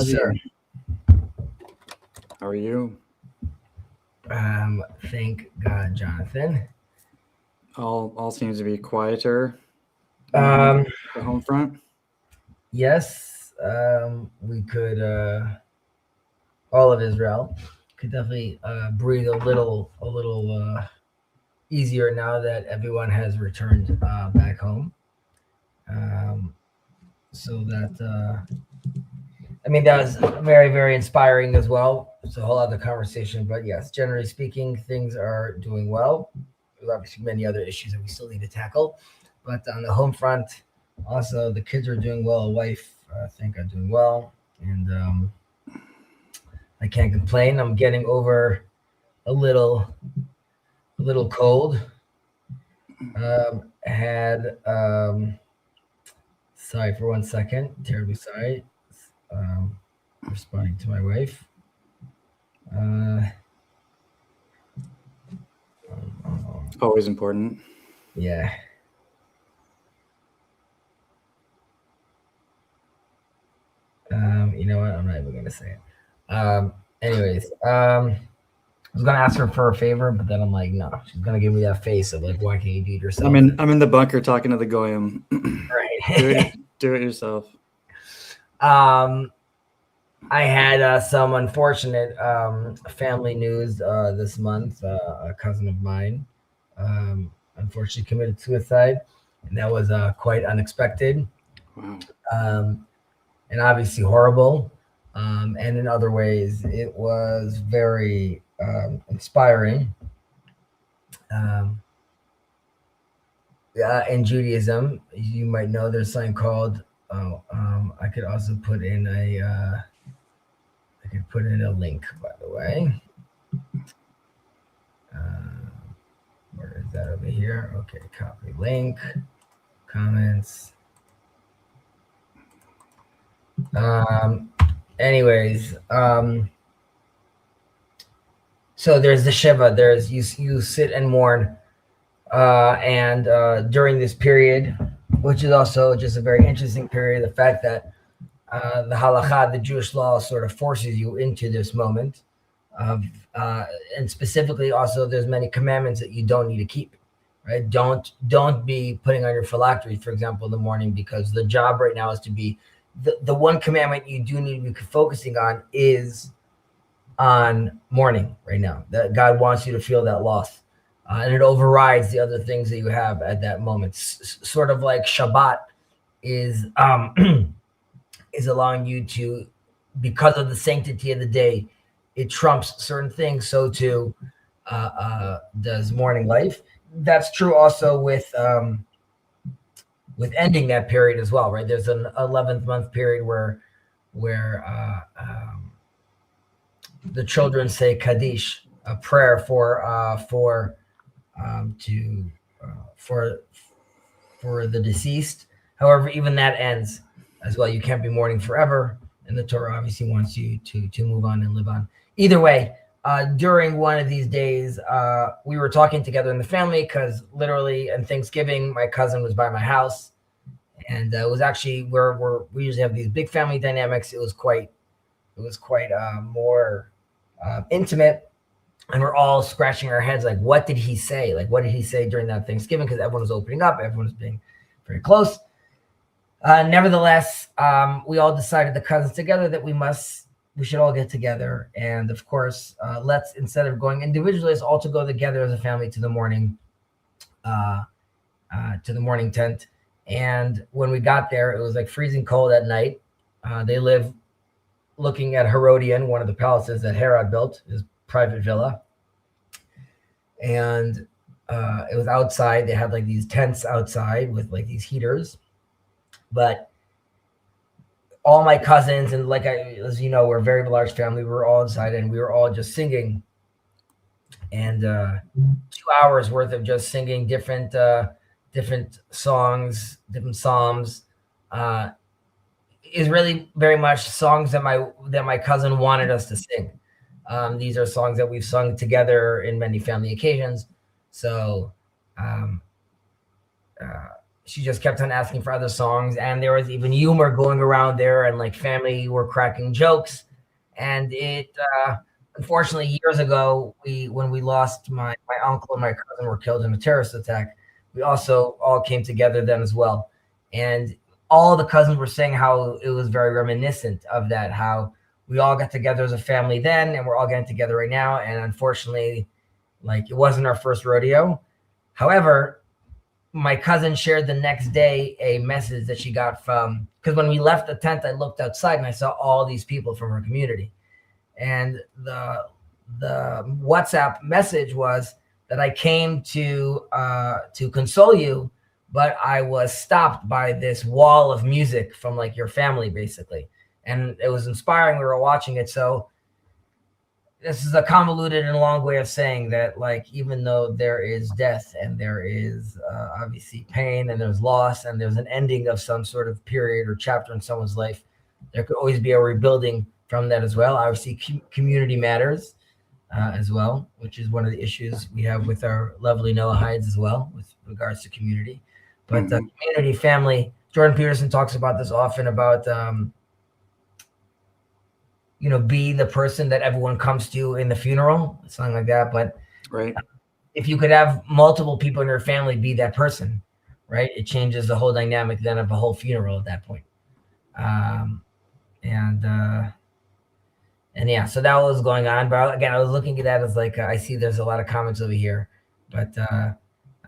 Yes, have sir. you. How are you? Thank God, Jonathan. All seems to be quieter in Um, the home front. yes, we could, all of Israel could definitely breathe a little easier now that everyone has returned back home. Um, so that, I mean, that was very, very inspiring as well. It's a whole other conversation, but yes, generally speaking, things are doing well. There's obviously many other issues that we still need to tackle, but on the home front, also the kids are doing well. Wife, I think, are doing well, and I can't complain. I'm getting over a little, a little cold. Had Sorry for 1 second. Terribly sorry. Um, Responding to my wife. Uh, Always important. yeah. You know what? I'm not even gonna say it. Anyways, I was gonna ask her for a favor, but then I'm like, no, she's gonna give me that face of like, why can't you do it I'm yourself? in I'm in the bunker talking to the goyim. Right. Do it yourself. um, I had some unfortunate family news this month. A cousin of mine unfortunately committed suicide, and that was quite unexpected. Wow. Um, and obviously horrible. And in other ways, it was very inspiring. Um, in Judaism, you might know there's something called. I could also put in a. I could put in a link, by the way. Uh, where is that over here? Okay, copy link, comments. Um, anyways, so there's the Shiva. There's you sit and mourn, and during this period, which is also just a very interesting period, the fact that the halakha, the Jewish law, sort of forces you into this moment of, and specifically also, there's many commandments that you don't need to keep. Right? Don't be putting on your phylactery, for example, in the morning, because the job right now is to be the one commandment you do need to be focusing on is on mourning right now. That God wants you to feel that loss, and it overrides the other things that you have at that moment. Sort of like Shabbat is is allowing you to, because of the sanctity of the day, it trumps certain things. So too does morning life. That's true also with ending that period as well, right? There's an 11th month period where the children say Kaddish, a prayer to for for the deceased. However, even that ends as well. You can't be mourning forever, and the Torah obviously wants you to move on and live on. Either way, during one of these days, we were talking together in the family because literally on Thanksgiving, my cousin was by my house, and it was actually where we usually have these big family dynamics. It was quite more intimate, and we're all scratching our heads like, what did he say? Like, what did he say during that Thanksgiving? Because everyone was opening up, everyone was being very close. Nevertheless, we all decided, the cousins together, that we should all get together, and of course, let's, instead of going individually, let's all to go together as a family uh, to the morning tent. And when we got there, it was like freezing cold at night. They live looking at Herodian, one of the palaces that Herod built, his private villa, and it was outside. They had like these tents outside with like these heaters, but all my cousins, and like as you know, we're a very large family. We were all inside, and we were all just singing, and 2 hours worth of just singing different songs, different psalms. Uh, is really very much songs that my cousin wanted us to sing. These are songs that we've sung together in many family occasions. So um, uh, she just kept on asking for other songs, and there was even humor going around there, and like family were cracking jokes. And it unfortunately, years ago, when we lost my uncle and my cousin were killed in a terrorist attack, we also all came together then as well. And all the cousins were saying how it was very reminiscent of that, how we all got together as a family then, and we're all getting together right now. And unfortunately, like, it wasn't our first rodeo. However, my cousin shared the next day a message that she got from, because when we left the tent, I looked outside and I saw all these people from her community. And the WhatsApp message was that I came to console you, but I was stopped by this wall of music from like your family, basically. And it was inspiring. We were watching it. So this is a convoluted and long way of saying that, like, even though there is death and there is obviously pain and there's loss and there's an ending of some sort of period or chapter in someone's life, there could always be a rebuilding from that as well. Obviously, community matters as well, which is one of the issues we have with our lovely Noahides as well, with regards to community. But community, family, Jordan Peterson talks about this often, about be the person that everyone comes to in the funeral, something like that. But right, if you could have multiple people in your family be that person, right, it changes the whole dynamic then of a whole funeral at that point. And yeah, so that was going on. But again, I was looking at that as like, I see there's a lot of comments over here, but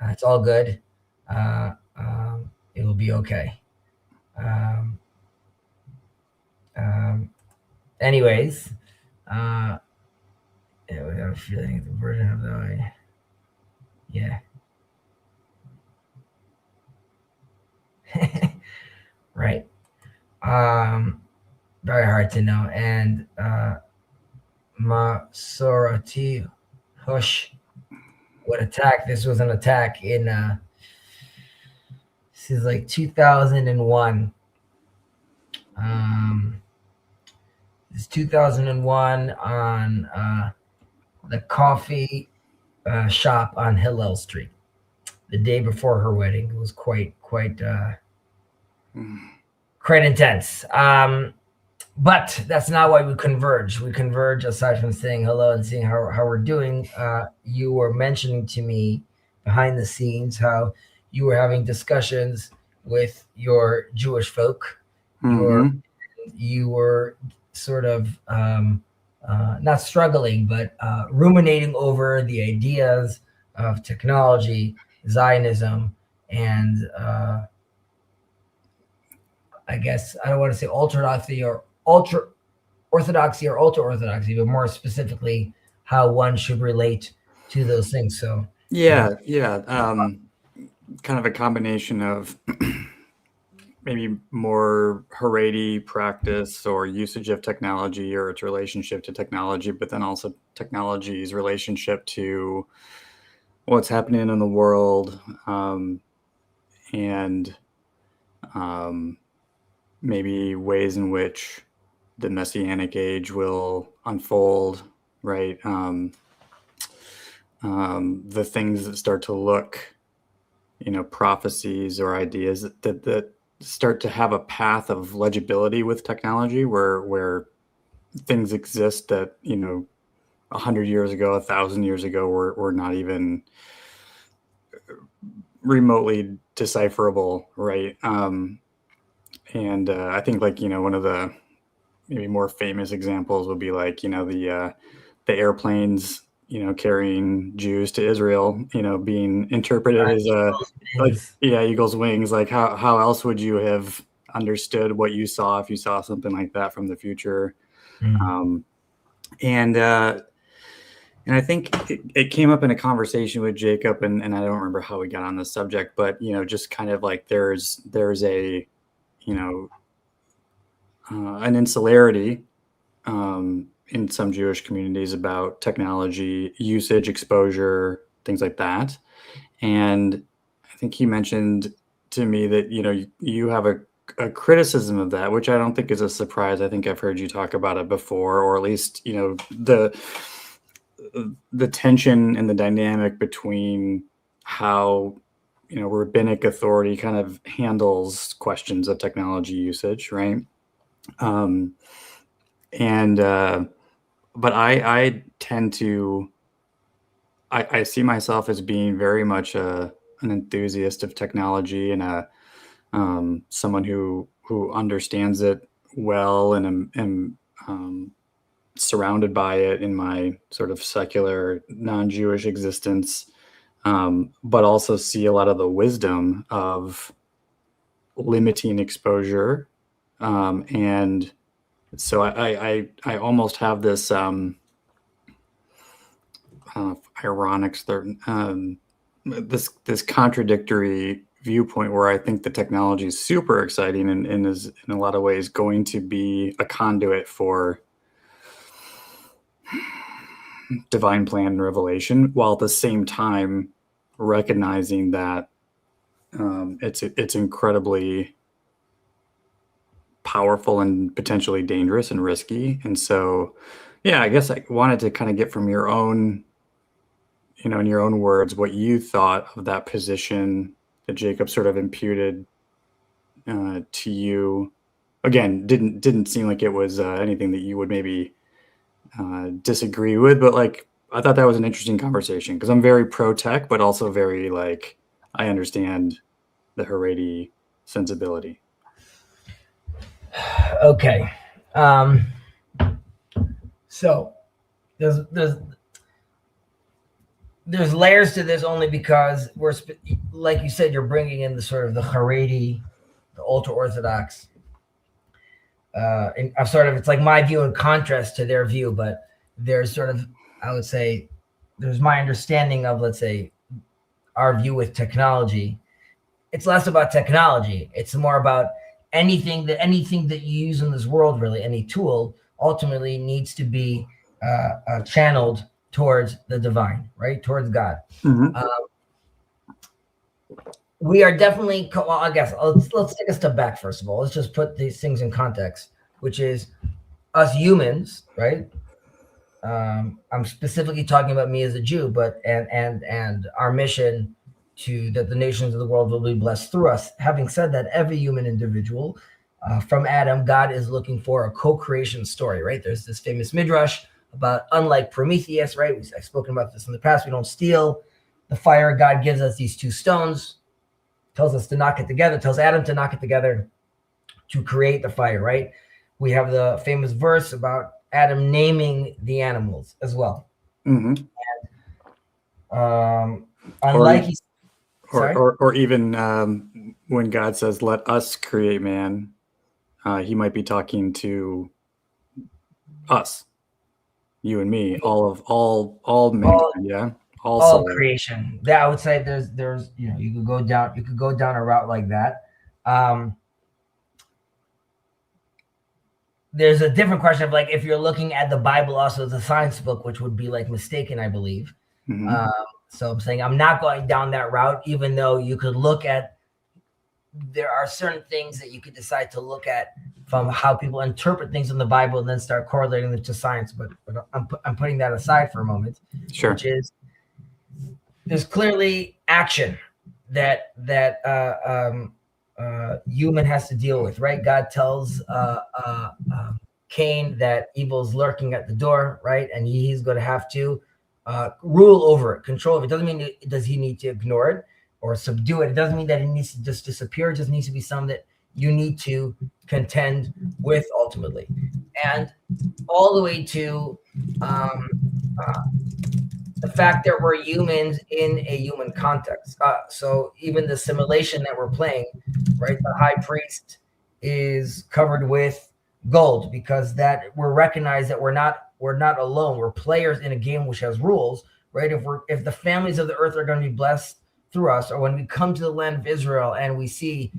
it's all good. It will be okay. Anyways, yeah, we have a feeling the version of the yeah. Right. Very hard to know. And Masorati Hush would attack. This was an attack in this is like 2001. It's 2001 on the coffee shop on Hillel Street. The day before her wedding, it was quite intense. But that's not why we converge. We converge aside from saying hello and seeing how we're doing. You were mentioning to me behind the scenes how you were having discussions with your Jewish folk. You were sort of not struggling, but ruminating over the ideas of technology, Zionism, and I guess I don't want to say ultra-orthodoxy or ultra-orthodoxy, but more specifically how one should relate to those things. So kind of a combination of maybe more Haredi practice or usage of technology or its relationship to technology, but then also technology's relationship to what's happening in the world, and maybe ways in which the Messianic age will unfold, right? The things that start to look, prophecies or ideas that start to have a path of legibility with technology where things exist that 100 years ago, 1,000 years ago were not even remotely decipherable, right? And I think one of the maybe more famous examples would be like the airplanes carrying Jews to Israel, being interpreted as eagle's wings. Like how else would you have understood what you saw if you saw something like that from the future? And I think it came up in a conversation with Jacob, and I don't remember how we got on the subject, but just kind of like there's a an insularity in some Jewish communities about technology usage, exposure, things like that. And I think he mentioned to me that you have a criticism of that, which I don't think is a surprise. I think I've heard you talk about it before, or at least the tension and the dynamic between how rabbinic authority kind of handles questions of technology usage, right? Um, and but I tend to I see myself as being very much an enthusiast of technology and someone who understands it well and am surrounded by it in my sort of secular non-Jewish existence, but also see a lot of the wisdom of limiting exposure, and so I almost have this ironic this contradictory viewpoint where I think the technology is super exciting and is in a lot of ways going to be a conduit for divine plan and revelation, while at the same time recognizing that it's incredibly powerful and potentially dangerous and risky. And so, yeah, I guess I wanted to kind of get from your own, in your own words, what you thought of that position that Jacob sort of imputed to you. Again, didn't seem like it was anything that you would maybe disagree with, but like I thought that was an interesting conversation because I'm very pro tech, but also very like I understand the Haredi sensibility. Okay, so there's layers to this only because like you said, you're bringing in the sort of the Haredi, the ultra orthodox. And I've sort of, it's like my view in contrast to their view, but there's sort of, I would say, there's my understanding of, let's say, our view with technology. It's less about technology. It's more about anything that you use in this world, really, any tool ultimately needs to be channeled towards the divine, right? Towards God. Mm-hmm. We are definitely, well, I guess let's take a step back first of all. Let's just put these things in context, which is us humans, right? I'm specifically talking about me as a Jew, but and our mission to that the nations of the world will be blessed through us. Having said that, every human individual, from Adam, God is looking for a co-creation story, right? There's this famous midrash about, unlike Prometheus, right? I've spoken about this in the past. We don't steal the fire. God gives us these two stones, tells us to knock it together, tells Adam to knock it together to create the fire, right? We have the famous verse about Adam naming the animals as well. Mm-hmm. And, unlike or even when God says, "Let us create man," he might be talking to us, you and me, all mankind, yeah. All creation. That I would say there's you could go down a route like that. There's a different question of like if you're looking at the Bible also as a science book, which would be like mistaken, I believe. Mm-hmm. So I'm saying I'm not going down that route, even though you could look at, there are certain things that you could decide to look at from how people interpret things in the Bible and then start correlating them to science. But I'm putting that aside for a moment. Sure. Which is, there's clearly action that human has to deal with, right? God tells Cain that evil's lurking at the door, right? And he's going to have to rule over it, control it. It doesn't mean does he need to ignore it or subdue it. It doesn't mean that it needs to just disappear. It just needs to be something that you need to contend with ultimately. And all the way to the fact that we're humans in a human context. So even the simulation that we're playing, right? The high priest is covered with gold because that we're recognized that we're not alone. We're players in a game which has rules, right? If the families of the earth are going to be blessed through us, or when we come to the land of Israel and we see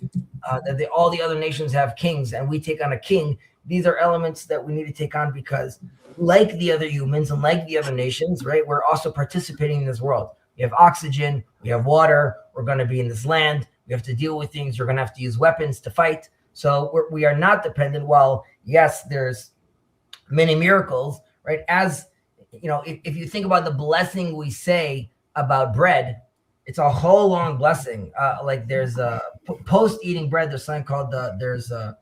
that all the other nations have kings and we take on a king, these are elements that we need to take on because, like the other humans and like the other nations, right, we're also participating in this world. We have oxygen, we have water, we're going to be in this land, we have to deal with things, we're going to have to use weapons to fight. So we are not dependent. While, yes, there's many miracles, right? As you know, if you think about the blessing we say about bread, it's a whole long blessing. Like there's post eating bread. There's something called the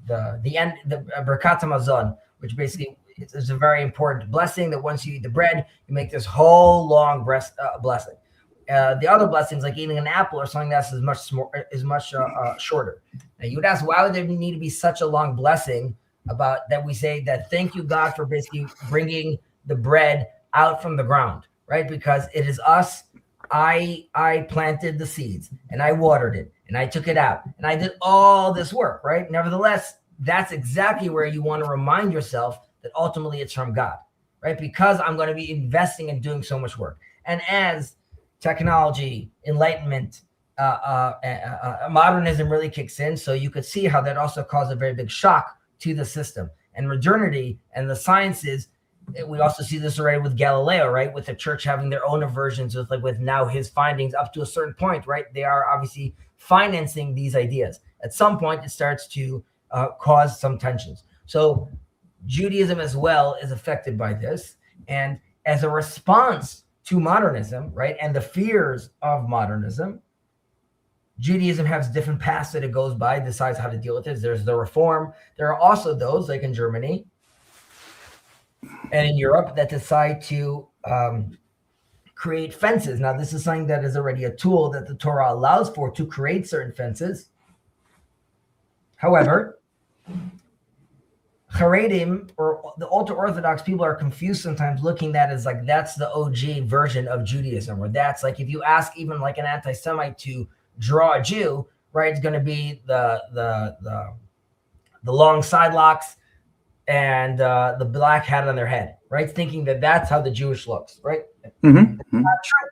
Birkat Hamazon, which basically is a very important blessing that once you eat the bread, you make this whole long blessing. The other blessings, like eating an apple or something, that's is much shorter. Now you would ask, why would there need to be such a long blessing about that? We say that thank you, God, for basically bringing the bread out from the ground, right? Because it is us. I planted the seeds and I watered it and I took it out and I did all this work, right? Nevertheless, that's exactly where you want to remind yourself that ultimately it's from God, right? Because I'm going to be investing in doing so much work. And as technology, enlightenment, modernism really kicks in, so you could see how that also caused a very big shock to the system. And modernity and the sciences, we also see this already with Galileo, right? With the church having their own versions with now his findings up to a certain point, right? They are obviously financing these ideas. At some point, it starts to cause some tensions. So Judaism as well is affected by this. And as a response to modernism, right, and the fears of modernism, Judaism has different paths that it goes by, decides how to deal with it. There's the reform. There are also those, like in Germany and in Europe, that decide to create fences. Now, this is something that is already a tool that the Torah allows for, to create certain fences. However, Haredim, or the ultra-Orthodox people, are confused sometimes, looking at that as like that's the OG version of Judaism, or that's like, if you ask even like an anti-Semite to draw a Jew, right, it's going to be the long side locks and the black hat on their head, right? Thinking that that's how the Jewish looks, right? Mm-hmm. It's not true.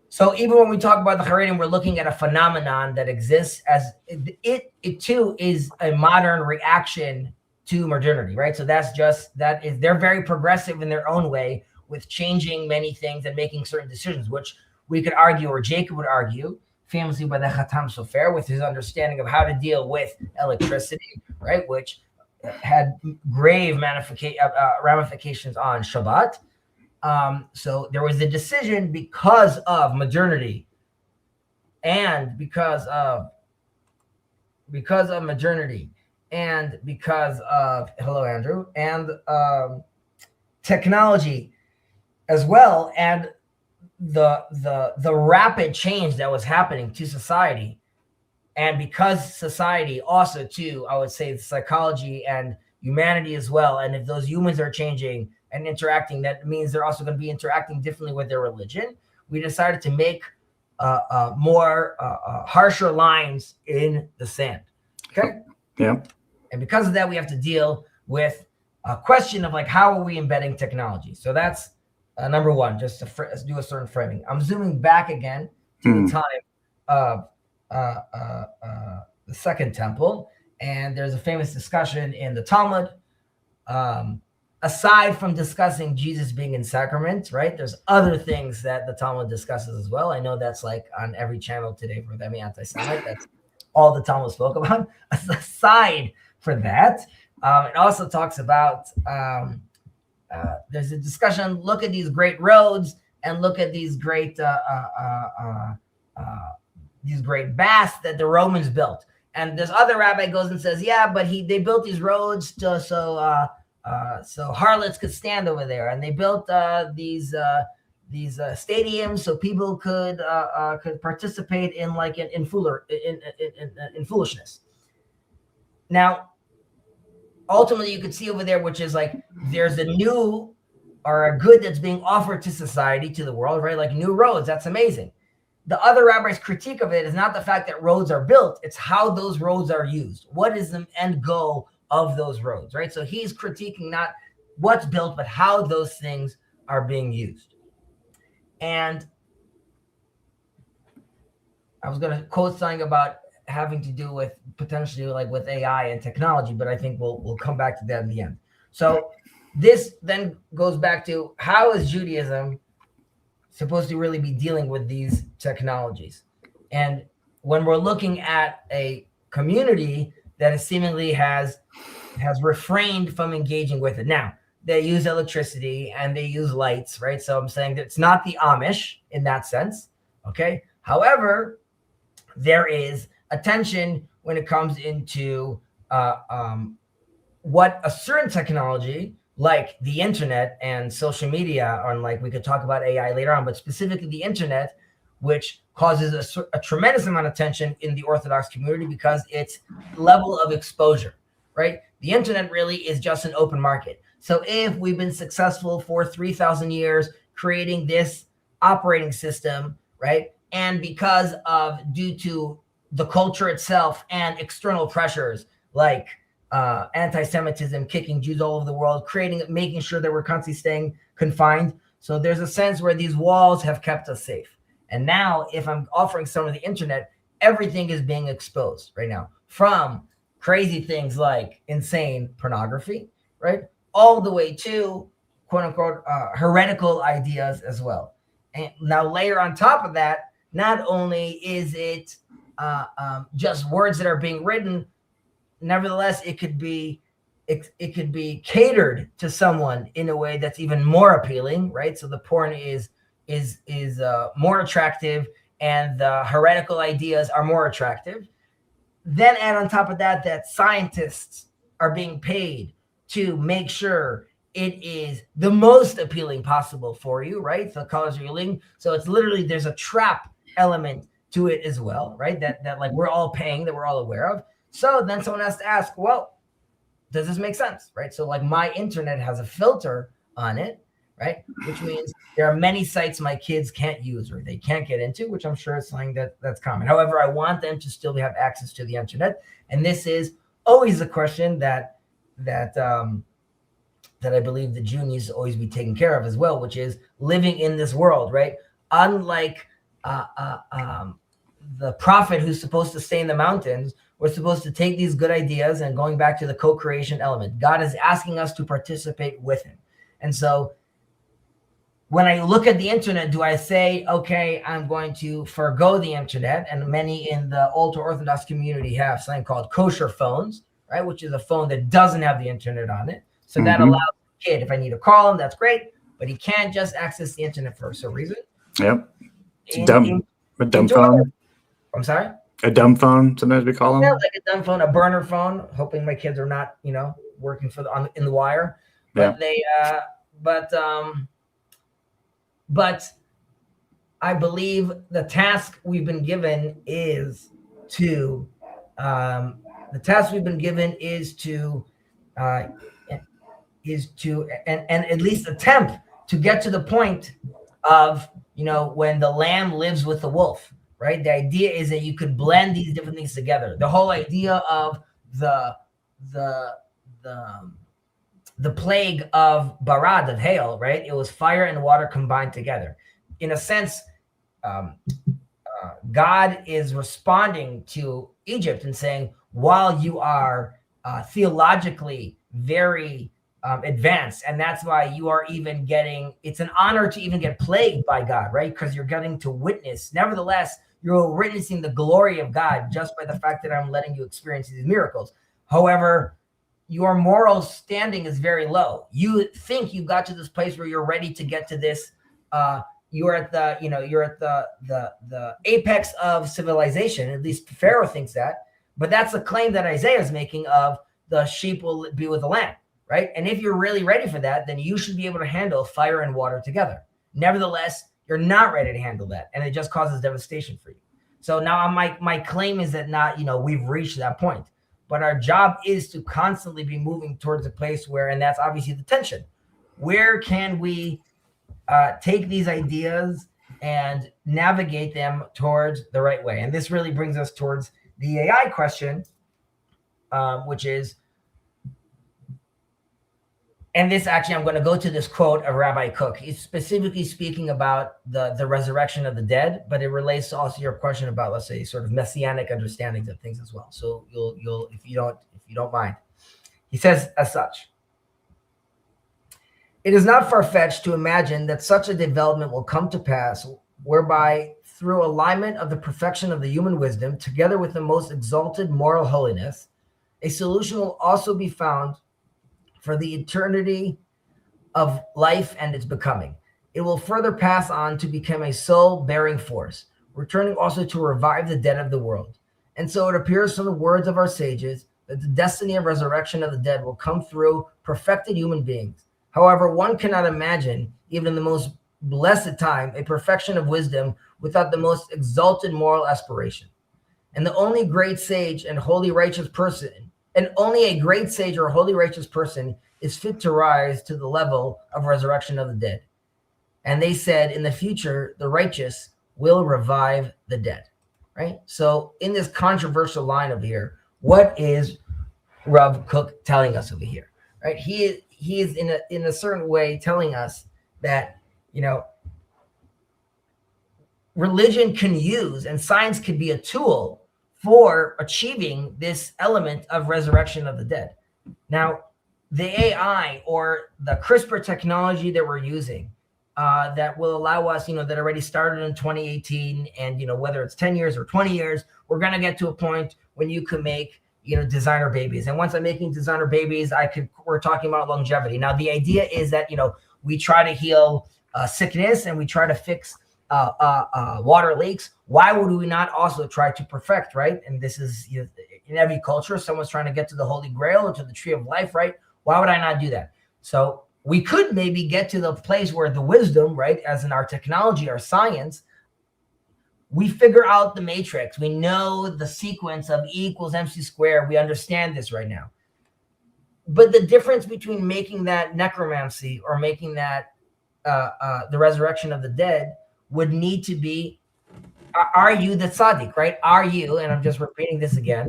So even when we talk about the Haredim, we're looking at a phenomenon that exists as it too is a modern reaction to modernity, right? So they're very progressive in their own way, with changing many things and making certain decisions, which we could argue, or Jacob would argue, famously by the Khatam Sofer, with his understanding of how to deal with electricity, right? Which had grave ramifications on Shabbat. So there was a decision, because of modernity and because of modernity and because of, hello, Andrew, and technology as well, and the rapid change that was happening to society. And because society also too, I would say psychology and humanity as well, and if those humans are changing and interacting, that means they're also going to be interacting differently with their religion. We decided to make more harsher lines in the sand. Okay. Yeah. And because of that, we have to deal with a question of like, how are we embedding technology? So that's number one, just to do a certain framing. I'm zooming back again to the time of the Second Temple, and there's a famous discussion in the Talmud. Aside from discussing Jesus being in sacraments, right? There's other things that the Talmud discusses as well. I know that's like on every channel today for them anti-Semite. That's all the Talmud spoke about. Aside for that, it also talks about there's a discussion. Look at these great roads and look at these great baths that the Romans built. And this other rabbi goes and says, yeah, but they built these roads so harlots could stand over there, and they built these stadiums so people could participate in foolishness. Now, ultimately, you could see over there, which is like there's a new or a good that's being offered to society, to the world, right? Like new roads, that's amazing. The other rabbi's critique of it is not the fact that roads are built, it's how those roads are used. What is the end goal of those roads, right? So he's critiquing not what's built, but how those things are being used. And I was going to quote something about having to do with potentially like with AI and technology, but I think we'll come back to that in the end. So this then goes back to, how is Judaism supposed to really be dealing with these technologies? And when we're looking at a community that is seemingly has refrained from engaging with it. Now, they use electricity and they use lights, right? So I'm saying that it's not the Amish in that sense, okay? However, there is a tension when it comes into what a certain technology like the internet and social media, on like we could talk about AI later on, but specifically the internet, which causes a tremendous amount of tension in the Orthodox community because its level of exposure, right? The internet really is just an open market. So if we've been successful for 3,000 years creating this operating system, right? And because of due to the culture itself and external pressures like anti-Semitism, kicking Jews all over the world, making sure that we're constantly staying confined. So there's a sense where these walls have kept us safe. And now, if I'm offering someone the internet, everything is being exposed right now, from crazy things like insane pornography, right, all the way to quote unquote heretical ideas as well. And now, layer on top of that, not only is it just words that are being written, nevertheless, it could be catered to someone in a way that's even more appealing, right? So the porn is more attractive, and the heretical ideas are more attractive. Then add on top of that that scientists are being paid to make sure it is the most appealing possible for you, right? The colors are yielding. So it's literally, there's a trap element to it as well, right? That like we're all paying, that we're all aware of. So then someone has to ask, well, does this make sense, right? So like my internet has a filter on it, right? Which means there are many sites my kids can't use or they can't get into, which I'm sure is something that's common. However, I want them to still have access to the internet. And this is always a question that I believe the Jew needs to always be taken care of as well, which is living in this world, right? Unlike the prophet who's supposed to stay in the mountains, we're supposed to take these good ideas, and going back to the co-creation element, God is asking us to participate with him. And so when I look at the internet, do I say, okay, I'm going to forgo the internet? And many in the ultra-Orthodox community have something called kosher phones, right? Which is a phone that doesn't have the internet on it. So that allows the kid, if I need to call him, that's great, but he can't just access the internet for some reason. Yep. It's a dumb phone. I'm sorry? A dumb phone, sometimes we call them. Yeah, like a dumb phone, a burner phone, hoping my kids are not, working in the wire. But but I believe the task we've been given is to and at least attempt to get to the point of, when the lamb lives with the wolf, right? The idea is that you could blend these different things together. The whole idea of the plague of Barad, of hail, right? It was fire and water combined together. In a sense, God is responding to Egypt and saying, while you are theologically very advanced, and that's why you are even it's an honor to even get plagued by God, right? Because you're getting to witness. Nevertheless, you're witnessing the glory of God just by the fact that I'm letting you experience these miracles. However, your moral standing is very low. You think you got to this place where you're ready to get to this. You're at the apex of civilization. At least Pharaoh thinks that. But that's the claim that Isaiah is making of the sheep will be with the lamb, right? And if you're really ready for that, then you should be able to handle fire and water together. Nevertheless, you're not ready to handle that, and it just causes devastation for you. So now my claim is that we've reached that point. But our job is to constantly be moving towards a place where, and that's obviously the tension, where can we take these ideas and navigate them towards the right way? And this really brings us towards the AI question, which is, and this actually, I'm going to go to this quote of Rabbi Kook. He's specifically speaking about the resurrection of the dead, but it relates to also your question about, let's say, sort of messianic understandings of things as well. So you'll if you don't mind. He says as such: it is not far-fetched to imagine that such a development will come to pass, whereby through alignment of the perfection of the human wisdom, together with the most exalted moral holiness, a solution will also be found for the eternity of life and its becoming. It will further pass on to become a soul-bearing force, returning also to revive the dead of the world. And so it appears from the words of our sages that the destiny of resurrection of the dead will come through perfected human beings. However, one cannot imagine, even in the most blessed time, a perfection of wisdom without the most exalted moral aspiration. And the only great sage and holy righteous person, and only a great sage or holy righteous person is fit to rise to the level of resurrection of the dead. And they said, in the future, the righteous will revive the dead. Right? So in this controversial line over here, what is Rav Kook telling us over here? Right? He is in a certain way telling us that, religion can use and science could be a tool for achieving this element of resurrection of the dead. Now, the AI or the CRISPR technology that we're using, that will allow us, that already started in 2018, and whether it's 10 years or 20 years, we're going to get to a point when you can make designer babies. And once I'm making designer babies, we're talking about longevity. Now, the idea is that we try to heal sickness and we try to fix water leaks. Why would we not also try to perfect, right? And this is in every culture, someone's trying to get to the Holy Grail or to the tree of life, right? Why would I not do that? So we could maybe get to the place where the wisdom, right, as in our technology, our science, we figure out the matrix. We know the sequence of E equals MC squared. We understand this right now. But the difference between making that necromancy or making that the resurrection of the dead would need to be, are you the tzaddik, right? Are you, and I'm just repeating this again,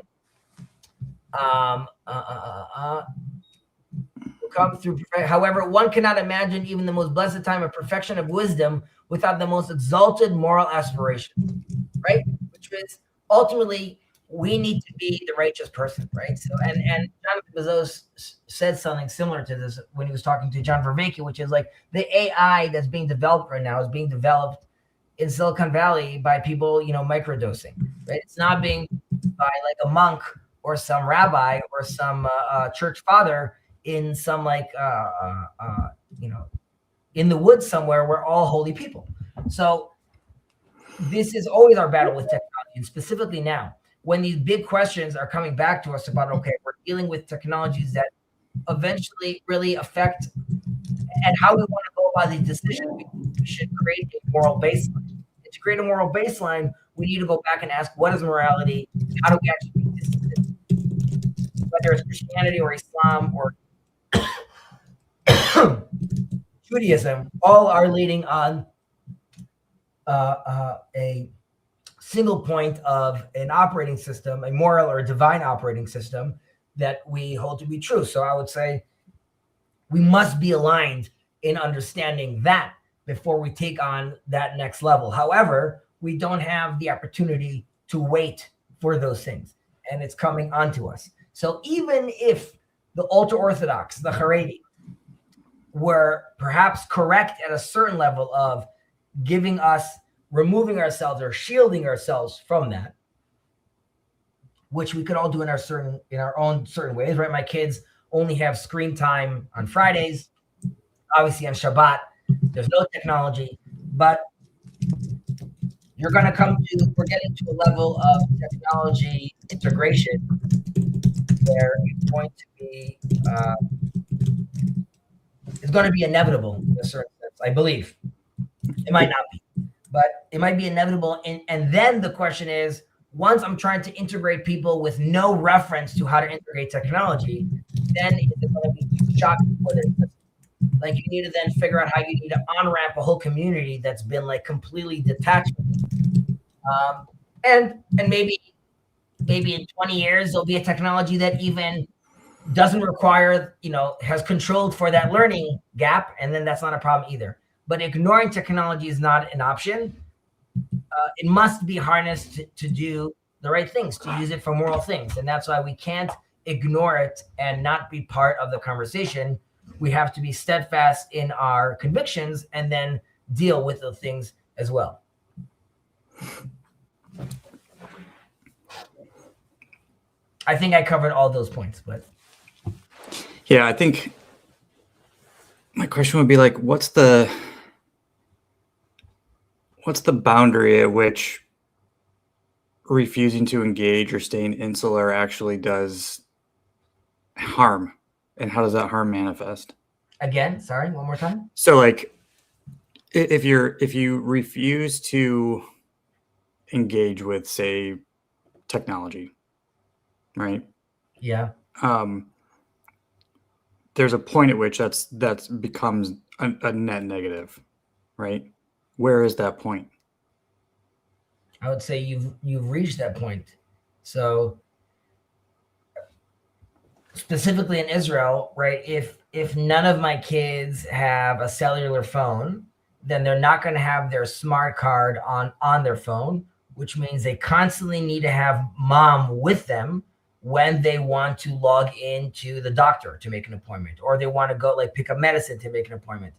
come through. However, one cannot imagine even the most blessed time of perfection of wisdom without the most exalted moral aspiration, right? Which is ultimately we need to be the righteous person, right? So, and Jonathan Bezos said something similar to this when he was talking to John Vervaeke, which is like the AI that's being developed right now is being developed in Silicon Valley by people, microdosing, right? It's not being by like a monk or some rabbi or some church father in some in the woods somewhere where all holy people. So this is always our battle with technology, and specifically now when these big questions are coming back to us about, okay, we're dealing with technologies that eventually really affect and how we want to go about these decisions. We should create a moral baseline. And to create a moral baseline, we need to go back and ask, what is morality? How do we actually make this decision? Whether it's Christianity or Islam or Judaism, all are leading on a single point of an operating system, a moral or a divine operating system that we hold to be true. So I would say we must be aligned in understanding that before we take on that next level. However, we don't have the opportunity to wait for those things, and it's coming onto us. So even if the ultra-Orthodox, the Haredi, were perhaps correct at a certain level of giving us, removing ourselves or shielding ourselves from that, which we could all do in our own certain ways, right? My kids only have screen time on Fridays. Obviously on Shabbat, there's no technology, but we're getting to a level of technology integration where it's going to be, it's going to be inevitable in a certain sense, I believe. It might not be, but it might be inevitable. And then the question is, once I'm trying to integrate people with no reference to how to integrate technology, then it's going to be shocking for them. Like you need to then figure out how you need to on-ramp a whole community that's been like completely detached. And maybe in 20 years, there'll be a technology that even doesn't require, has controlled for that learning gap. And then that's not a problem either. But ignoring technology is not an option. It must be harnessed to do the right things, to use it for moral things. And that's why we can't ignore it and not be part of the conversation. We have to be steadfast in our convictions and then deal with the things as well. I think I covered all those points, but. Yeah, I think my question would be like, what's the boundary at which refusing to engage or staying insular actually does harm, and how does that harm manifest? Again, sorry, one more time. So like if you refuse to engage with, say, technology, right? Yeah. There's a point at which that's becomes a net negative, right? Where is that point? I would say you've reached that point. So specifically in Israel, right? If none of my kids have a cellular phone, then they're not going to have their smart card on their phone, which means they constantly need to have mom with them when they want to log into the doctor to make an appointment, or they want to go like pick up medicine to make an appointment.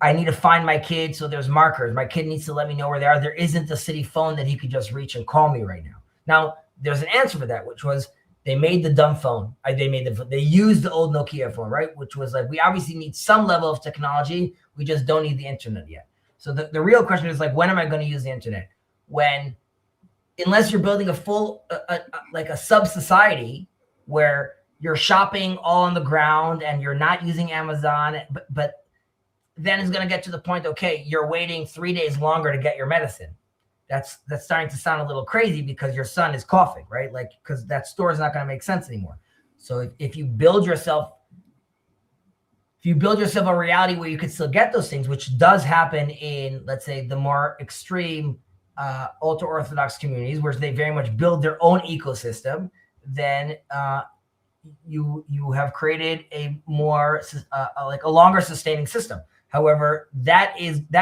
I need to find my kid, so there's markers. My kid needs to let me know where they are. There isn't a city phone that he could just reach and call me right now. Now, there's an answer for that, which was they made the dumb phone. They used the old Nokia phone, right? Which was like, we obviously need some level of technology. We just don't need the internet yet. So the real question is like, when am I going to use the internet? Unless you're building a full, like a sub-society where you're shopping all on the ground and you're not using Amazon, but then it's going to get to the point, okay, you're waiting 3 days longer to get your medicine. That's starting to sound a little crazy because your son is coughing, right? Like, because that store is not going to make sense anymore. So if you build yourself a reality where you could still get those things, which does happen in, let's say, the more extreme ultra-Orthodox communities, where they very much build their own ecosystem, then you have created a more like a longer sustaining system. However, that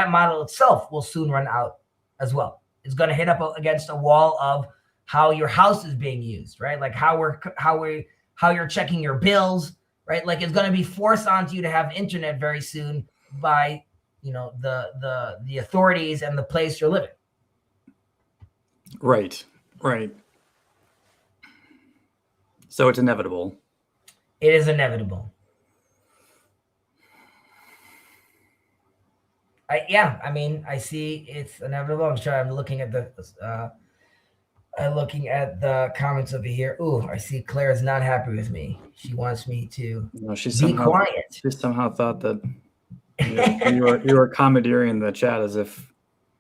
model itself will soon run out as well. It's going to hit up against a wall of how your house is being used, right? Like how you're checking your bills, right? Like it's going to be forced onto you to have internet very soon by, the authorities and the place you're living. Right. So it's inevitable. It is inevitable. I see it's inevitable. I'm looking at the comments over here. Ooh, I see Claire's not happy with me. She wants me to be quiet. She somehow thought that you were commandeering the chat as if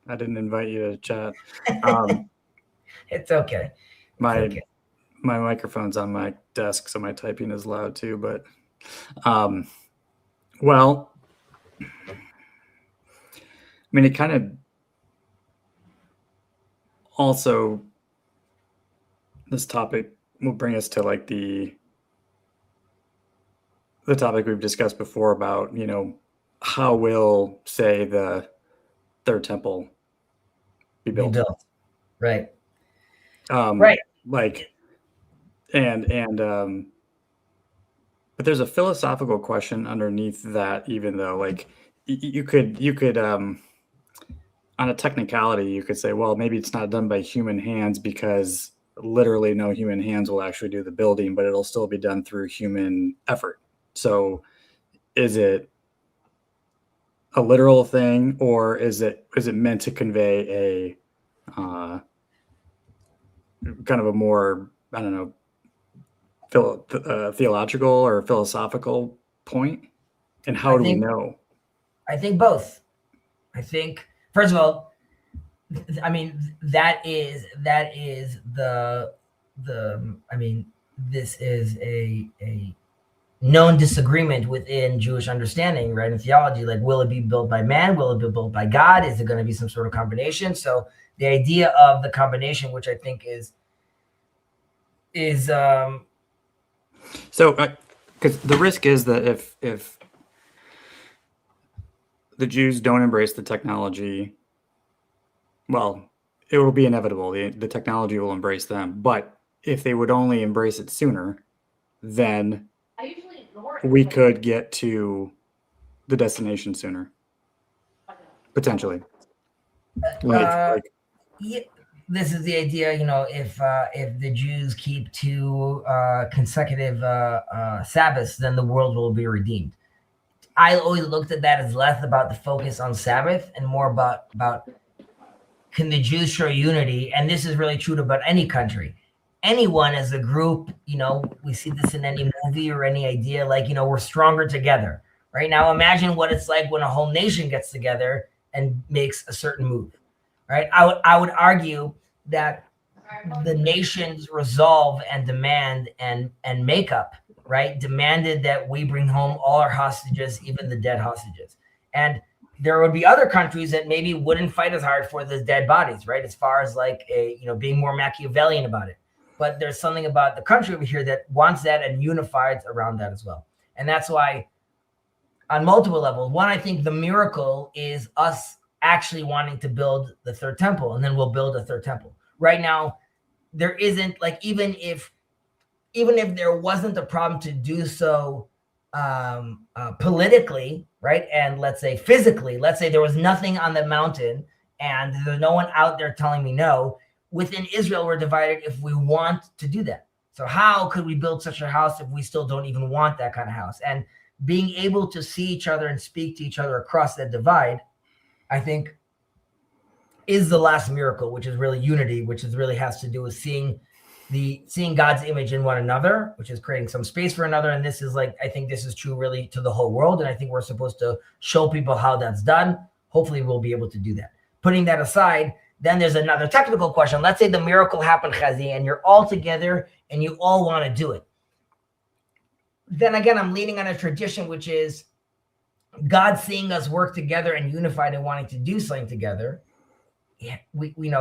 I didn't invite you to chat. It's okay. My microphone's on my desk, so my typing is loud too. But, well, I mean, it kind of also, this topic will bring us to like the topic we've discussed before about, how will, say, the third temple be built? Right. Right. Like, and but there's a philosophical question underneath that, even though like you could on a technicality, you could say, well, maybe it's not done by human hands because literally no human hands will actually do the building, but it'll still be done through human effort. So is it a literal thing, or is it meant to convey a kind of a more, I don't know, theological or philosophical point? And how do we know? I think both. I think, first of all, I mean, that is this is a known disagreement within Jewish understanding, right? In theology, like, will it be built by man? Will it be built by God? Is it going to be some sort of combination? So the idea of the combination, which I think is so, because the risk is that if the Jews don't embrace the technology, well, it will be inevitable. The technology will embrace them. But if they would only embrace it sooner, then we could get to the destination sooner, potentially. This is the idea, if the Jews keep 2 consecutive Sabbaths, then the world will be redeemed. I always looked at that as less about the focus on Sabbath and more about can the Jews show unity? And this is really true about any country. Anyone as a group, we see this in any movie or any idea, like, we're stronger together. Right now, imagine what it's like when a whole nation gets together and makes a certain move. Right? I would argue that the nation's resolve and demand and makeup, right, demanded that we bring home all our hostages, even the dead hostages. And there would be other countries that maybe wouldn't fight as hard for the dead bodies, right? As far as like being more Machiavellian about it. But there's something about the country over here that wants that and unifies around that as well. And that's why on multiple levels, one, I think the miracle is us actually wanting to build the third temple, and then we'll build a third temple. Right now, there isn't, like, even if there wasn't a problem to do so politically, right? And let's say physically, let's say there was nothing on the mountain and there's no one out there telling me no. Within Israel, we're divided if we want to do that. So how could we build such a house if we still don't even want that kind of house? And being able to see each other and speak to each other across that divide, I think, is the last miracle, which is really unity, which is really has to do with seeing God's image in one another, which is creating some space for another. And this is like, I think this is true really to the whole world. And I think we're supposed to show people how that's done. Hopefully we'll be able to do that. Putting that aside, then there's another technical question. Let's say the miracle happened, Chazi, and you're all together and you all want to do it. Then again, I'm leaning on a tradition, which is God seeing us work together and unified and wanting to do something together. Yeah, we're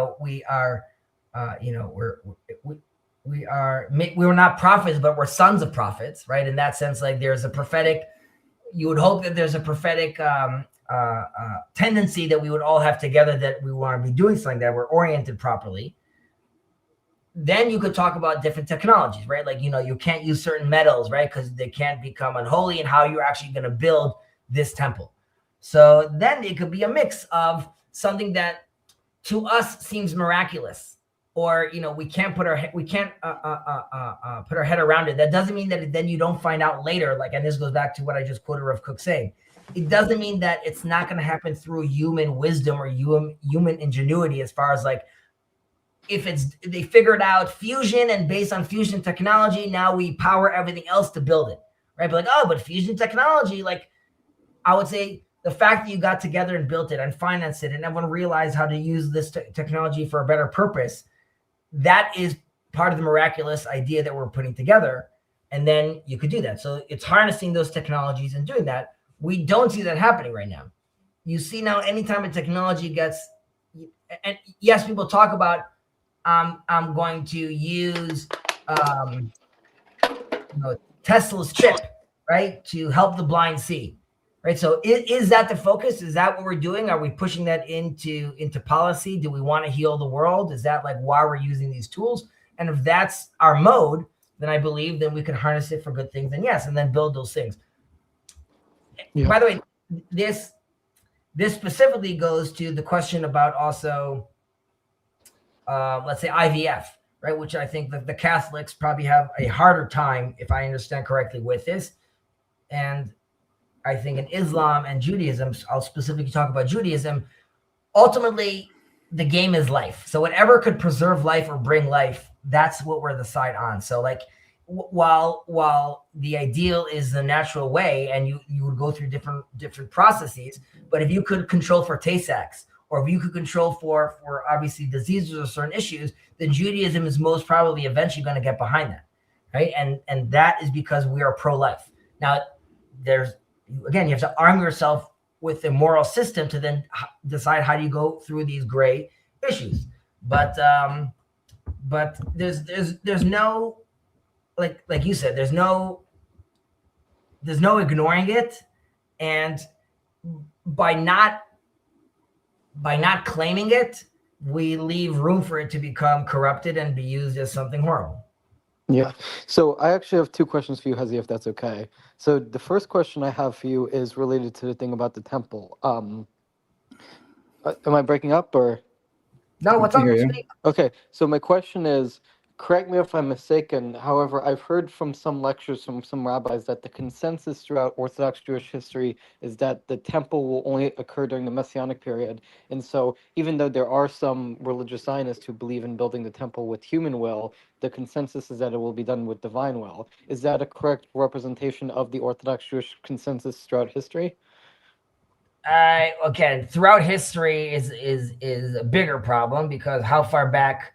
not prophets, but we're sons of prophets, right? In that sense, like there's a prophetic, you would hope that there's a prophetic tendency that we would all have together, that we want to be doing something, that we're oriented properly. Then you could talk about different technologies, right? Like, you can't use certain metals, right? Because they can't become unholy, and how you're actually going to build this temple. So then it could be a mix of something that to us seems miraculous, or we can't put our head around it. That doesn't mean that then you don't find out later. Like, and this goes back to what I just quoted Rav Kook saying. It doesn't mean that it's not going to happen through human wisdom or human ingenuity, as far as like, if they figured out fusion, and based on fusion technology, now we power everything else to build it, right? But like, but fusion technology, like, I would say the fact that you got together and built it and financed it, and everyone realized how to use this technology for a better purpose, that is part of the miraculous idea that we're putting together. And then you could do that. So it's harnessing those technologies and doing that. We don't see that happening right now. You see now, anytime a technology gets, and yes, people talk about, I'm going to use Tesla's chip, right, to help the blind see. Right. So is that the focus? Is that what we're doing? Are we pushing that into policy? Do we want to heal the world? Is that like why we're using these tools? And if that's our mode, then I believe then we can harness it for good things. And yes, and then build those things. Yeah. By the way, this specifically goes to the question about also, let's say IVF, right? Which I think that the Catholics probably have a harder time, if I understand correctly, with this. And I think in Islam and Judaism, I'll specifically talk about Judaism, ultimately the game is life. So whatever could preserve life or bring life, that's what we're the side on. So like, while the ideal is the natural way, and you would go through different processes, but if you could control for Tay-Sachs, or if you could control for obviously diseases or certain issues, then Judaism is most probably eventually going to get behind that, right? And that is because we are pro-life. Now, you have to arm yourself with a moral system to then decide how do you go through these gray issues. But there's no, like you said, there's no ignoring it, and by not claiming it, we leave room for it to become corrupted and be used as something horrible. Yeah. So I actually have two questions for you, Hazi, if that's okay. So the first question I have for you is related to the thing about the temple. Am I breaking up or? No, what's up? Okay. So my question is, Correct me if I'm mistaken. However, I've heard from some lectures from some rabbis that the consensus throughout Orthodox Jewish history is that the temple will only occur during the Messianic period. And so, even though there are some religious Zionists who believe in building the temple with human will, the consensus is that it will be done with divine will. Is that a correct representation of the Orthodox Jewish consensus throughout history? Again, throughout history is a bigger problem, because how far back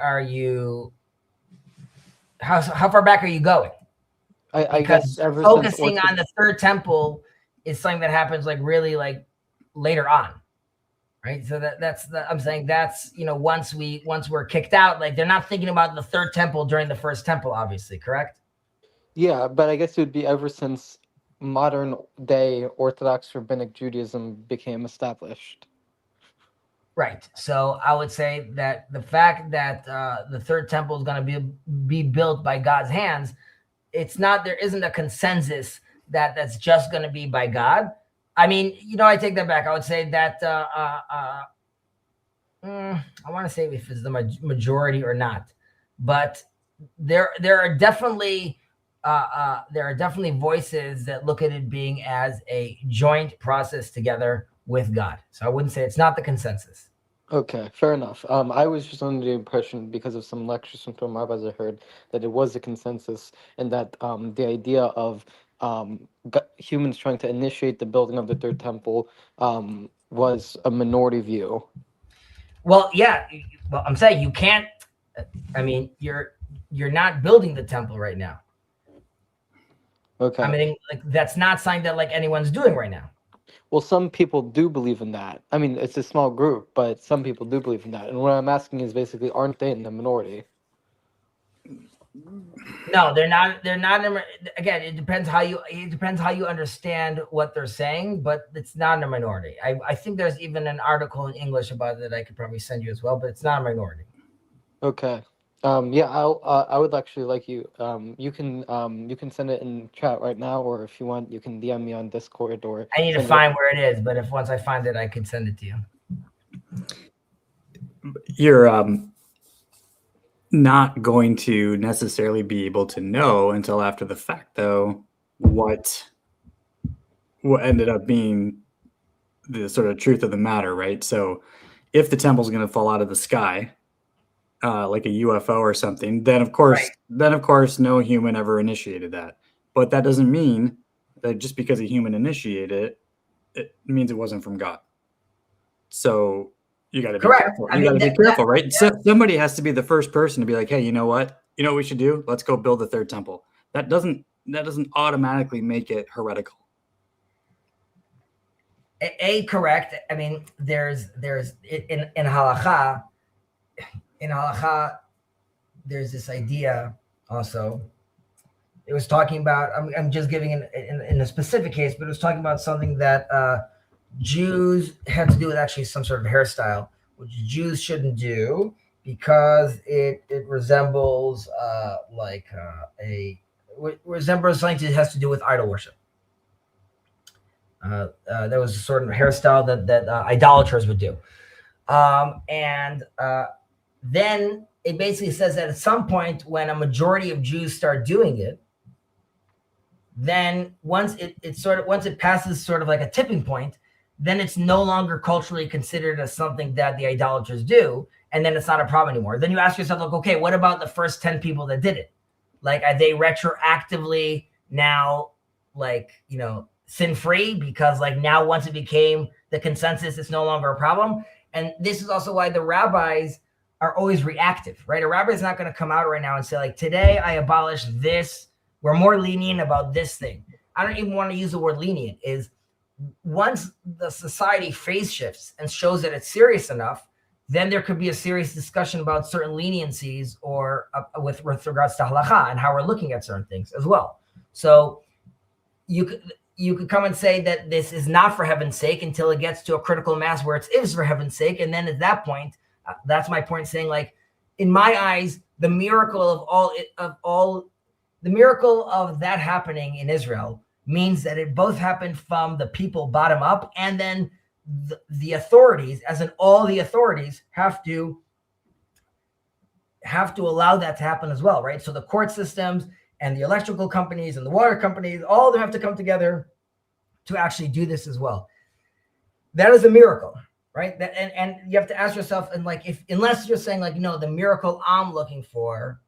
are you? How far back are you going? I Because guess ever since focusing on the third temple is something that happens like really like later on, right? So I'm saying that's, once we're kicked out, like they're not thinking about the third temple during the first temple, obviously, correct? Yeah, but I guess it would be ever since modern day Orthodox Rabbinic Judaism became established. Right. So I would say that the fact that the third temple is going to be built by God's hands, there isn't a consensus that's just going to be by God. I mean, I take that back. I would say that I want to say if it's the majority or not, but there are definitely voices that look at it being as a joint process together with God. So I wouldn't say it's not the consensus. Okay, fair enough. I was just under the impression, because of some lectures from some rabbis I heard, that it was a consensus, and that the idea of humans trying to initiate the building of the third temple was a minority view. Well, yeah. Well, I'm saying you can't. I mean, you're not building the temple right now. Okay. I mean, like that's not something that like anyone's doing right now. Well, some people do believe in that. I mean, it's a small group, but some people do believe in that. And what I'm asking is basically, aren't they in the minority? No, they're not. They're not. Again, it depends how you understand what they're saying, but it's not in a minority. I think there's even an article in English about it that I could probably send you as well, but it's not a minority. Okay. Yeah, I would actually like you. You can send it in chat right now, or if you want, you can DM me on Discord, or I need to find where it is, but if once I find it, I can send it to you. You're not going to necessarily be able to know until after the fact, though, what ended up being the sort of truth of the matter, right? So if the temple's going to fall out of the sky, like a UFO or something, then of course, no human ever initiated that. But that doesn't mean that just because a human initiated it, it means it wasn't from God. So you got to be careful. You got to be careful, right? So somebody has to be the first person to be like, hey, you know what? You know what we should do? Let's go build the third temple. That doesn't automatically make it heretical. Correct. I mean, there's in halakha. In halakha, there's this idea also. It was talking about, I'm just giving in a specific case, but it was talking about something that Jews had to do with actually some sort of hairstyle, which Jews shouldn't do because it resembles resembles something that has to do with idol worship. There was a sort of hairstyle that idolaters would do. Then it basically says that at some point when a majority of Jews start doing it, then once it passes sort of like a tipping point, then it's no longer culturally considered as something that the idolaters do, and then it's not a problem anymore. Then you ask yourself, like, okay, what about the first 10 people that did it? Like, are they retroactively now, like, sin-free? Because like now once it became the consensus, it's no longer a problem. And this is also why the rabbis are always reactive, right? A rabbi is not going to come out right now and say, like, today I abolished this. We're more lenient about this thing. I don't even want to use the word lenient. Is once the society phase shifts and shows that it's serious enough, then there could be a serious discussion about certain leniencies or with regards to halakha and how we're looking at certain things as well. So you could come and say that this is not for heaven's sake until it gets to a critical mass where it is for heaven's sake. And then at that point, that's my point, saying, like, in my eyes, the miracle of that happening in Israel means that it both happened from the people bottom up, and then the authorities, as in all the authorities, have to have to allow that to happen as well, right? So the court systems and the electrical companies and the water companies, all of them have to come together to actually do this as well. That is a miracle, right? That, and you have to ask yourself, and like, if unless you're saying like, no, the miracle I'm looking for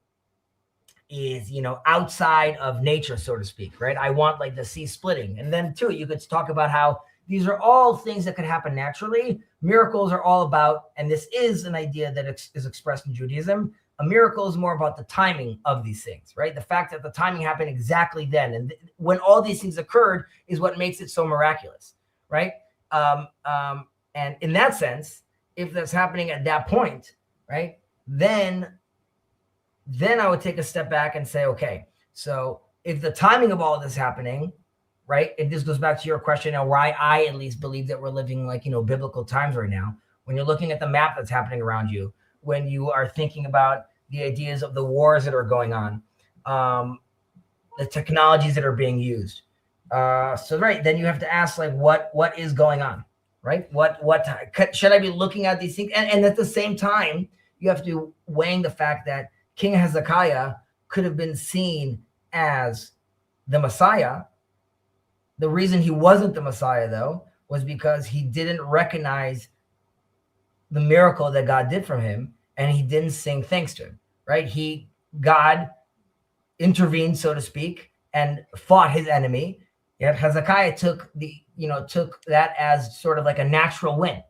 is, you know, outside of nature, so to speak, right? I want like the sea splitting. And then too, you could talk about how these are all things that could happen naturally. Miracles are all about, and this is an idea that is expressed in Judaism, a miracle is more about the timing of these things, right? The fact that the timing happened exactly then. And when all these things occurred is what makes it so miraculous, right? And in that sense, if that's happening at that point, right, then I would take a step back and say, okay, so if the timing of all of this happening, right, and this goes back to your question of why I at least believe that we're living like, you know, biblical times right now, when you're looking at the map that's happening around you, when you are thinking about the ideas of the wars that are going on, the technologies that are being used. So right, then you have to ask like, what is going on, right? What should I be looking at these things? And at the same time, you have to weighing the fact that King Hezekiah could have been seen as the Messiah. The reason he wasn't the Messiah, though, was because he didn't recognize the miracle that God did for him, and he didn't sing thanks to him, right? God intervened, so to speak, and fought his enemy. Yet Hezekiah took that as sort of like a natural win.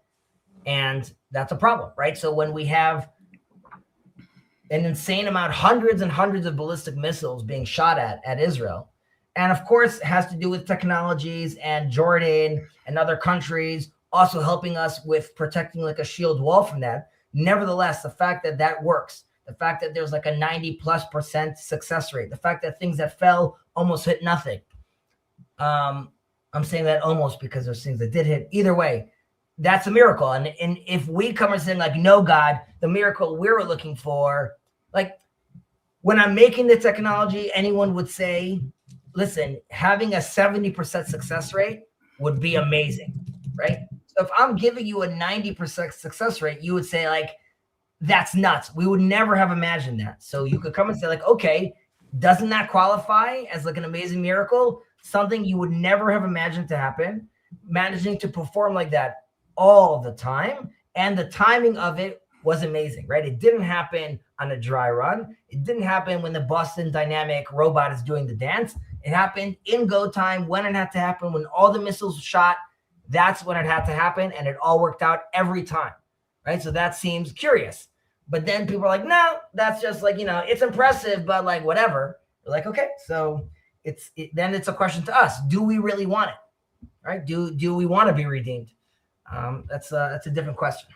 And that's a problem, right? So when we have an insane amount, hundreds and hundreds of ballistic missiles being shot at Israel, and of course it has to do with technologies and Jordan and other countries also helping us with protecting like a shield wall from that. Nevertheless, the fact that that works, the fact that there's like a 90+% success rate, the fact that things that fell almost hit nothing. I'm saying that almost because there's things that did hit. Either way, that's a miracle. And if we come and saying like, no, God, the miracle we were looking for, like when I'm making the technology, anyone would say, listen, having a 70% success rate would be amazing, right? So if I'm giving you a 90% success rate, you would say like, that's nuts. We would never have imagined that. So you could come and say like, okay, doesn't that qualify as like an amazing miracle? Something you would never have imagined to happen, managing to perform like that all the time. And the timing of it was amazing, right? It didn't happen on a dry run. It didn't happen when the Boston Dynamic robot is doing the dance. It happened in go time when it had to happen, when all the missiles were shot. That's when it had to happen. And it all worked out every time, right? So that seems curious. But then people are like, no, that's just like, you know, it's impressive, but like whatever. They're like, okay, so then it's a question to us. Do we really want it, right? Do we want to be redeemed? That's a different question.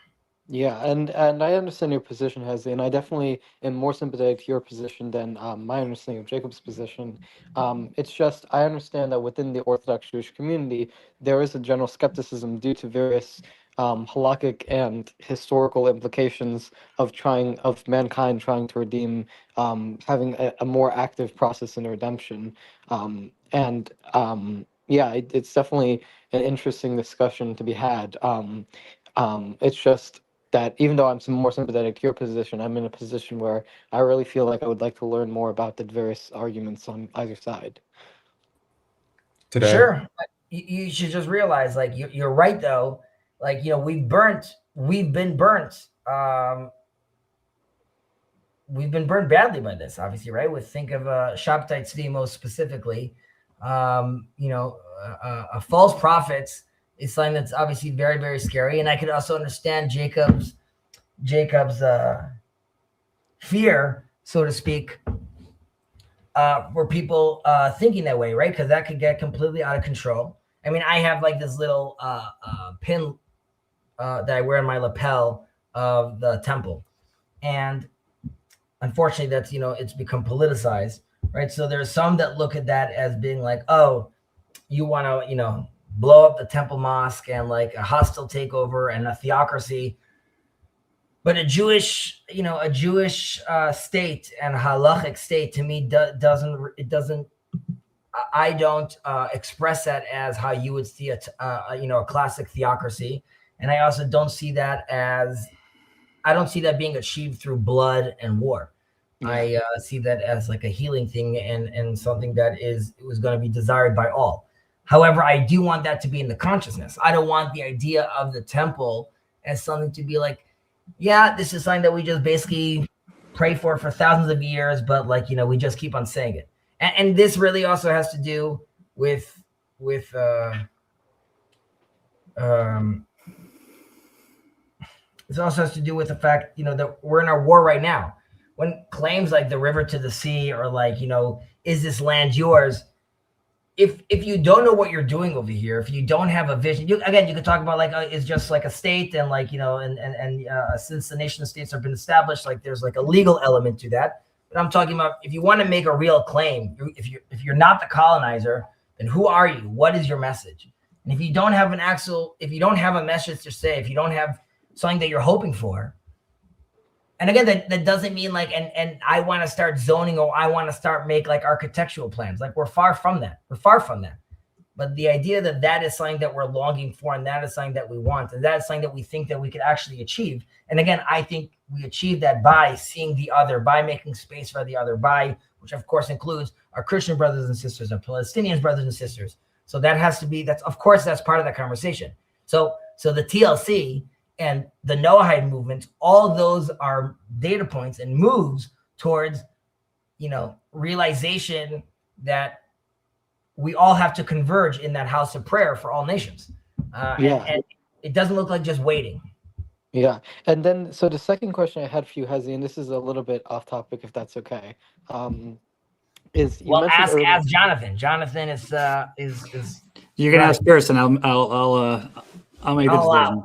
Yeah, and I understand your position, Hezi, and I definitely am more sympathetic to your position than my understanding of Jacob's position. It's just I understand that within the Orthodox Jewish community, there is a general skepticism due to various halakhic and historical implications of mankind trying to redeem, having a more active process in redemption. It's definitely an interesting discussion to be had. It's just that even though I'm more sympathetic to your position, I'm in a position where I really feel like I would like to learn more about the various arguments on either side. Today. Sure. You should just realize, like, you're right, though. Like, you know, we've been burnt. We've been burned badly by this, obviously, right? Think of Shabtai Tzvi most specifically. False prophets is something that's obviously very, very scary. And I could also understand Jacob's fear, so to speak, for people thinking that way, right? Because that could get completely out of control. I mean, I have like this little pin that I wear on my lapel of the temple. And unfortunately, that's, it's become politicized, right? So there's some that look at that as being like, oh, you want to, blow up the temple mosque and like a hostile takeover and a theocracy. But a Jewish state and a halachic state, to me, I don't express that as how you would see a classic theocracy. And I also don't see that as I don't see that being achieved through blood and war. Yeah. I see that as like a healing thing and something that was going to be desired by all. However, I do want that to be in the consciousness. I don't want the idea of the temple as something to be like, yeah, this is something that we just basically pray for thousands of years, but like, we just keep on saying it. And this really also has to do with this also has to do with the fact, that we're in a war right now. When claims like the river to the sea or like, is this land yours? If you don't know what you're doing over here, if you don't have a vision, you could talk about like it's just like a state and like and since the nation states have been established, like there's like a legal element to that. But I'm talking about if you want to make a real claim, if you're not the colonizer, then who are you? What is your message? And if you don't have if you don't have a message to say, if you don't have something that you're hoping for, and again, that doesn't mean like, and I want to start zoning or I want to start make like architectural plans. Like we're far from that. But the idea that is something that we're longing for, and that is something that we want, and that is something that we think that we could actually achieve. And again, I think we achieve that by seeing the other, by making space for the other, which of course includes our Christian brothers and sisters, our Palestinian brothers and sisters. So that has to be, that's part of that conversation. So the TLC and the Noahide movement, all those are data points and moves towards, realization that we all have to converge in that house of prayer for all nations. And it doesn't look like just waiting. Yeah. And then, so the second question I had for you, Hazi, and this is a little bit off topic, if that's okay, is you mentioned ask earlier... Jonathan. Jonathan is You can ask first, and I'll make the decision.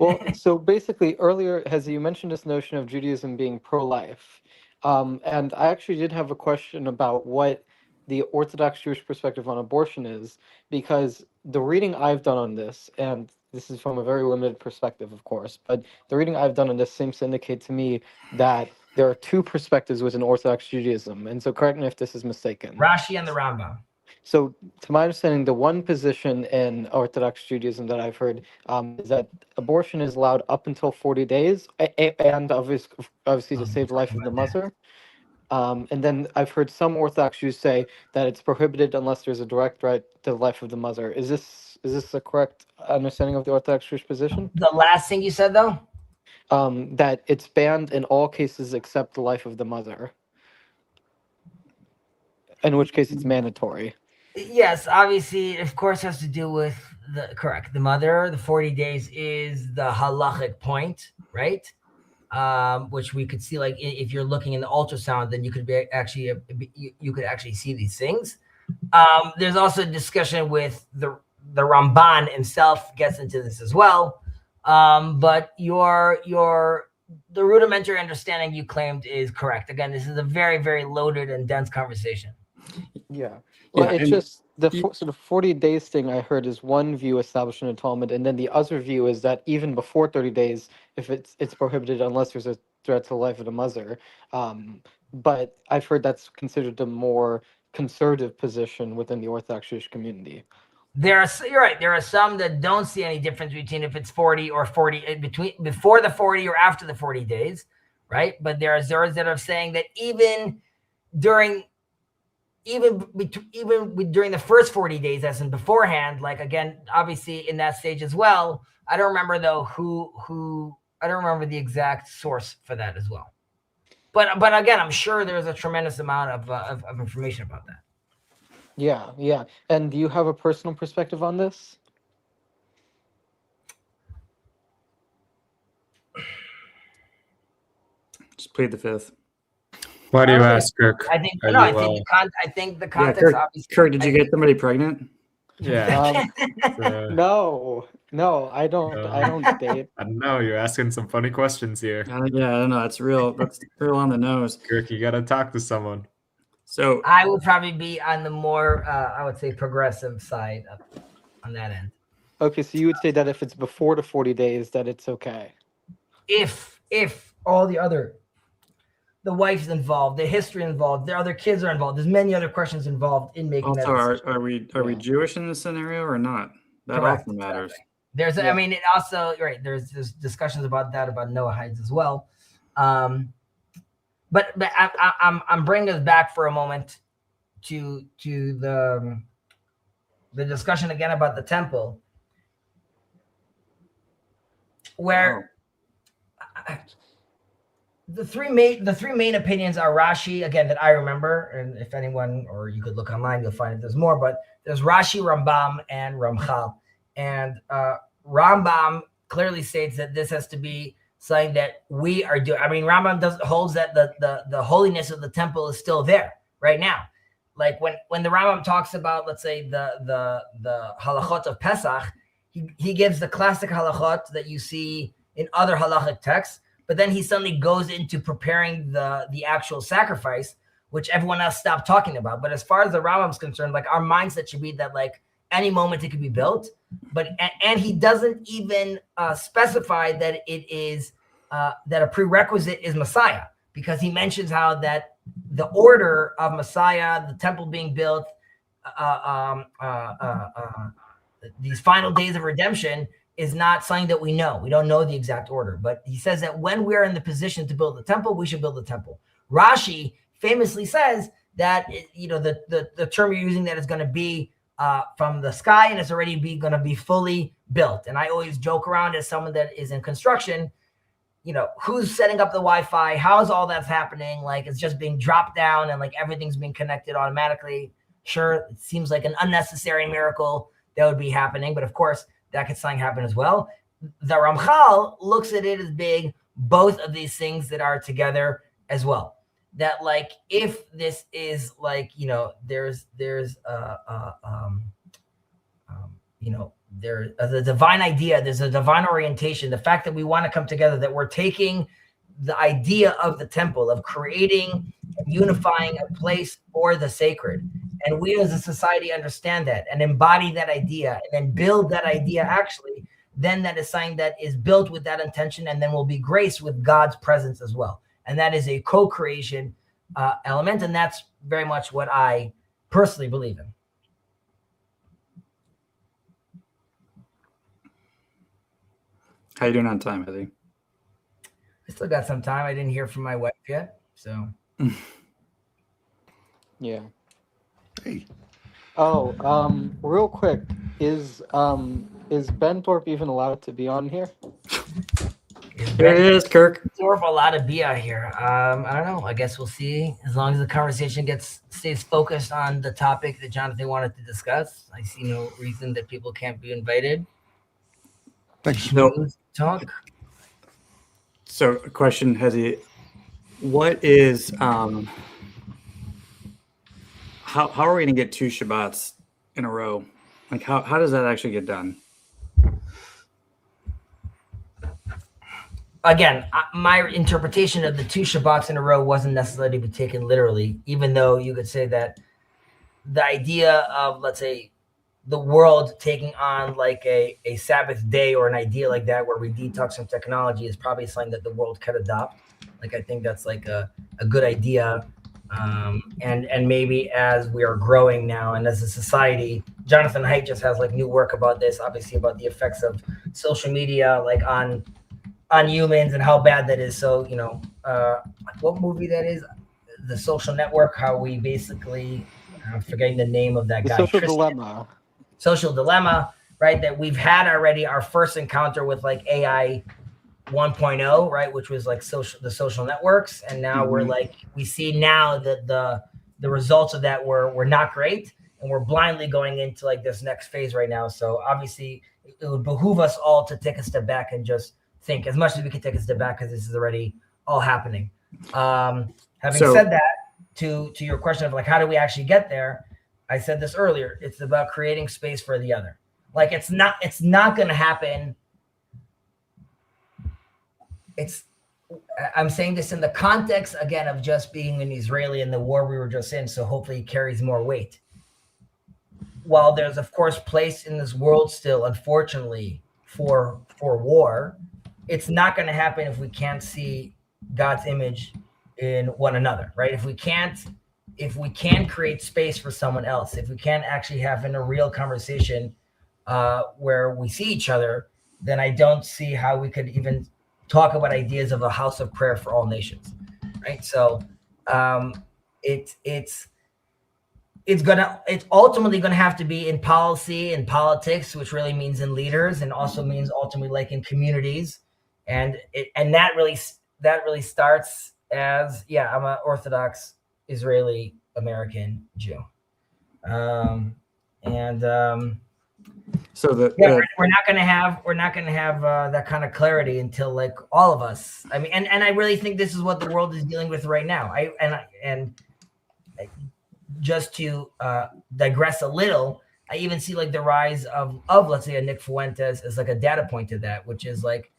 Well, so basically earlier, Hazi, you mentioned this notion of Judaism being pro-life. And I actually did have a question about what the Orthodox Jewish perspective on abortion is, because the reading I've done on this, and this is from a very limited perspective, of course, but the reading I've done on this seems to indicate to me that there are two perspectives within Orthodox Judaism. And so correct me if this is mistaken. Rashi and the Rambam. So to my understanding, the one position in Orthodox Judaism that I've heard is that abortion is allowed up until 40 days, and obviously to save the life of the mother. And then I've heard some Orthodox Jews say that it's prohibited unless there's a direct right to the life of the mother. Is this a correct understanding of the Orthodox Jewish position? The last thing you said, though? That it's banned in all cases except the life of the mother, in which case it's mandatory. Yes, obviously, of course, has to do with the mother. The 40 days is the halachic point, right? Which we could see, like if you're looking in the ultrasound, then you could you could actually see these things. There's also a discussion with the Ramban himself gets into this as well. But the rudimentary understanding you claimed is correct. Again, this is a very, very loaded and dense conversation. Yeah. Well, it's just the 40 days thing I heard is one view established in the Talmud, and then the other view is that even before 30 days, if it's prohibited unless there's a threat to the life of the mother. But I've heard that's considered a more conservative position within the Orthodox Jewish community. You're right. There are some that don't see any difference between if it's 40 or 40 between before the 40 or after the 40 days, right? But there are those that are saying that even during the first 40 days, as in beforehand, like again, obviously in that stage as well. I don't remember though I don't remember the exact source for that as well. But again, I'm sure there's a tremendous amount of information about that. Yeah. And do you have a personal perspective on this? Just plead the fifth. Why do you ask, Kirk? I think the context. Kirk, obviously. Kirk, did you get somebody pregnant? Yeah. No, I don't date. I don't know. You're asking some funny questions here. Yeah, I don't know. That's real on the nose. Kirk, you got to talk to someone. So I would probably be on the more, I would say, progressive side on that end. Okay, so you would say that if it's before the 40 days, that it's okay. If all the wife's involved, the history involved, the other kids are involved. There's many other questions involved in making that also, decision. are we Jewish in this scenario or not? That Correct. often matters. There's, I Yeah. mean, it also, right, there's discussions about that, about Noahides as well. But I'm bringing us back for a moment to the discussion again about the temple, where the three main opinions are Rashi, again, that I remember, and if anyone, or you could look online, you'll find that there's more, but there's Rashi, Rambam, and Ramchal. And Rambam clearly states that this has to be something that we are doing. I mean, Rambam holds that the holiness of the temple is still there right now. Like when the Rambam talks about, let's say, the halachot of Pesach, he gives the classic halachot that you see in other halachic texts, but then he suddenly goes into preparing the actual sacrifice, which everyone else stopped talking about. But as far as the Rambam's concerned, like, our mindset should be that, like, any moment it could be built, but and he doesn't even specify that it is that a prerequisite is Messiah, because he mentions how that the order of Messiah, the temple being built, these final days of redemption is not something that we know. We don't know the exact order, but he says that when we're in the position to build the temple, we should build the temple. Rashi famously says that, the term you're using, that is going to be from the sky, and it's already going to be fully built. And I always joke around, as someone that is in construction, who's setting up the Wi-Fi? How's all that's happening? Like, it's just being dropped down and like everything's being connected automatically. Sure, it seems like an unnecessary miracle that would be happening, but of course that could something happen as well. The Ramchal looks at it as being both of these things that are together as well. That, like, if this is like, there's a divine idea, there's a divine orientation, the fact that we want to come together, that we're taking the idea of the temple, of creating, unifying a place for the sacred. And we as a society understand that and embody that idea and then build that idea actually, then that is something that is built with that intention, and then will be graced with God's presence as well. And that is a co-creation element. And that's very much what I personally believe in. How you doing on time, Heather? I still got some time. I didn't hear from my wife yet, so. Yeah. Hey, Oh, real quick, is Benthorpe even allowed to be on here? There he is, Kirk. Absorb a lot of BI here. I don't know. I guess we'll see. As long as the conversation stays focused on the topic that Jonathan wanted to discuss, I see no reason that people can't be invited. thanks. No. Talk. So, a question, Hezi. What is how are we going to get 2 Shabbats in a row? Like, how does that actually get done? Again, my interpretation of the 2 Shabbats in a row wasn't necessarily to be taken literally, even though you could say that the idea of, let's say, the world taking on like a Sabbath day or an idea like that, where we detox from technology, is probably something that the world could adopt. Like, I think that's like a good idea. And maybe as we are growing now and as a society, Jonathan Haidt just has like new work about this, obviously, about the effects of social media, like on humans and how bad that is. So, what movie that is, The Social Network, how we basically, I'm forgetting the name of that The guy. Social Tristan. Dilemma. Social Dilemma, right? That we've had already our first encounter with like AI 1.0, right? Which was like the social networks. And now we're like, we see now that the results of that were not great. And we're blindly going into like this next phase right now. So obviously it would behoove us all to take a step back and just think as much as we can take a step back, because this is already all happening. Having said that, to your question of like, how do we actually get there? I said this earlier, it's about creating space for the other. Like, it's not going to happen. I'm saying this in the context, again, of just being an Israeli in the war we were just in. So hopefully it carries more weight. While there's, of course, place in this world still, unfortunately, for war, it's not going to happen if we can't see God's image in one another, right? If we can't create space for someone else, if we can't actually have a real conversation where we see each other, then I don't see how we could even talk about ideas of a house of prayer for all nations, right? So it's ultimately gonna have to be in policy and politics, which really means in leaders, and also means ultimately like in communities, and that really starts as I'm an Orthodox Israeli American Jew, So we're not gonna have that kind of clarity until like all of us. I mean, and I really think this is what the world is dealing with right now. Just to digress a little, I even see like the rise of let's say a Nick Fuentes as like a data point to that, which is like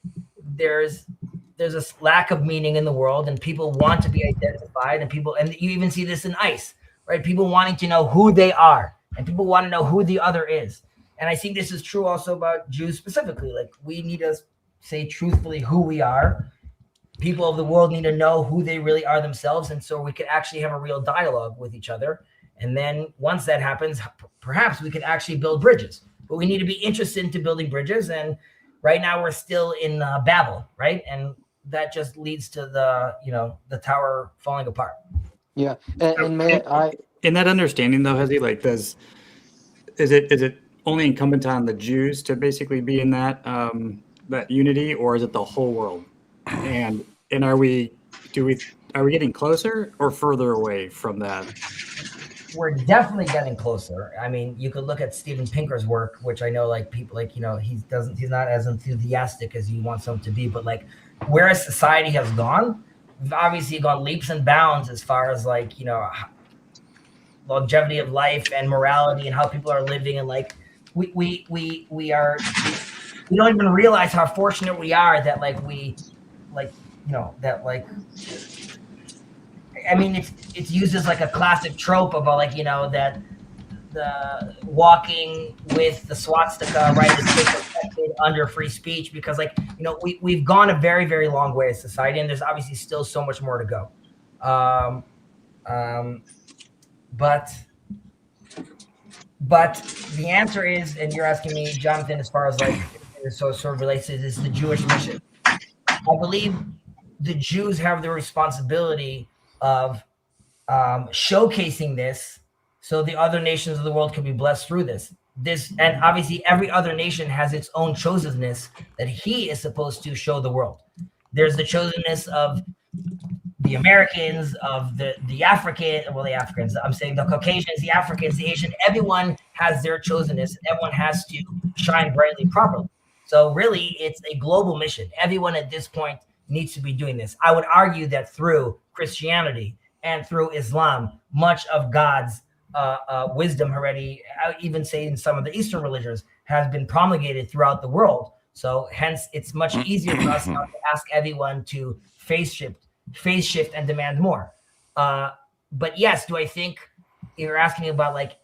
there's a lack of meaning in the world, and people want to be identified, and you even see this in ICE, right? People wanting to know who they are, and people want to know who the other is. And I think this is true also about Jews specifically. Like we need to say truthfully who we are. People of the world need to know who they really are themselves, and so we could actually have a real dialogue with each other. And then once that happens, perhaps we could actually build bridges. But we need to be interested into building bridges. And right now we're still in Babel, right? And that just leads to the tower falling apart. Yeah, and may I? In that understanding, though, Hezi, like, is it only incumbent on the Jews to basically be in that that unity, or is it the whole world? And are we getting closer or further away from that? We're definitely getting closer. I mean, you could look at Steven Pinker's work, which I know like people like, he's not as enthusiastic as you want someone to be, but like where society has gone, we've obviously gone leaps and bounds as far as like, longevity of life and morality and how people are living. And like, we don't even realize how fortunate we are that I mean, it's used as like a classic trope about like, that the walking with the swastika, right, is protected under free speech because like, we've gone a very, very long way as society, and there's obviously still so much more to go. But the answer is, and you're asking me, Jonathan, as far as like, so sort of relates to this, the Jewish mission. I believe the Jews have the responsibility of showcasing this so the other nations of the world can be blessed through this. And obviously every other nation has its own chosenness that he is supposed to show the world. There's the chosenness of the Americans, of the Africans, I'm saying the Caucasians, the Africans, the Asian, everyone has their chosenness. Everyone has to shine brightly properly. So really it's a global mission. Everyone at this point needs to be doing this. I would argue that through Christianity and through Islam, much of God's wisdom already, I would even say in some of the Eastern religions, has been promulgated throughout the world. So hence it's much easier for us now to ask everyone to phase shift and demand more. But yes, do I think you're asking me about like,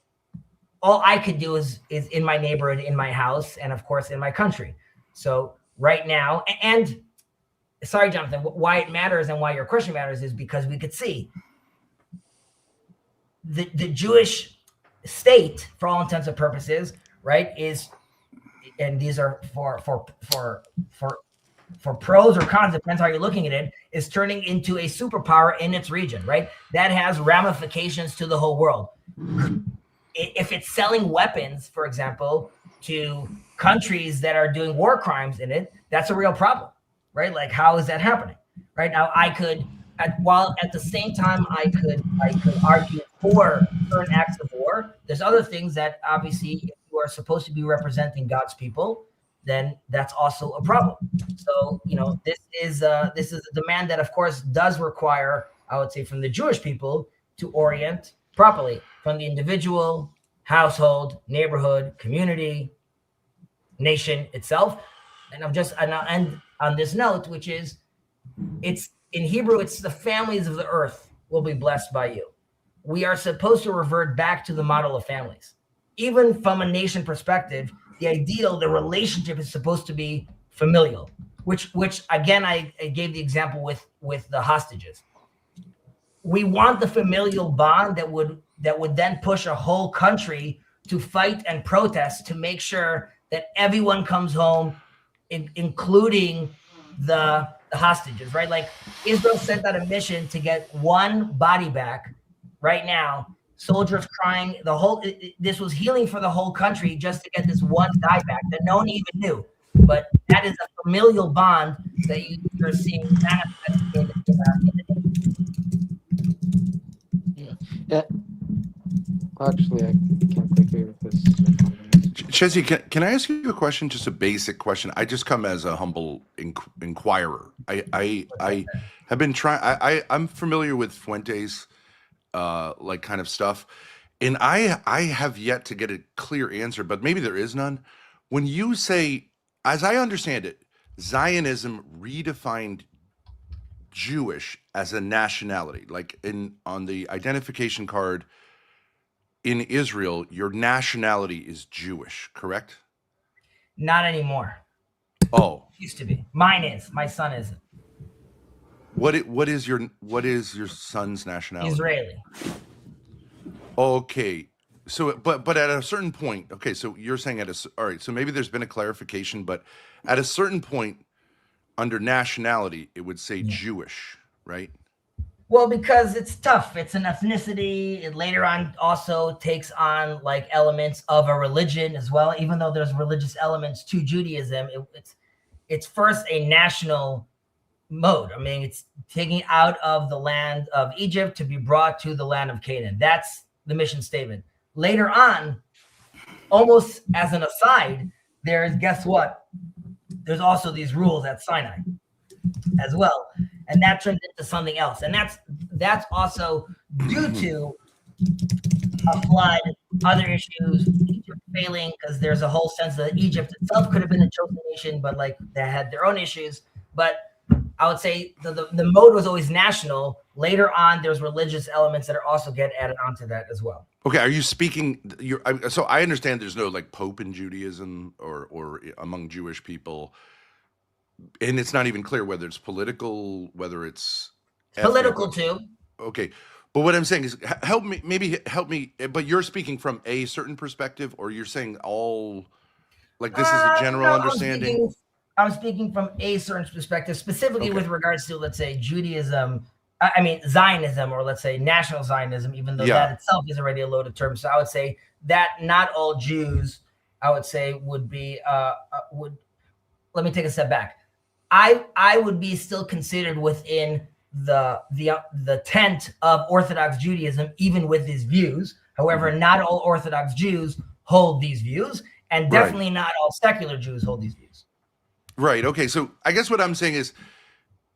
all I could do is in my neighborhood, in my house, and of course in my country. So right now, and sorry, Jonathan, why it matters and why your question matters is because we could see the Jewish state, for all intents and purposes, right, is, and these are for pros or cons, depends how you're looking at it, is turning into a superpower in its region, right? That has ramifications to the whole world. If it's selling weapons, for example, to countries that are doing war crimes in it, that's a real problem, right? Like, how is that happening? Right now, I could, while at the same time, I could argue for certain acts of war. There's other things that obviously, if you are supposed to be representing God's people, then that's also a problem. So, this is a demand that, of course, does require, I would say, from the Jewish people to orient properly from the individual, household, neighborhood, community, nation itself. And I'll end on this note, which is, it's in Hebrew, it's the families of the earth will be blessed by you. We are supposed to revert back to the model of families. Even from a nation perspective, the ideal, the relationship is supposed to be familial, which again, I gave the example with the hostages. We want the familial bond that would then push a whole country to fight and protest to make sure that everyone comes home, including the hostages, right? Like Israel sent out a mission to get one body back. Right now, soldiers crying. This was healing for the whole country just to get this one guy back that no one even knew. But that is a familial bond that you're seeing manifest in Yeah. Actually, I can't quite agree with this. Chesney, can I ask you a question? Just a basic question. I just come as a humble inquirer. I have been trying. I'm familiar with Fuentes, like kind of stuff, and I have yet to get a clear answer. But maybe there is none. When you say, as I understand it, Zionism redefined Jewish as a nationality, like on the identification card in Israel, your nationality is Jewish, correct? Not anymore. Oh, Used to be. Mine is. My son isn't. what is your son's nationality? Israeli. Okay, so but at a certain point, okay, so you're saying all right, so maybe there's been a clarification, but at a certain point under nationality, it would say Jewish, right? Well, because it's tough. It's an ethnicity. It later on also takes on like elements of a religion as well. Even though there's religious elements to Judaism, it's first a national mode. I mean, it's taking out of the land of Egypt to be brought to the land of Canaan. That's the mission statement. Later on, almost as an aside, guess what? There's also these rules at Sinai as well. And that turned into something else. And that's also due to a flood, other issues, Egypt failing, because there's a whole sense that Egypt itself could have been a chosen nation, but like they had their own issues. But I would say the mode was always national. Later on, there's religious elements that are also get added onto that as well. Okay, are you speaking? So I understand there's no like Pope in Judaism or among Jewish people, and it's not even clear whether it's political, whether it's Political too. Okay, but what I'm saying is, help me. But you're speaking from a certain perspective, or you're saying all, like this is a general No, understanding. I'm speaking from a certain perspective, specifically with regards to, let's say, Judaism. I mean, Zionism, or let's say national Zionism, even though that itself is already a loaded term. So I would say that not all Jews, I would say, would be let me take a step back. I would be still considered within the tent of Orthodox Judaism, even with these views. However, not all Orthodox Jews hold these views, and definitely not all secular Jews hold these views. Right. Okay. So I guess what I'm saying is,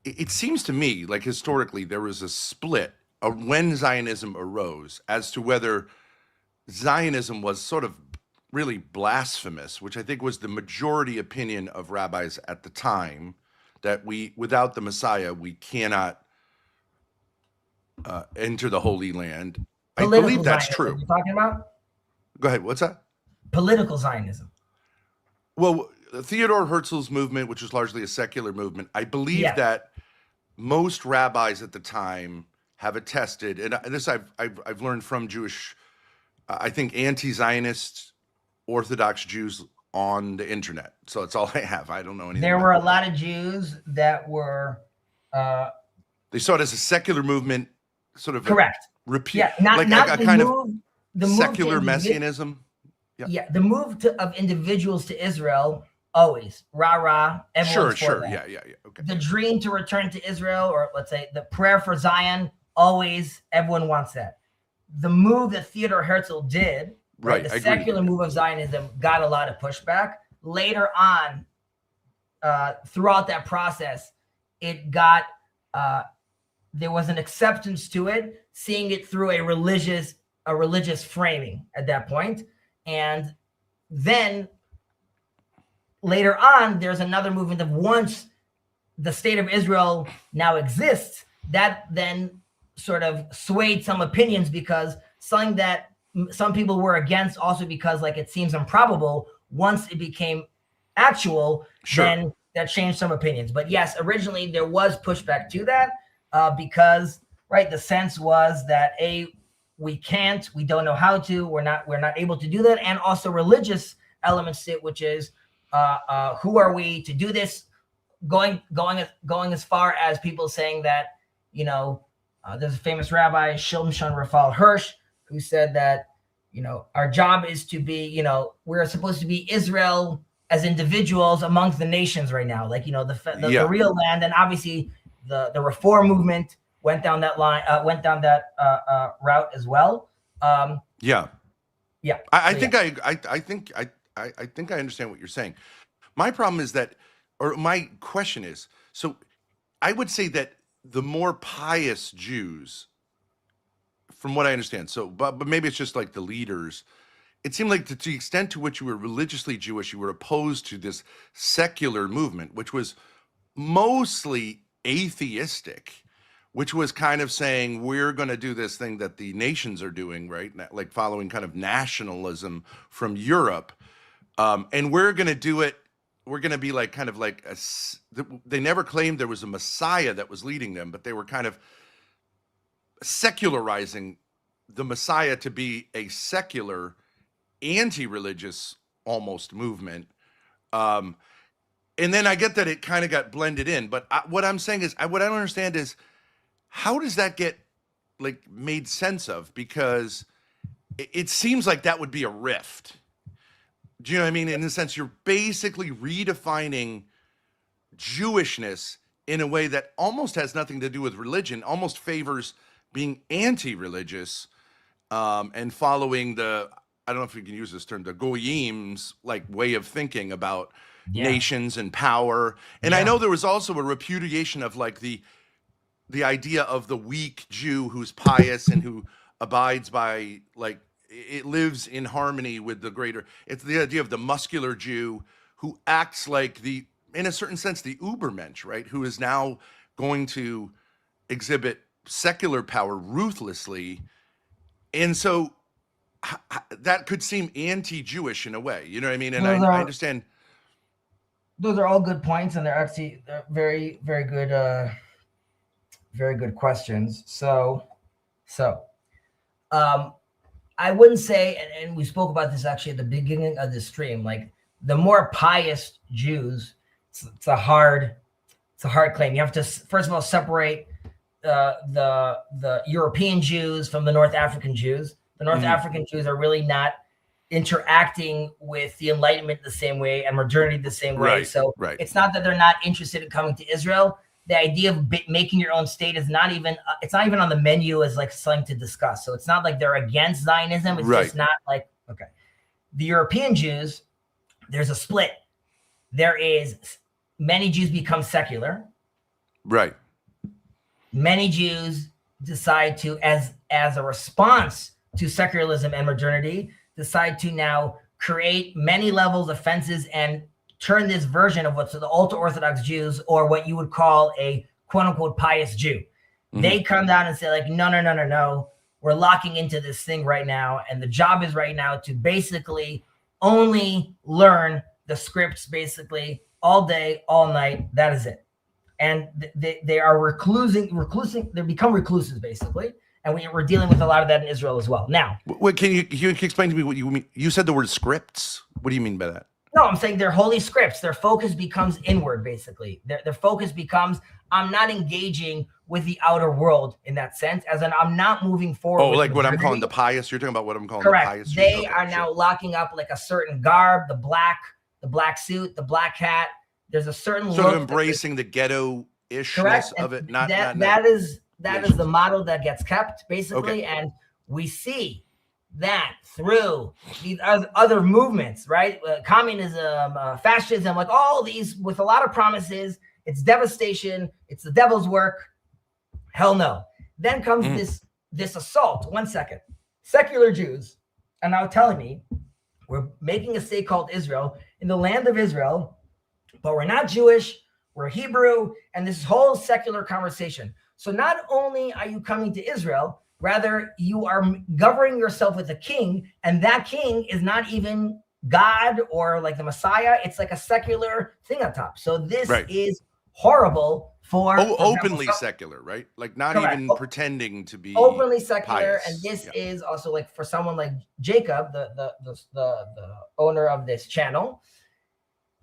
it seems to me like historically there was a split when Zionism arose as to whether Zionism was sort of really blasphemous, which I think was the majority opinion of rabbis at the time, that without the Messiah, we cannot enter the Holy Land. I believe that's true. You're talking about? Go ahead. What's that? Political Zionism. Well, Theodor Herzl's movement, which was largely a secular movement, I believe that most rabbis at the time have attested, and this I've learned from Jewish, I think, anti-Zionist Orthodox Jews on the internet. So that's all I have. I don't know anything. There were a lot of Jews that were. They saw it as a secular movement, sort of correct. Not a kind of secular messianism. Yeah, the move of individuals to Israel, always rah. Everyone's sure. That. Yeah. Okay. The dream to return to Israel, or let's say the prayer for Zion, always everyone wants that. The move that Theodor Herzl did, right? The secular move of Zionism got a lot of pushback. Later on, throughout that process, it got there was an acceptance to it, seeing it through a religious framing at that point. And then later on, there's another movement of once the state of Israel now exists, that then sort of swayed some opinions, because something that some people were against, also because like it seems improbable, once it became actual, then that changed some opinions. But yes, originally there was pushback to that because the sense was that we don't know how to, we're not able to do that, and also religious elements to it, which is who are we to do this? Going as far as people saying that, there's a famous rabbi, Shimshon Raphael Hirsch, who said that, our job is to be, we're supposed to be Israel as individuals amongst the nations right now, like, the real land. And obviously the reform movement went down that line, route as well. I think I understand what you're saying. My problem is that, or my question is, so I would say that the more pious Jews, from what I understand, but maybe it's just like the leaders, it seemed like to the extent to which you were religiously Jewish, you were opposed to this secular movement, which was mostly atheistic, which was kind of saying, we're going to do this thing that the nations are doing, right? Like following kind of nationalism from Europe. And we're going to do it. We're going to be like, kind of like, they never claimed there was a Messiah that was leading them, but they were kind of secularizing the Messiah to be a secular, anti-religious almost movement. And then I get that it kind of got blended in, but what I'm saying is, what I don't understand is, how does that get like made sense of? Because it seems like that would be a rift. Do you know what I mean? In the sense, you're basically redefining Jewishness in a way that almost has nothing to do with religion, almost favors being anti-religious, and following the, I don't know if we can use this term, the goyim's like way of thinking about nations and power. And I know there was also a repudiation of like the idea of the weak Jew who's pious and who abides by, like, it lives in harmony with the greater. It's the idea of the muscular Jew who acts like in a certain sense, the Ubermensch, right? Who is now going to exhibit secular power ruthlessly. And so that could seem anti-Jewish in a way, you know what I mean? And I understand. Those are all good points, and they're actually very, very good, very good questions. So, I wouldn't say, and we spoke about this actually at the beginning of the stream, like the more pious Jews, it's a hard claim. You have to, first of all, separate the European Jews from the North African Jews. The North African Jews are really not interacting with the Enlightenment the same way and modernity the same way. So it's not that they're not interested in coming to Israel. The idea of making your own state is not even, it's not even on the menu as like something to discuss. So it's not like they're against Zionism. It's just not like, okay. The European Jews, there's a split. There is, many Jews become secular. Right. Many Jews decide to, as a response to secularism and modernity, decide to now create many levels of fences and turn this version of what's the ultra-Orthodox Jews, or what you would call a quote-unquote pious Jew. They come down and say like, no, we're locking into this thing right now. And the job is right now to basically only learn the scripts basically all day, all night. That is it. And they are reclusing, they become recluses basically. And we're dealing with a lot of that in Israel as well. Now, wait, can you explain to me what you mean? You said the word scripts. What do you mean by that? No, I'm saying they're holy scripts. Their focus becomes inward, basically. Their focus becomes, I'm not engaging with the outer world in that sense, as in I'm not moving forward. Oh, like what I'm calling the pious? You're talking about what I'm calling the pious? They are now locking up like a certain garb, the black suit, the black hat. There's a certain sort look of embracing the ghetto-ishness of it. That is the model that gets kept, basically. Okay. And we see that through these other movements, right? Communism, fascism, like all these with a lot of promises. It's devastation. It's the devil's work. Hell no. Then comes this assault. 1 second. Secular Jews are now telling me we're making a state called Israel in the land of Israel, but we're not Jewish. We're Hebrew. And this whole secular conversation. So not only are you coming to Israel, rather, you are governing yourself with a king, and that king is not even God or like the Messiah. It's like a secular thing on top. So this is horrible for Oh, example, openly some- secular, right? Like not Correct. even pretending to be openly secular, pious. and this Yeah. is also like for someone like Jacob, the owner of this channel.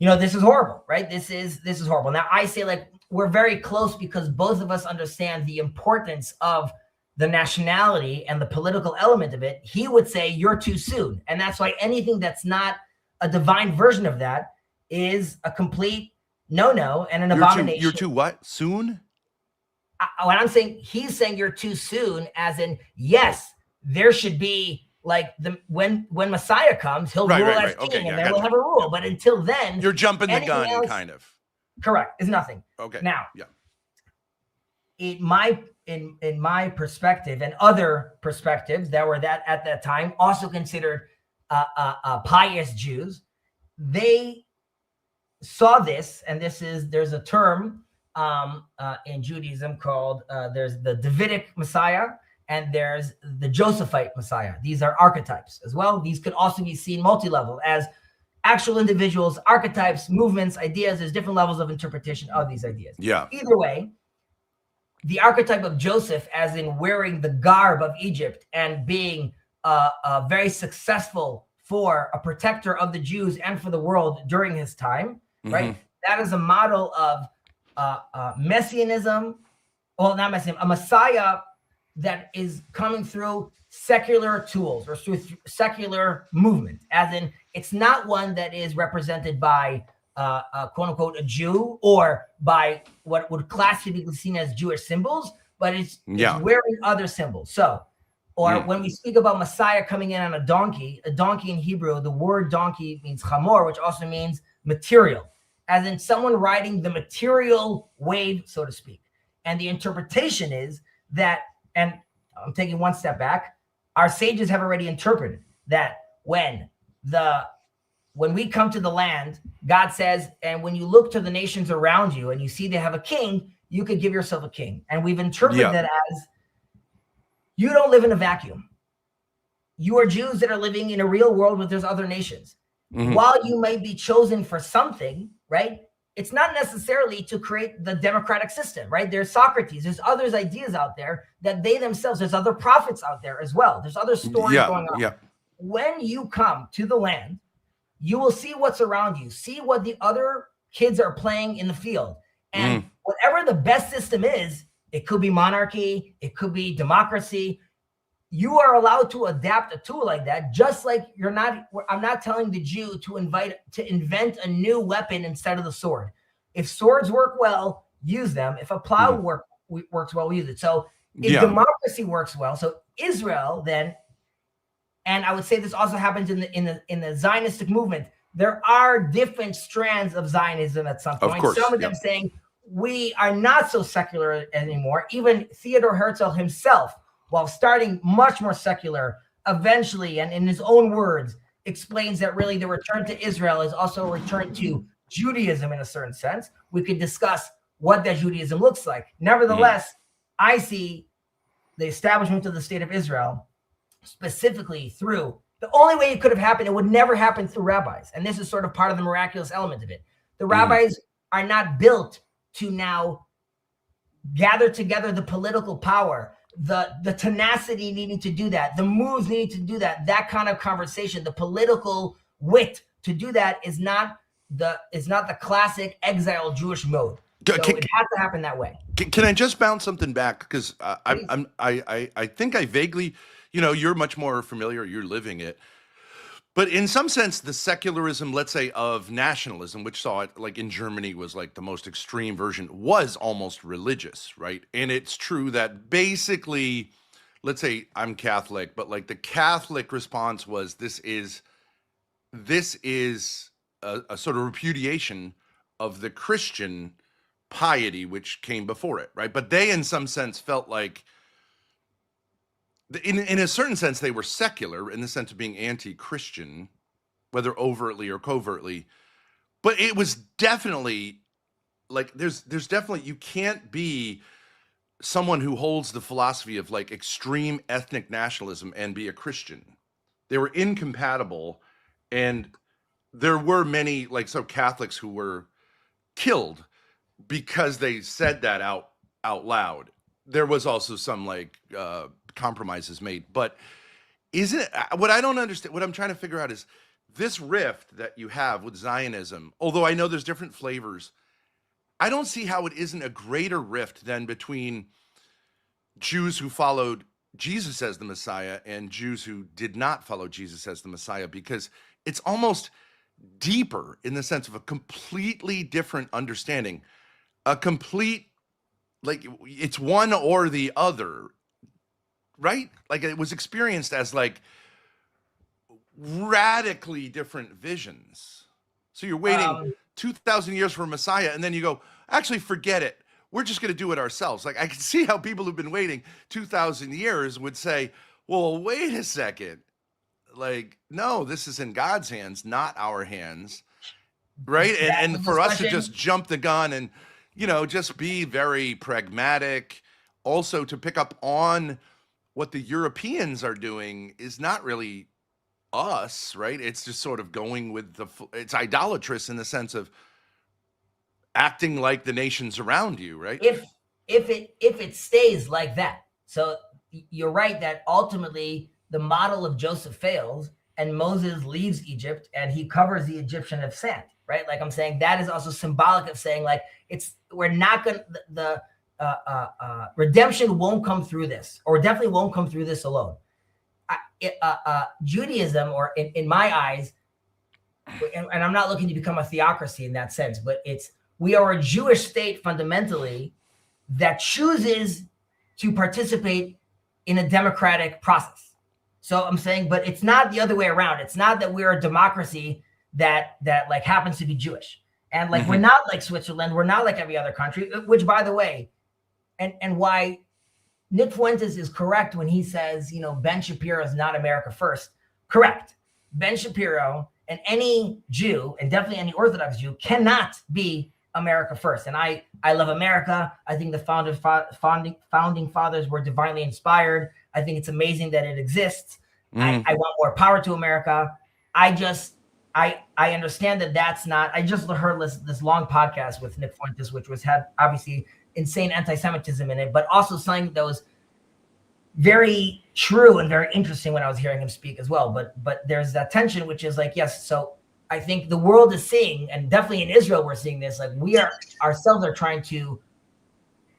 This is horrible, right? This is horrible. Now I say like we're very close because both of us understand the importance of the nationality and the political element of it. He would say you're too soon, and that's why anything that's not a divine version of that is a complete no and an abomination. You're too what? Soon? When I'm saying he's saying you're too soon, as in yes, there should be like when Messiah comes, he'll Right, rule right, as right. king, Okay, yeah, and then we'll gotcha. have a rule. But until then, You're jumping the anything gun, else- kind of. correct is nothing. Okay. Now, Yeah. in my perspective and other perspectives that were at that time also considered pious Jews, they saw this, and there's a term in Judaism called there's the Davidic Messiah and there's the Josephite Messiah. These are archetypes as well. These could also be seen multi-level as actual individuals, archetypes, movements, ideas. There's different levels of interpretation of these ideas. Yeah. Either way, the archetype of Joseph, as in wearing the garb of Egypt and being very successful for a protector of the Jews and for the world during his time, right? Mhm. That is a model of messianism. Well, not messianism, a Messiah that is coming through secular tools or through secular movement, as in it's not one that is represented by quote unquote a Jew or by what would classically be seen as Jewish symbols, but it's wearing other symbols. So, or when we speak about Messiah coming in on a donkey in Hebrew, the word donkey means chamor, which also means material, as in someone riding the material wave, so to speak. And the interpretation is that, and I'm taking one step back, our sages have already interpreted that when we come to the land, God says, and when you look to the nations around you and you see they have a king, you could give yourself a king. And we've interpreted that as you don't live in a vacuum. You are Jews that are living in a real world where there's other nations. Mhm. While you may be chosen for something, right? It's not necessarily to create the democratic system, right? There's Socrates, there's others ideas out there that they themselves, there's other prophets out there as well. There's other stories going on. Yeah. When you come to the land, you will see what's around you, see what the other kids are playing in the field. And whatever the best system is, it could be monarchy, it could be democracy. You are allowed to adapt a tool like that, just like I'm not telling the Jew to invent a new weapon instead of the sword. If swords work well, use them. If a plow works well, we use it. So if democracy works well, so Israel then, and I would say this also happens in the Zionistic movement, there are different strands of Zionism at some point. Of course, Some of them saying we are not so secular anymore. Even Theodor Herzl himself, while starting much more secular, eventually, and in his own words, explains that really the return to Israel is also a return to Judaism in a certain sense. We could discuss what that Judaism looks like. Nevertheless, I see the establishment of the state of Israel specifically through the only way it could have happened, it would never happen through rabbis. And this is sort of part of the miraculous element of it. The rabbis are not built to now gather together the political power, the tenacity needing to do that, the moves needing to do that, that kind of conversation, the political wit to do that is not the classic exile Jewish mode. So it has to happen that way. Can I just bounce something back? Because I think I vaguely, you're much more familiar, you're living it. But in some sense, the secularism, let's say, of nationalism, which saw it like in Germany was like the most extreme version, was almost religious, right? And it's true that basically, let's say I'm Catholic, but like the Catholic response was this is a sort of repudiation of the Christian piety which came before it, right? But they in some sense felt like in a certain sense they were secular in the sense of being anti-Christian, whether overtly or covertly, but it was definitely like there's definitely, you can't be someone who holds the philosophy of like extreme ethnic nationalism and be a Christian. They were incompatible, and there were many like Catholics who were killed because they said that out loud. There was also some like compromises made, but isn't it, what I don't understand, what I'm trying to figure out is this rift that you have with Zionism, although I know there's different flavors, I don't see how it isn't a greater rift than between Jews who followed Jesus as the Messiah and Jews who did not follow Jesus as the Messiah, because it's almost deeper in the sense of a completely different understanding, a complete, like it's one or the other, right? Like it was experienced as like radically different visions. So you're waiting 2,000 years for a Messiah, and then you go, actually, forget it. We're just going to do it ourselves. Like I can see how people who've been waiting 2,000 years would say, well, wait a second. Like, no, this is in God's hands, not our hands. Right. And for us to just jump the gun and, you know, just be very pragmatic, also to pick up on what the Europeans are doing is not really us, right? It's just sort of going with it's idolatrous in the sense of acting like the nations around you, right? If it stays like that. So you're right that ultimately the model of Joseph fails and Moses leaves Egypt and he covers the Egyptian of sand, right? Like I'm saying, that is also symbolic of saying like, we're not going to, redemption won't come through this, or definitely won't come through this alone. Judaism, or in my eyes, and I'm not looking to become a theocracy in that sense, but we are a Jewish state fundamentally that chooses to participate in a democratic process. So I'm saying, but it's not the other way around. It's not that we're a democracy that like happens to be Jewish. And like, we're not like Switzerland. We're not like every other country, which by the way, and why Nick Fuentes is correct when he says, you know, Ben Shapiro is not America first. Correct. Ben Shapiro and any Jew, and definitely any Orthodox Jew, cannot be America first. And I love America. I think the founding fathers were divinely inspired. I think it's amazing that it exists. I want more power to America. I understand that that's not, I just heard this long podcast with Nick Fuentes, which had obviously insane anti-Semitism in it, but also something that was very true and very interesting when I was hearing him speak as well. But there's that tension, which is like, yes, so I think the world is seeing, and definitely in Israel, we're seeing this, like we ourselves are trying to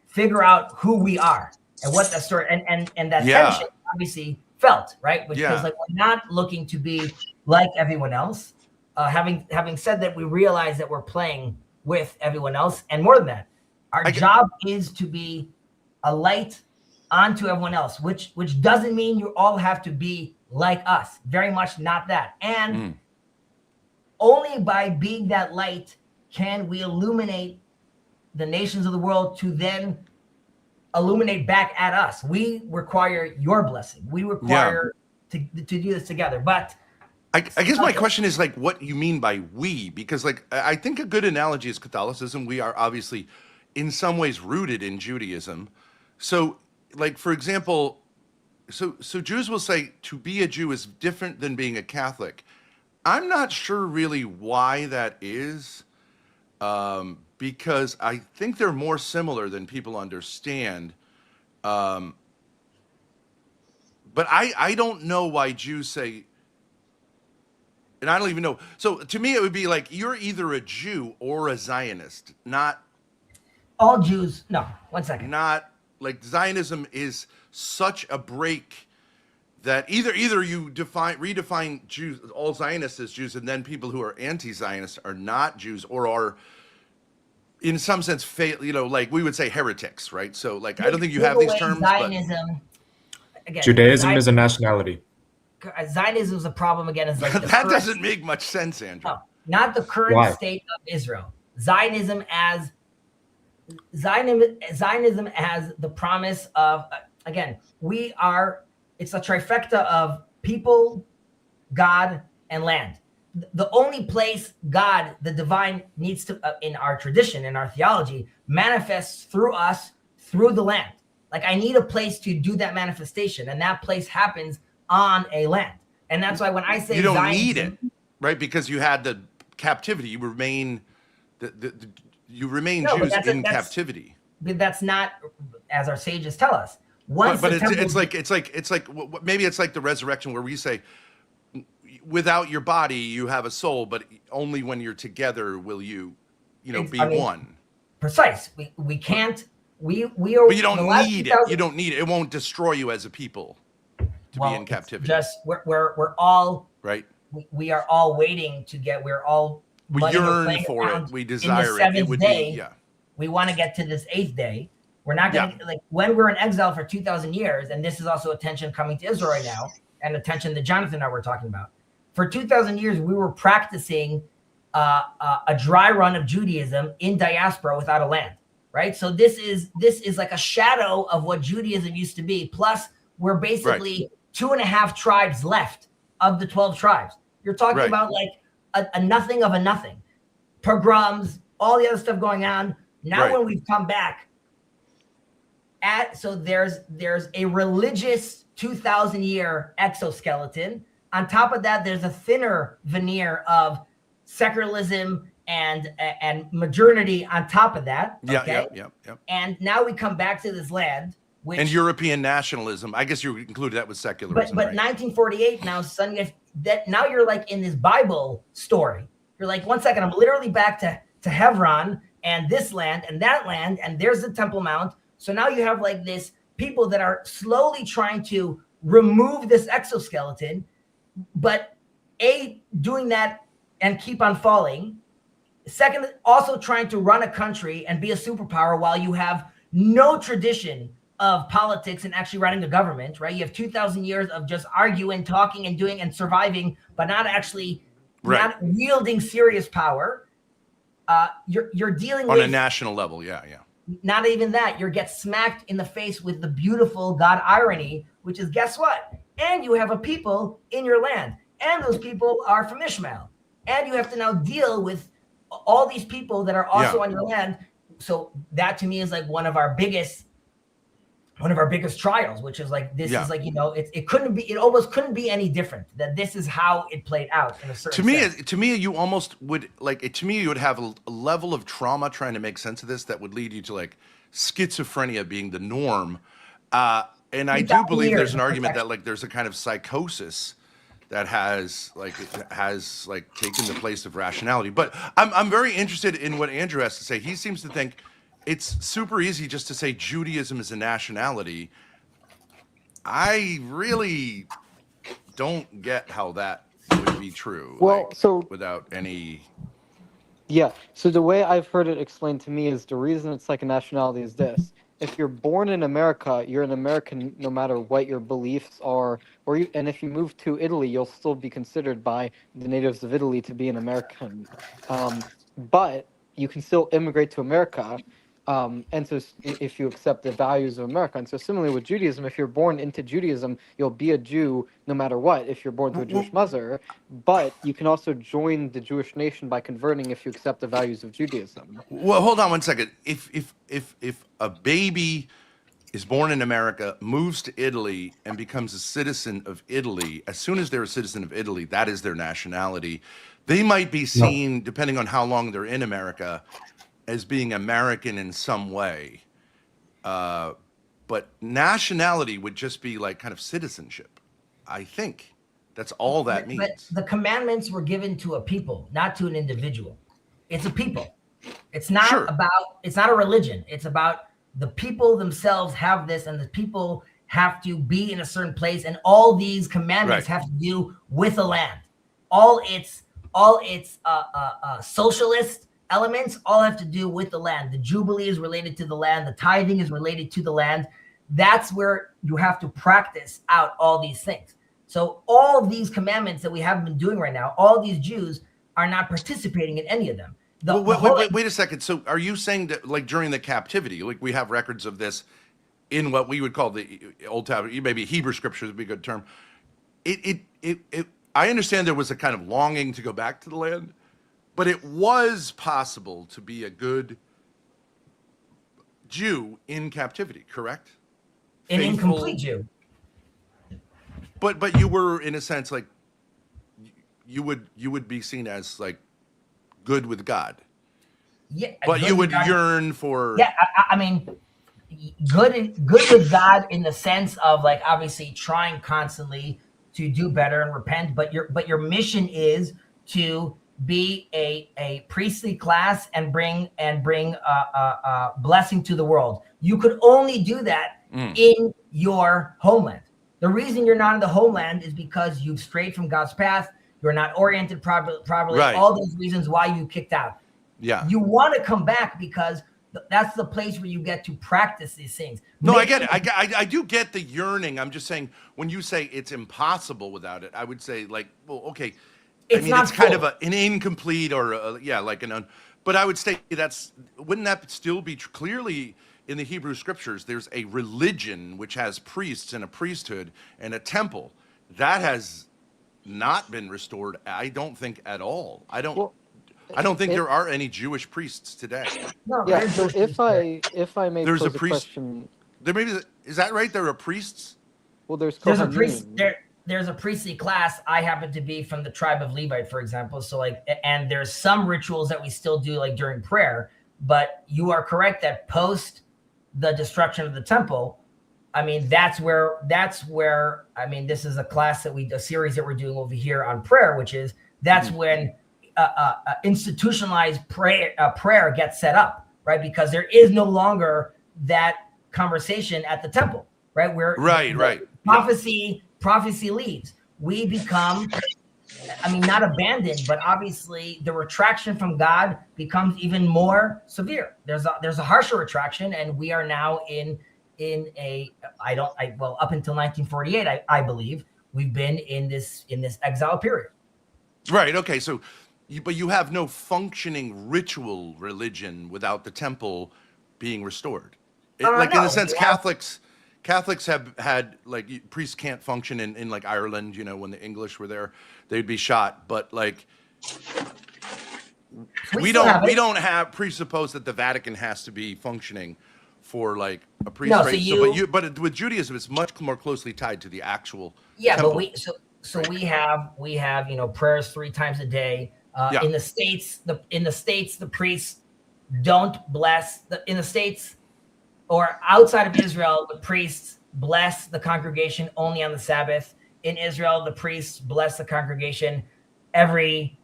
figure out who we are and what that story, and that tension obviously felt, right? Which is like, we're not looking to be like everyone else. Having said that, we realize that we're playing with everyone else. And more than that, our job is to be a light onto everyone else, which doesn't mean you all have to be like us. Very much not that. And only by being that light can we illuminate the nations of the world to then illuminate back at us. We require your blessing. We require to do this together. But I guess my question is like, what you mean by we? Because like, I think a good analogy is Catholicism. We are obviously in some ways rooted in Judaism. So like, for example, so Jews will say to be a Jew is different than being a Catholic. I'm not sure really why that is, because I think they're more similar than people understand. But I don't know why Jews say, and I don't even know. So to me, it would be like, you're either a Jew or a Zionist, not all Jews. No, 1 second. Not like Zionism is such a break that either you redefine Jews, all Zionists as Jews, and then people who are anti-Zionist are not Jews or are in some sense, like we would say heretics, right? So like, I don't think you have these terms. Zionism, again, Judaism is a nationality. Zionism is a problem again. Is like that doesn't make much sense, Andrew. No, not the current state of Israel. Zionism as the promise of, again, it's a trifecta of people, God, and land. The only place God, the divine, needs to, in our tradition, in our theology, manifests through us, through the land. Like, I need a place to do that manifestation, and that place happens on a land. And that's why when I say you don't Zionism, need it, right? Because you had the captivity, you remain You remain No, but Jews that's in that's captivity. but that's not as our sages tell us. Once But the it's temple, it's like maybe it's like the resurrection where we say, without your body you have a soul, but only when you're together will you, be I mean, one. precise. We can't. We are But you the don't last need it. 2,000 You don't need it. It won't destroy you as a people to be in it's captivity, just we're all right? we are all waiting to get. We're all We money, we're yearn playing for it. around We in the desire it. It seventh would day. be, yeah. We want to get to this 8th day. We're not going to, Yeah. like, when we're in exile for 2,000 years, and this is also a tension coming to Israel right now, and a tension that Jonathan and I were talking about. For 2,000 years, we were practicing a dry run of Judaism in diaspora without a land, right? So this is like a shadow of what Judaism used to be. Plus, we're basically 2.5 tribes left of the 12 tribes. You're talking Right. about like a nothing of a nothing. Pogroms, all the other stuff going on. Now, Right. when we've come back, so there's a religious 2,000-year exoskeleton. On top of that, there's a thinner veneer of secularism and modernity on top of that. Yeah, Okay? yeah. And now we come back to this land, which And European nationalism. I guess you included that with secularism. but right? 1948 now, son, that now you're like in this Bible story. You're like, one second, I'm literally back to Hebron and this land and that land, and there's the Temple Mount. So now you have like this people that are slowly trying to remove this exoskeleton, but doing that and keep on falling. Second, also trying to run a country and be a superpower while you have no tradition of politics and actually running the government, right? You have 2,000 years of just arguing, talking, and doing and surviving, but not actually not wielding serious power. You're dealing on with a national level. Yeah. not even that. You get smacked in the face with the beautiful God irony, which is, guess what? And you have a people in your land, and those people are from Ishmael, and you have to now deal with all these people that are also on your land. So that to me is like one of our biggest trials, which is like this is like, it almost couldn't be any different. That this is how it played out in a certain sense. To me, you almost would you would have a level of trauma trying to make sense of this that would lead you to like schizophrenia being the norm. And I do believe there's an argument that like there's a kind of psychosis that has taken the place of rationality. But I'm very interested in what Andrew has to say. He seems to think it's super easy just to say Judaism is a nationality. I really don't get how that would be true. Well, so without any. Yeah. So the way I've heard it explained to me is the reason it's like a nationality is this. If you're born in America, you're an American no matter what your beliefs are. And if you move to Italy, you'll still be considered by the natives of Italy to be an American. But you can still immigrate to America. And so if you accept the values of America. And so similarly with Judaism, if you're born into Judaism, you'll be a Jew no matter what if you're born to a Jewish mother. But you can also join the Jewish nation by converting if you accept the values of Judaism. Well, hold on one second. If a baby is born in America, moves to Italy, and becomes a citizen of Italy, as soon as they're a citizen of Italy, that is their nationality. They might be seen, depending on how long they're in America, as being American in some way. But nationality would just be like kind of citizenship. I think that's all that means. But the commandments were given to a people, not to an individual. It's a people. It's not it's not a religion. It's about the people themselves have this, and the people have to be in a certain place, and all these commandments have to do with the land. All its socialist elements all have to do with the land. The Jubilee is related to the land. The tithing is related to the land. That's where you have to practice out all these things. So all these commandments that we haven't been doing right now, all these Jews are not participating in any of them. Wait a second. So are you saying that like during the captivity, like we have records of this in what we would call the Old Testament, maybe Hebrew scriptures would be a good term. I understand there was a kind of longing to go back to the land, but it was possible to be a good Jew in captivity, correct? An incomplete Jew. But you were, in a sense, like you would be seen as like good with God. Yeah, But good you with would God- yearn for. Yeah, I mean, good with God in the sense of like obviously trying constantly to do better and repent, but your mission is to be a priestly class and bring blessing to the world. You could only do that in your homeland. The reason you're not in the homeland is because you've strayed from God's path. You're not oriented properly. Right. All those reasons why you kicked out. Yeah. You want to come back because that's the place where you get to practice these things. No, I Make get it. them- I do get the yearning. I'm just saying, when you say it's impossible without it, I would say like, well, okay. It's not it's kind of full. an incomplete or like but I would say wouldn't that still be clearly in the Hebrew scriptures? There's a religion which has priests and a priesthood and a temple that has not been restored. I don't think at all. I don't think there are any Jewish priests today. No, Yeah. there's So those if things I may There's pose a a priest- question, There maybe is that right? There are priests. well, there's there's a Kohanim. priest there's a priestly class. I happen to be from the tribe of Levite, for example. So like, and there's some rituals that we still do like during prayer, but you are correct that post the destruction of the temple, I mean, that's where, I mean, this is a series that we're doing over here on prayer, which is, that's when institutionalized prayer gets set up, right? Because there is no longer that conversation at the temple, right? Where Right. prophecy leaves. We become, I mean, not abandoned, but obviously the retraction from God becomes even more severe. There's a harsher retraction, and we are now up until 1948, I believe we've been in this exile period. Right. Okay. So, but you have no functioning ritual religion without the temple being restored. Like in No, a sense, we have- Catholics have had like priests can't function in like Ireland. You know, when the English were there, they'd be shot. But like we still have it. don't have presuppose that the Vatican has to be functioning for like a priest. No, right? so but with Judaism, it's much more closely tied to the actual. Yeah, temple. but we have prayers 3 times a day. Yeah. In the states, the priests don't bless in the states or outside of Israel. The priests bless the congregation only on the Sabbath. In Israel, the priests bless the congregation every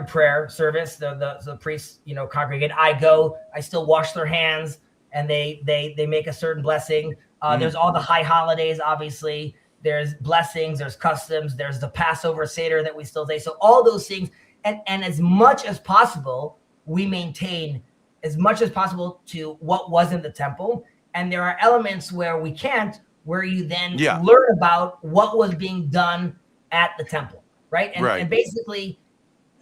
prayer service. The priests congregate. I still wash their hands, and they make a certain blessing. There's all the high holidays, obviously. There's blessings, there's customs, there's the Passover Seder that we still say. So all those things, and as much as possible, we maintain as much as possible to what was in the temple. And there are elements where we can't, where you then learn about what was being done at the temple, right? And basically,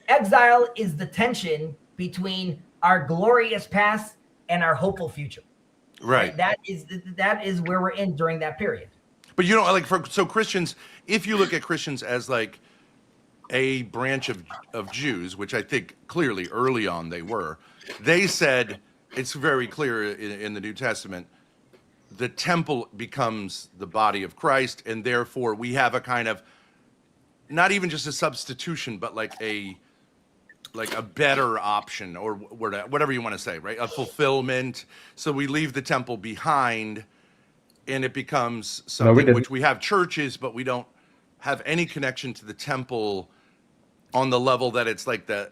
exile is the tension between our glorious past and our hopeful future. Right. That is where we're in during that period. But you know, like so Christians, if you look at Christians as like a branch of Jews, which I think clearly early on they said, it's very clear in the New Testament, the temple becomes the body of Christ, and therefore we have a kind of, not even just a substitution, but like a better option, or whatever you want to say, right? A fulfillment. So we leave the temple behind, and it becomes something which we have churches, but we don't have any connection to the temple on the level that it's like the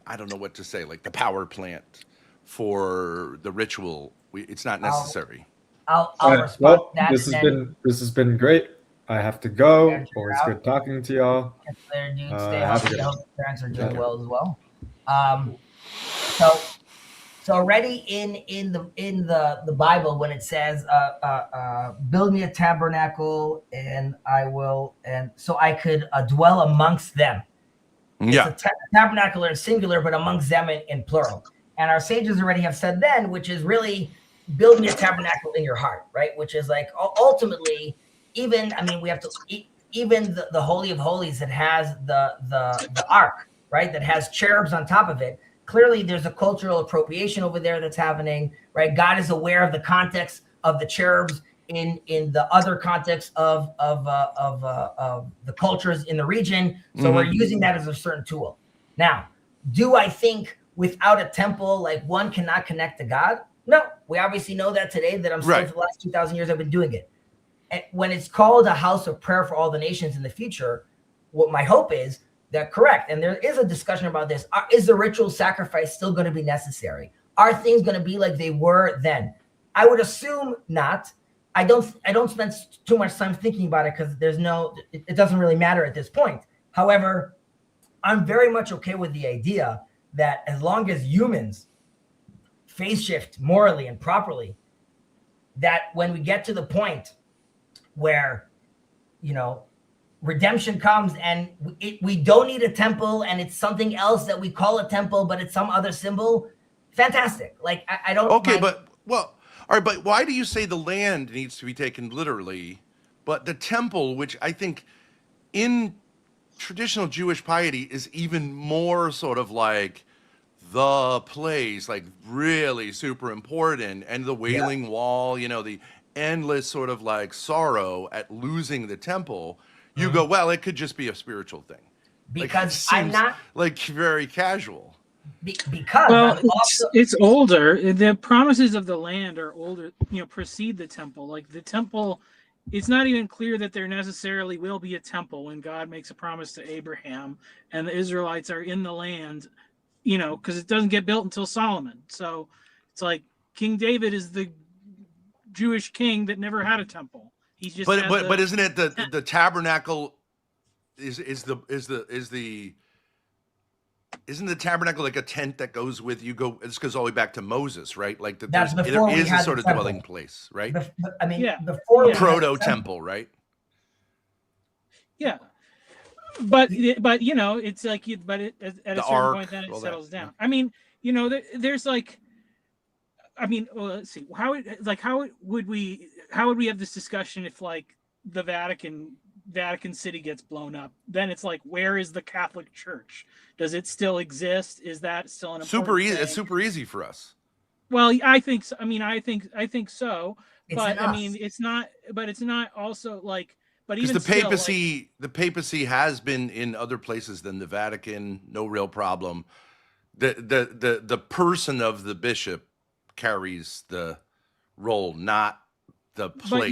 I don't know what to say, like the power plant for the ritual. It's not necessary. I'll respond Well, to that. this has been great. I have to go. Yeah, Always out. good talking to y'all. Later, dude. Stay have a healthy. good I hope your parents are doing Okay. well as well. So already in the Bible, when it says, "Build me a tabernacle, and so I could dwell amongst them." Yeah. It's a tabernacle in singular, but amongst them in plural. And our sages already have said then, which is really build me a tabernacle in your heart, right? Which is like ultimately, we have to even the Holy of Holies that has the ark, right? That has cherubs on top of it. Clearly, there's a cultural appropriation over there that's happening, right? God is aware of the context of the cherubs in the other context of the cultures in the region. So we're using that as a certain tool. Now, do I think without a temple, like one cannot connect to God? No, we obviously know that today, that I'm still Right. for the last 2,000 years I've been doing it. And when it's called a house of prayer for all the nations in the future, what my hope is that correct. And there is a discussion about this. Is the ritual sacrifice still going to be necessary? Are things going to be like they were then? I would assume not. I don't spend too much time thinking about it because it doesn't really matter at this point. However, I'm very much okay with the idea that as long as humans phase shift morally and properly, that when we get to the point where, redemption comes and we don't need a temple and it's something else that we call a temple, but it's some other symbol, fantastic. Like, I don't. Okay, mind. but all right, but why do you say the land needs to be taken literally, but the temple, which I think in traditional Jewish piety is even more sort of like the place, like really super important, and the Wailing Wall, the endless sort of like sorrow at losing the temple, you go, well, it could just be a spiritual thing. Because like, I'm seems not like very casual. because Well, I'm also it's older. The promises of the land are older, precede the temple. Like the temple, it's not even clear that there necessarily will be a temple when God makes a promise to Abraham and the Israelites are in the land, because it doesn't get built until Solomon. So it's like King David is the Jewish king that never had a temple. He's just But isn't it the tabernacle isn't the tabernacle like a tent that goes with you? This goes all the way back to Moses, right? Like That's there before we is a had sort the of temple. dwelling place, right? before we had the Proto temple, right? Yeah, but it's like at a certain ark, point then it all that, settles down. yeah. I mean, there's like, well, let's see how would we have this discussion if like the Vatican City gets blown up? Then it's like, where is the Catholic Church? Does it still exist? Is that still an Super important easy. thing? It's super easy for us. Well, I think so. I mean, I think so. It's But enough. I mean, it's not. But it's not also like. But Because even the papacy has been in other places than the Vatican, no real problem. The person of the bishop carries the role, not the place. But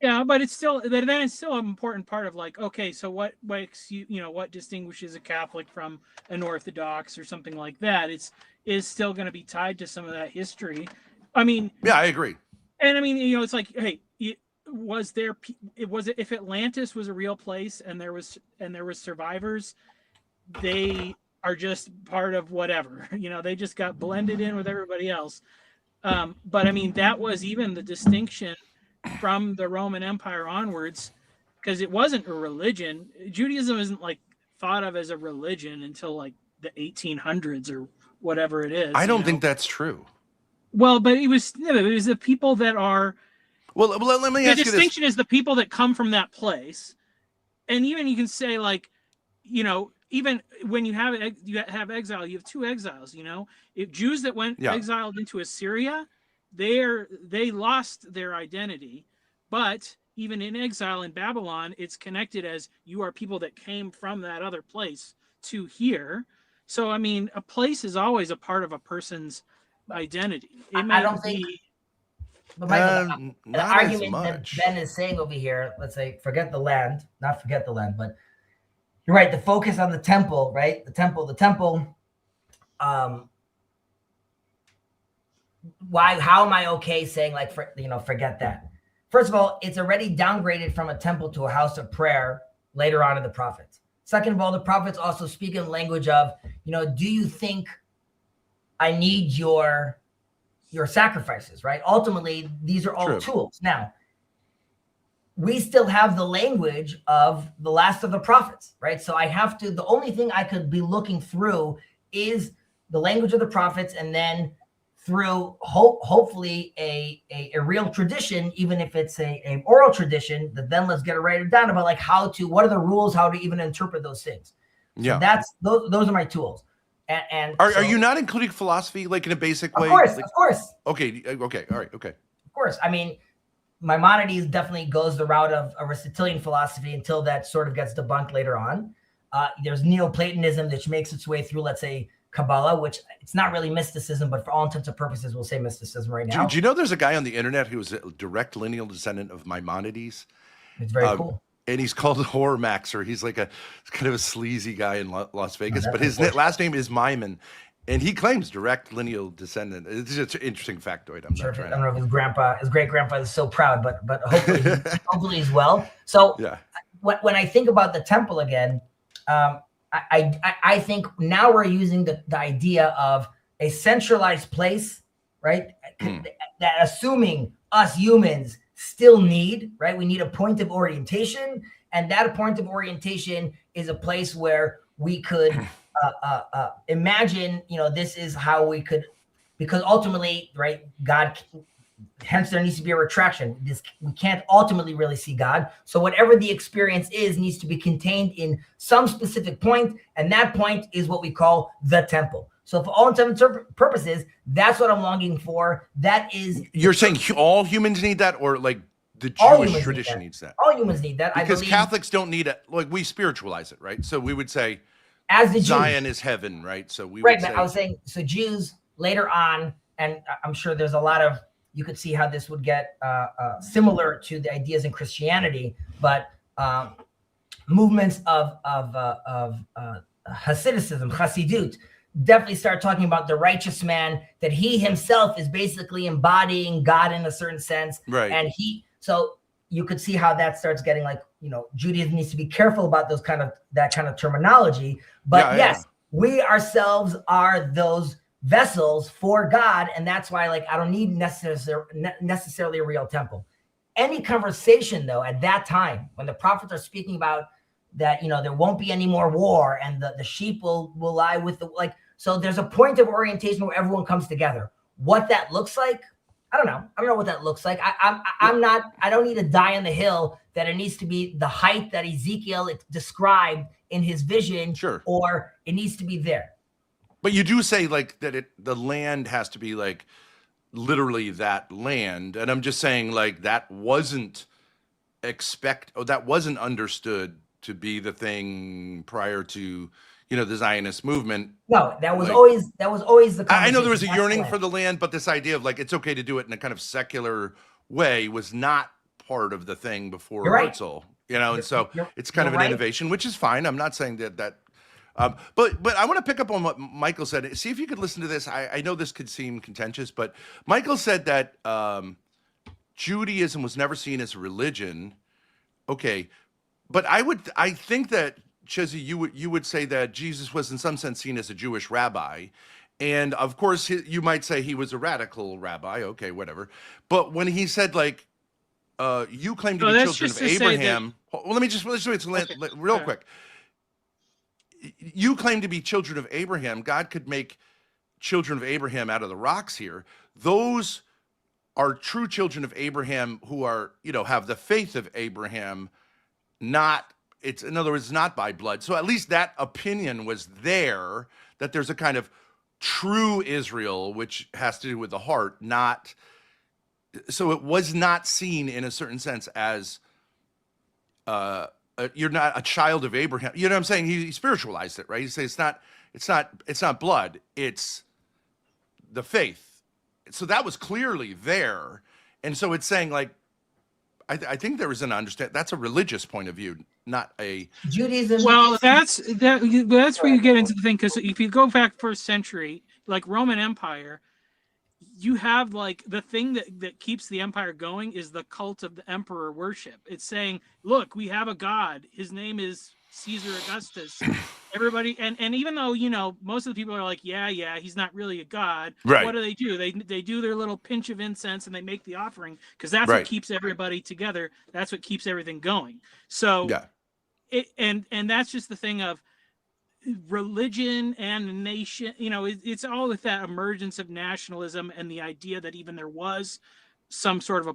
yeah, but it's still then it's still an important part of like, okay, so what makes what distinguishes a Catholic from an Orthodox or something like that? Is still going to be tied to some of that history. I mean, yeah, I agree. And I mean, it's like, hey, if Atlantis was a real place and there was survivors, they are just part of whatever, they just got blended in with everybody else. But I mean, that was even the distinction from the Roman Empire onwards, because it wasn't a religion. Judaism isn't like thought of as a religion until like the 1800s or whatever it is. I don't think that's true. Well, but it was the people that are. Well, let me ask you this. The distinction is the people that come from that place, and even you can say like, even when you have exile, you have two exiles. If Jews that went exiled into Assyria, they lost their identity, but even in exile in Babylon, it's connected as you are people that came from that other place to here. So I mean, a place is always a part of a person's identity. I don't think. But Michael, the argument that Ben is saying over here, let's say, not forget the land, but you're right. The focus on the temple, right? The temple. How am I okay saying like, forget that? First of all, it's already downgraded from a temple to a house of prayer later on in the prophets. Second of all, the prophets also speak in language of, do you think I need your sacrifices, right? Ultimately, these are all tools. Now, we still have the language of the last of the prophets, right? So the only thing I could be looking through is the language of the prophets, and then through hopefully a real tradition, even if it's a oral tradition, that then let's get it written down about like what are the rules, how to even interpret those things. So those are my tools. And are you not including philosophy like in a basic way? Of course. Okay. All right. Okay. Of course. I mean, Maimonides definitely goes the route of Aristotelian philosophy until that sort of gets debunked later on. There's Neoplatonism, which makes its way through, let's say, Kabbalah, which it's not really mysticism, but for all intents and purposes, we'll say mysticism right now. Do you know there's a guy on the internet who's a direct lineal descendant of Maimonides? It's very cool. And he's called Hormaxer. He's like a kind of a sleazy guy in Las Vegas, that's but his unfortunate. last name is Maimon, and he claims direct lineal descendant. It's just an interesting factoid. I'm Sure, not I trying don't know if his great grandfather is so proud, but hopefully, hopefully he's well. So Yeah. when I think about the temple again, I think now we're using the idea of a centralized place, right? That assuming us humans still need, right? We need a point of orientation, and that point of orientation is a place where we could imagine, this is how we could, because ultimately, right, God, hence there needs to be a retraction. We can't ultimately really see God. So whatever the experience is needs to be contained in some specific point, and that point is what we call the temple. So for all intents and purposes, that's what I'm longing for. That is... You're saying all humans need that, or like the All Jewish humans tradition need needs that? All humans need that. Because I believe, Catholics don't need it. Like, we spiritualize it, right? So we would say as the Jews, Zion is heaven, right? So we right, would but say, I was saying, so Jews later on, and I'm sure there's a lot of, you could see how this would get similar to the ideas in Christianity, but movements of Hasidism, Hasidut, definitely start talking about the righteous man, that he himself is basically embodying God in a certain sense. Right. And so you could see how that starts getting like, Judaism needs to be careful about that kind of terminology. But yes, we ourselves are those vessels for God. And that's why, like, I don't need necessarily a real temple. Any conversation though, at that time, when the prophets are speaking about that, there won't be any more war and the sheep will lie with so there's a point of orientation where everyone comes together. What that looks like, I don't know. I don't know what that looks like. I don't need to die on the hill that it needs to be the height that Ezekiel described in his vision, Sure, or it needs to be there. but you do say like that the land has to be like literally that land, and I'm just saying like that wasn't understood to be the thing prior to the Zionist movement. No, that was Like, always the. I know there was a conversation. yearning That's for the land, but this idea of like it's okay to do it in a kind of secular way was not part of the thing before You're right. Herzl. And so it's kind you're of an right. innovation, which is fine. I'm not saying that. But I want to pick up on what Michael said. See if you could listen to this. I know this could seem contentious, but Michael said that Judaism was never seen as a religion. Okay, but I think that, Chezzy, you would say that Jesus was in some sense seen as a Jewish rabbi, and of course you might say he was a radical rabbi. Okay, whatever. But when he said like, you claim to be children of Abraham. Well, let me just real quick. You claim to be children of Abraham. God could make children of Abraham out of the rocks here. Those are true children of Abraham who are, have the faith of Abraham, in other words, not by blood. So at least that opinion was there, that there's a kind of true Israel, which has to do with the heart, so it was not seen in a certain sense as, you're not a child of Abraham. You know what I'm saying? He spiritualized it, right? He says it's not blood, it's the faith. So that was clearly there. And so it's saying like, I think there is an understanding. That's a religious point of view, not a Judaism. Well, that's where you get into the thing, because if you go back first century, like Roman Empire, you have like the thing that keeps the empire going is the cult of the emperor worship. It's saying, look, we have a god. His name is Caesar Augustus. Everybody, and even though most of the people are like, yeah, he's not really a god. Right. What do? They do their little pinch of incense and they make the offering, because that's Right. what keeps everybody together. That's what keeps everything going. So, yeah. And that's just the thing of religion and nation. It's all with that emergence of nationalism and the idea that even there was some sort of a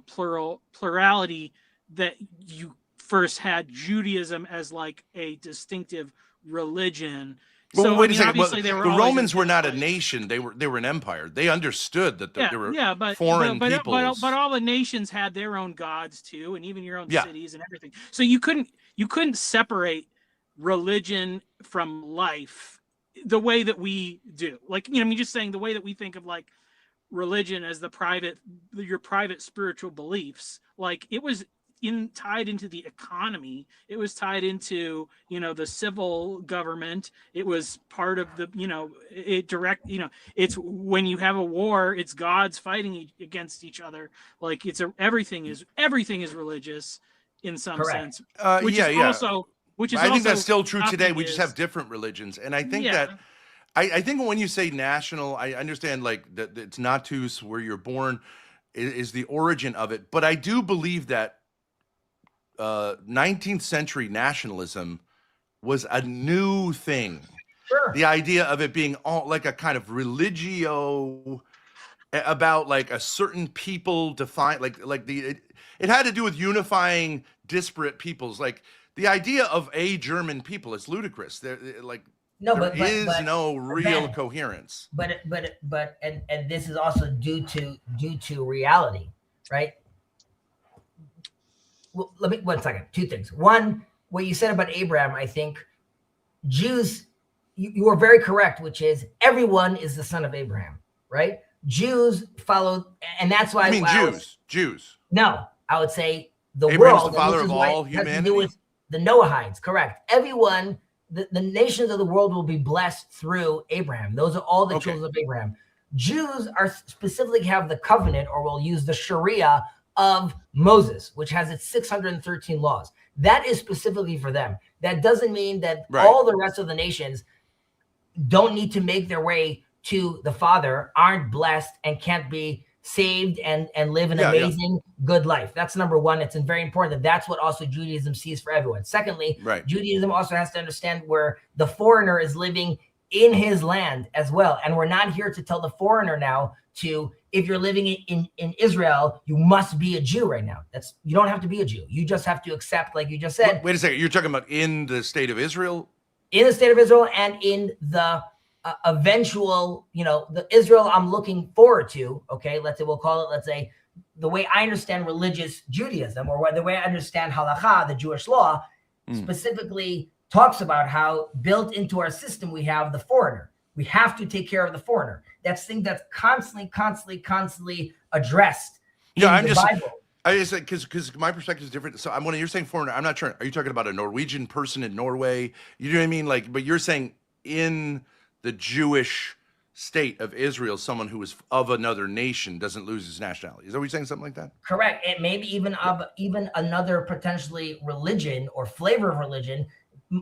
plurality, that you first had Judaism as like a distinctive religion. Well, So wait a second. obviously The always Romans were not a like- nation; they were an empire. They understood that there were foreign peoples. But all the nations had their own gods too, and even your own Yeah. cities and everything. So you couldn't separate religion from life the way that we do. Like, you know, I mean, just saying the way that we think of like religion as your private spiritual beliefs, like it was tied into the economy. It was tied into, you know, the civil government. It was part of the, you know, it's when you have a war, it's gods fighting against each other. Like everything is religious in some Correct. sense, Which I think that's still true today. We just have different religions. And I think that I think when you say national, I understand like that it's natus, where you're born is the origin of it. But I do believe that 19th century nationalism was a new thing. Sure. The idea of it being all like a kind of religio about like a certain people defined, it had to do with unifying disparate peoples. Like the idea of a German people is ludicrous. There no real coherence. But this is also due to reality, right? Well, let me 1 second. Two things. One, what you said about Abraham, I think Jews, you are very correct, which is everyone is the son of Abraham, right? Jews followed, and that's why. I mean, Jews. No, I would say the Abraham's world. the father of all humanity. With the Noahides, correct? Everyone, the nations of the world will be blessed through Abraham. Those are all the children of Abraham. Jews are specifically have the covenant, or will use the Sharia of Moses, which has its 613 laws. That is specifically for them. That doesn't mean that all the rest of the nations don't need to make their way to the Father, aren't blessed, and can't be saved and live an amazing, good life. That's number one. It's very important that's what also Judaism sees for everyone. Secondly, Judaism also has to understand where the foreigner is living in his land as well. And we're not here to tell the foreigner now if you're living in Israel, you must be a Jew right now. You don't have to be a Jew. You just have to accept, like you just said. Wait a second. You're talking about in the state of Israel? In the state of Israel and in the eventual, the Israel I'm looking forward to, okay, let's say, the way I understand religious Judaism, or the way I understand halakha, the Jewish law, specifically talks about how built into our system we have the foreigner. We have to take care of the foreigner. That's thing that's constantly addressed in the Bible. I just because my perspective is different. So when you're saying foreigner, I'm not sure. Are you talking about a Norwegian person in Norway? You know what I mean? Like, but you're saying in the Jewish state of Israel, someone who is of another nation doesn't lose his nationality. Is that what you're saying? Something like that? Correct. And maybe even another potentially religion or flavor of religion.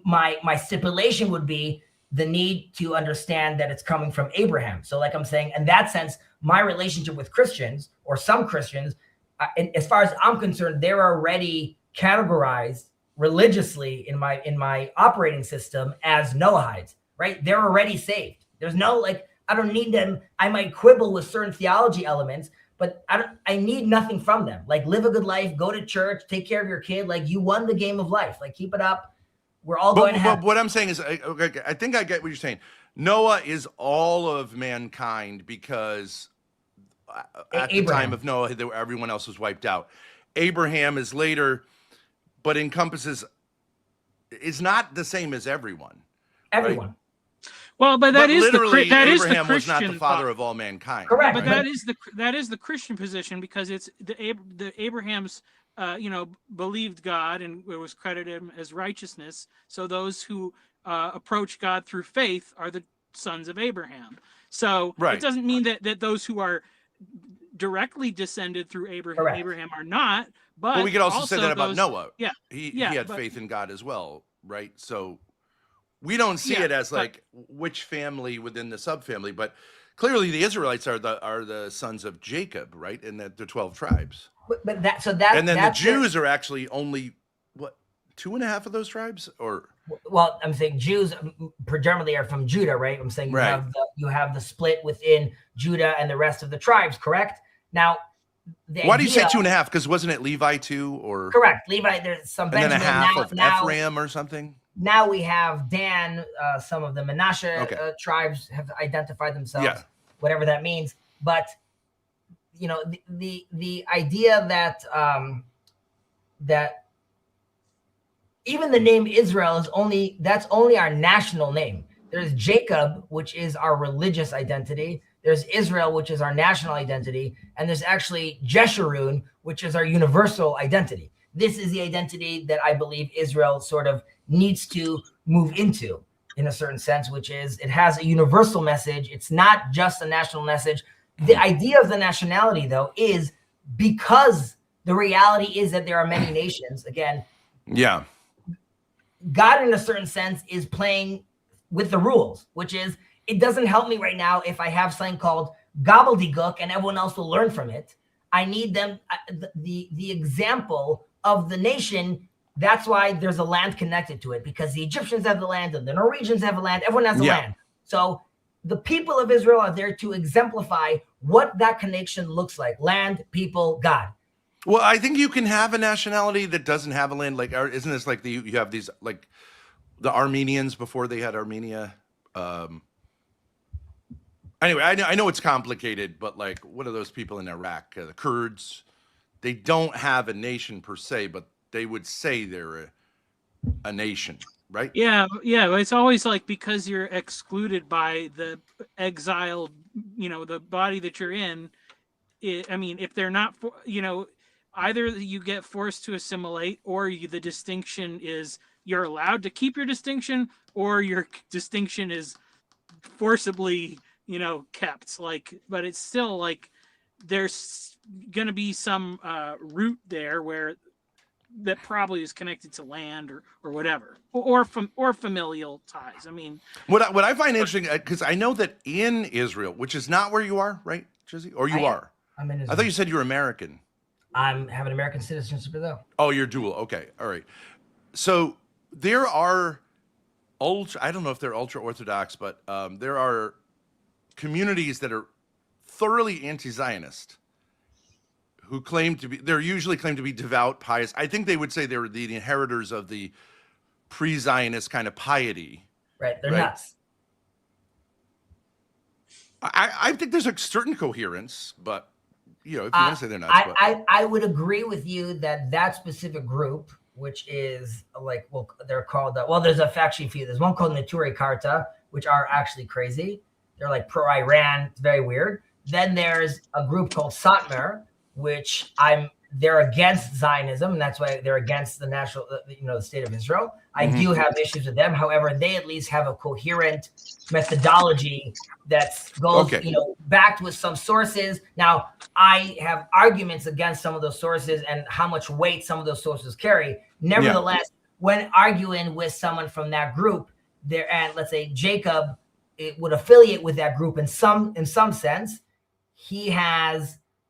My stipulation would be the need to understand that it's coming from Abraham. So like I'm saying, in that sense, my relationship with Christians, or some Christians, as far as I'm concerned, they're already categorized religiously in my operating system as Noahides, right? They're already saved. There's no, I don't need them. I might quibble with certain theology elements, but I need nothing from them. Like, live a good life, go to church, take care of your kid. Like, you won the game of life. Like, keep it up. We're all going to have. But what I'm saying is, I think I get what you're saying. Noah is all of mankind because at the time of Noah, everyone else was wiped out. Abraham is later, but encompasses, is not the same as everyone. Everyone. Right? Well, but Abraham was not the father of all mankind. Correct. But that is the Christian position, because it's the Abraham's believed God, and it was credited as righteousness. So those who approach God through faith are the sons of Abraham. So it doesn't mean that those who are directly descended through Abraham are not. But we could also say that about Noah. Yeah, he had faith in God as well, right? So we don't see it as which family within the subfamily, but clearly the Israelites are the sons of Jacob, right? And that the 12 tribes. And then the Jews are actually only 2.5 of those tribes, or well, I'm saying Jews predominantly are from Judah, right? I'm saying you have the split within Judah and the rest of the tribes, correct? Now, why do you say 2.5? Because wasn't it Levi too, or correct? Levi, there's some and Benjamin, then a half of Ephraim or something. Now we have Dan. Some of the Menashe tribes have identified themselves. Yeah. Whatever that means, but the idea that even the name Israel is only our national name. There's Jacob, which is our religious identity. There's Israel, which is our national identity. And there's actually Jeshurun, which is our universal identity. This is the identity that I believe Israel sort of needs to move into in a certain sense, which is it has a universal message. It's not just a national message. The idea of the nationality, though, is because the reality is that there are many nations. Again, Yeah. God, in a certain sense, is playing with the rules, which is it doesn't help me right now if I have something called gobbledygook and everyone else will learn from it. I need them, the example of the nation. That's why there's a land connected to it, because the Egyptians have the land and the Norwegians have a land. Everyone has a land. So the people of Israel are there to exemplify what that connection looks like: land, people, God. Well, I think you can have a nationality that doesn't have a land. Like, isn't this like you have these, like the Armenians before they had Armenia? Anyway, I know it's complicated, but like, what are those people in Iraq? The Kurds. They don't have a nation per se, but they would say they're a nation, right? Yeah. It's always like, because you're excluded by the exiled, the body that you're in. I mean, if they're not, either you get forced to assimilate, or the distinction is you're allowed to keep your distinction, or your distinction is forcibly, kept. Like, but it's still like there's going to be some root there where that probably is connected to land or whatever, or familial ties. I mean, what I find interesting, because I know that in Israel, which is not where you are, right, Jesse? Or you are? I'm in Israel. I thought you said you're American. I have an American citizenship though. Oh, you're dual. Okay, all right. So there are I don't know if they're ultra Orthodox, but there are communities that are thoroughly anti-Zionist, who usually claim to be devout, pious. I think they would say they're the inheritors of the pre-Zionist kind of piety. Right, they're nuts. I think there's a certain coherence, but if you want to say they're nuts. I would agree with you that specific group, which is like, they're called, there's actually a few. There's one called Neturei Karta, which are actually crazy. They're like pro-Iran. It's very weird. Then there's a group called Satmar, which they're against Zionism, and that's why they're against the national, the state of Israel. I do have issues with them. However, they at least have a coherent methodology that goes, backed with some sources. Now, I have arguments against some of those sources and how much weight some of those sources carry. Nevertheless, when arguing with someone from that group, and let's say Jacob, it would affiliate with that group in some sense.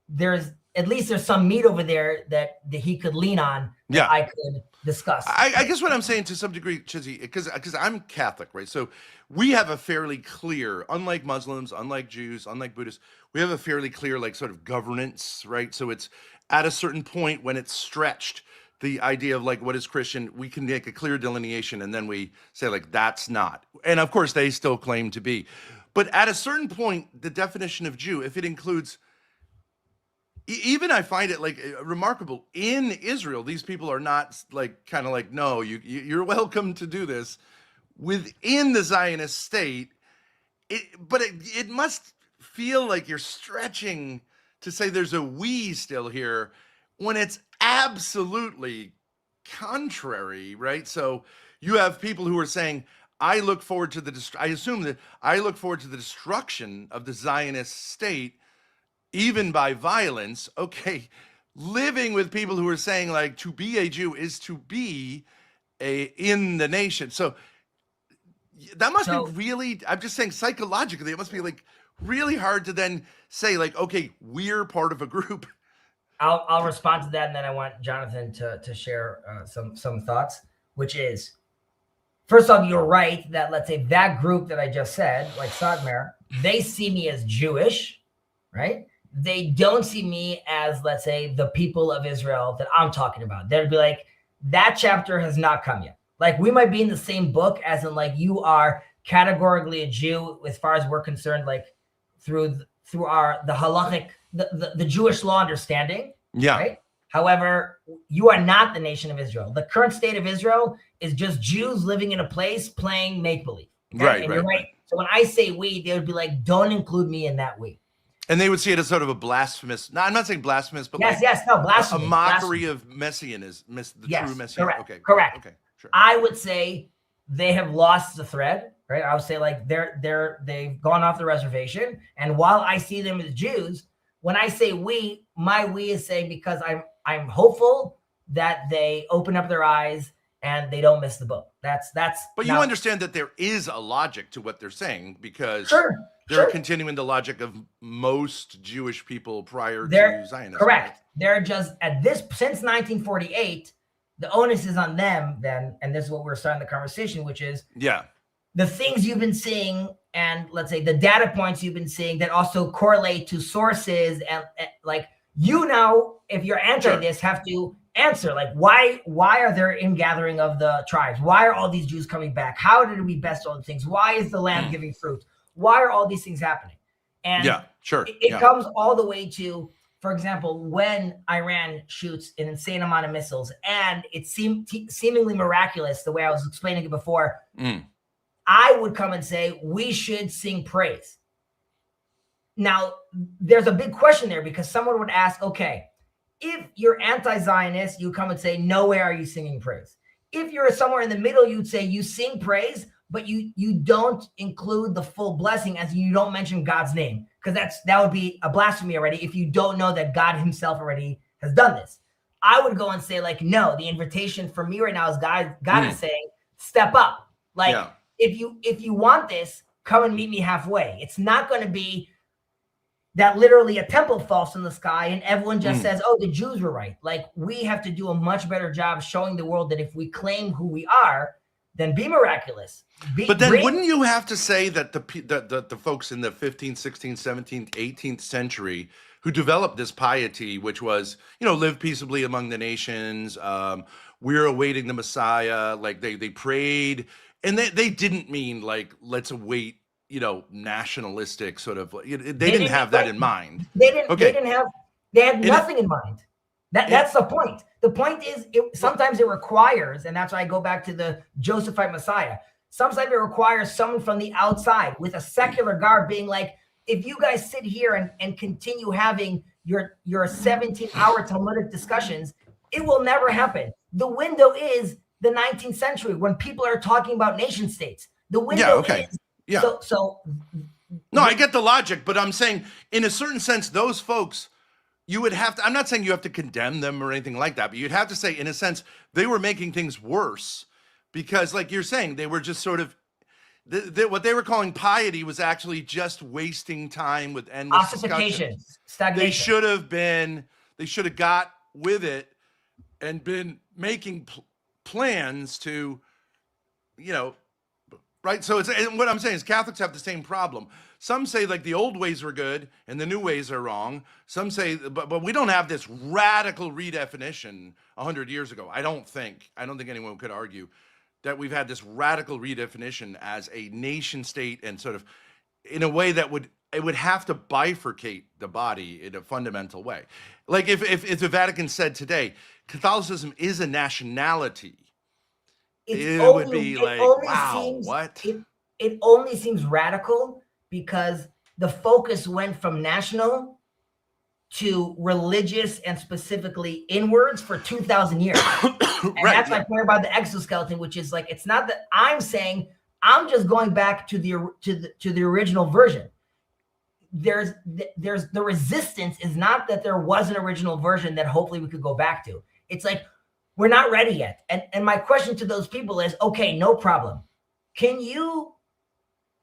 There's some meat over there that he could lean on. That I could discuss. I guess what I'm saying to some degree, Chizzy, because I'm Catholic, right? So we have a fairly clear, unlike Muslims, unlike Jews, unlike Buddhists, we have a fairly clear, like, sort of governance, right? So it's at a certain point when it's stretched, the idea of like what is Christian, we can make a clear delineation, and then we say like that's not. And of course they still claim to be. But at a certain point, the definition of Jew, if it includes, even I find it like remarkable, in Israel, these people are not like kind of like, no, you're welcome to do this within the Zionist state. But it must feel like you're stretching to say there's a we still here, when it's absolutely contrary, right? So you have people who are saying, I look forward to the destruction of the Zionist state, even by violence. Okay, living with people who are saying like to be a Jew is to be in the nation. So that must be really, I'm just saying psychologically, it must be like really hard to then say like, okay, we're part of a group. I'll respond to that, and then I want Jonathan to share some thoughts, which is, first off, you're right that, let's say, that group that I just said, like Satmar, they see me as Jewish, right? They don't see me as, let's say, the people of Israel that I'm talking about. They'd be like, that chapter has not come yet. Like, we might be in the same book, as in like you are categorically a Jew as far as we're concerned, like through the halachic, the Jewish law understanding. Yeah. Right? However, you are not the nation of Israel. The current state of Israel is just Jews living in a place playing make-believe. Okay? Right, And you're right, right. So when I say we, they would be like, don't include me in that we. And they would see it as sort of a blasphemous. No, I'm not saying blasphemous, but Yes, like yes, no, a blasphemy. mockery of messianism, the Yes, true messiah. correct, Okay, correct. Okay, sure. I would say they have lost the thread, right? I would say like they've gone off the reservation. And while I see them as Jews, when I say we, my we is saying because I'm hopeful that they open up their eyes and they don't miss the boat. That's But now, you understand that there is a logic to what they're saying because sure, they're sure. continuing the logic of most Jewish people prior They're to Zionism. correct. They're just at this since 1948, the onus is on them then, and this is what we're starting the conversation, which is Yeah. the things you've been seeing and let's say the data points you've been seeing that also correlate to sources and like you now, if you're anti this, have to answer like why are there ingathering of the tribes? Why are all these Jews coming back? How did we best all the things? Why is the land giving fruit? Why are all these things happening? And Yeah, sure. It comes all the way to, for example, when Iran shoots an insane amount of missiles, and it seemed seemingly miraculous, the way I was explaining it before, I would come and say, we should sing praise. Now, there's a big question there because someone would ask, okay, if you're anti-Zionist, you come and say, no way are you singing praise. If you're somewhere in the middle, you'd say you sing praise, but you don't include the full blessing as you don't mention God's name, because that would be a blasphemy already if you don't know that God himself already has done this. I would go and say like, no, the invitation for me right now is God is saying, step up. Like if you want this, come and meet me halfway. It's not going to be that literally a temple falls from the sky and everyone just says, oh, the Jews were right. Like we have to do a much better job showing the world that if we claim who we are, then be miraculous. But then wouldn't you have to say that the folks in the 15th, 16th, 17th, 18th century who developed this piety, which was, live peaceably among the nations, we're awaiting the Messiah, like they prayed, and they didn't mean like, let's await, nationalistic sort of, they didn't have that in mind. They had nothing in mind. That's the point. The point is sometimes it requires, and that's why I go back to the Josephite Messiah. Sometimes it requires someone from the outside with a secular garb being like, if you guys sit here and continue having your 17-hour Talmudic discussions, it will never happen. The window is the 19th century when people are talking about nation states. The window is. Yeah. So no, I get the logic, but I'm saying in a certain sense, those folks, you would have to, I'm not saying you have to condemn them or anything like that, but you'd have to say, in a sense, they were making things worse because, like you're saying, they were just sort of, what they were calling piety was actually just wasting time with endless discussions. Stagnation. They should have got with it and been making plans to, right? So what I'm saying is Catholics have the same problem. Some say like the old ways were good and the new ways are wrong. Some say, but we don't have this radical redefinition 100 years ago. I don't think anyone could argue that we've had this radical redefinition as a nation state and sort of in a way that would have to bifurcate the body in a fundamental way. Like if the Vatican said today, Catholicism is a nationality, would be like, wow, what? It only seems radical because the focus went from national to religious and specifically inwards for 2,000 years. And that's my point about the exoskeleton, which is like, it's not that I'm saying, I'm just going back to the original version. There's the resistance is not that there was an original version that hopefully we could go back to. It's like, we're not ready yet. And my question to those people is, okay, no problem. Can you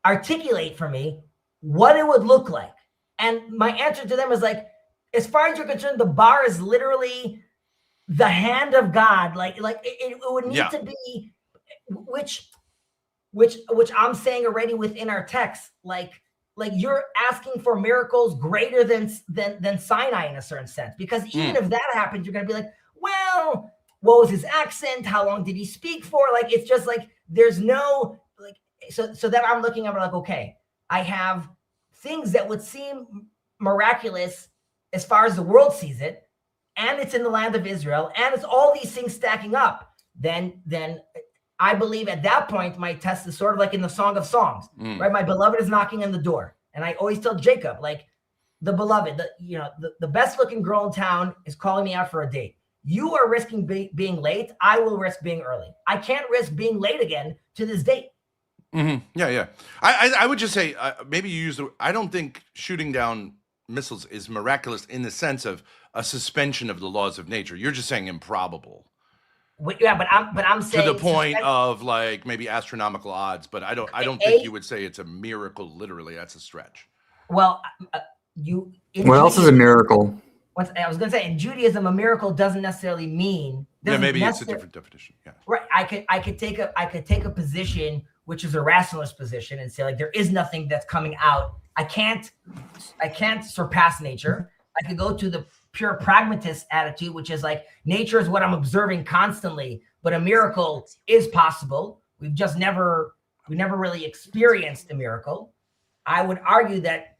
articulate for me what it would look like? And my answer to them is like, as far as you're concerned, the bar is literally the hand of God. Like it would need to be, which I'm saying already within our text, like you're asking for miracles greater than Sinai in a certain sense, because even if that happens, you're going to be like, well, what was his accent? How long did he speak for? Like, it's just like, there's no, like, so then I'm looking at it like, okay, I have things that would seem miraculous as far as the world sees it, and it's in the land of Israel, and it's all these things stacking up. Then I believe at that point, my test is sort of like in the Song of Songs, Mm. right? My beloved is knocking on the door. And I always tell Jacob, like, the beloved, the best looking girl in town is calling me out for a date. You are risking being late. I will risk being early. I can't risk being late again to this date. Mm-hmm. Yeah. I would just say maybe you use the. I don't think shooting down missiles is miraculous in the sense of a suspension of the laws of nature. You're just saying improbable. Yeah, but I'm saying To the point of like maybe astronomical odds, but I don't think you would say it's a miracle. Literally, that's a stretch. Well, What else is a miracle? I was going to say, in Judaism, a miracle doesn't necessarily mean. Yeah, maybe it's a different definition. Yeah. Right. I could take a position which is a rationalist position and say, like, there is nothing that's coming out. I can't surpass nature. I could go to the pure pragmatist attitude, which is like, nature is what I'm observing constantly, but a miracle is possible. We never really experienced a miracle. I would argue that,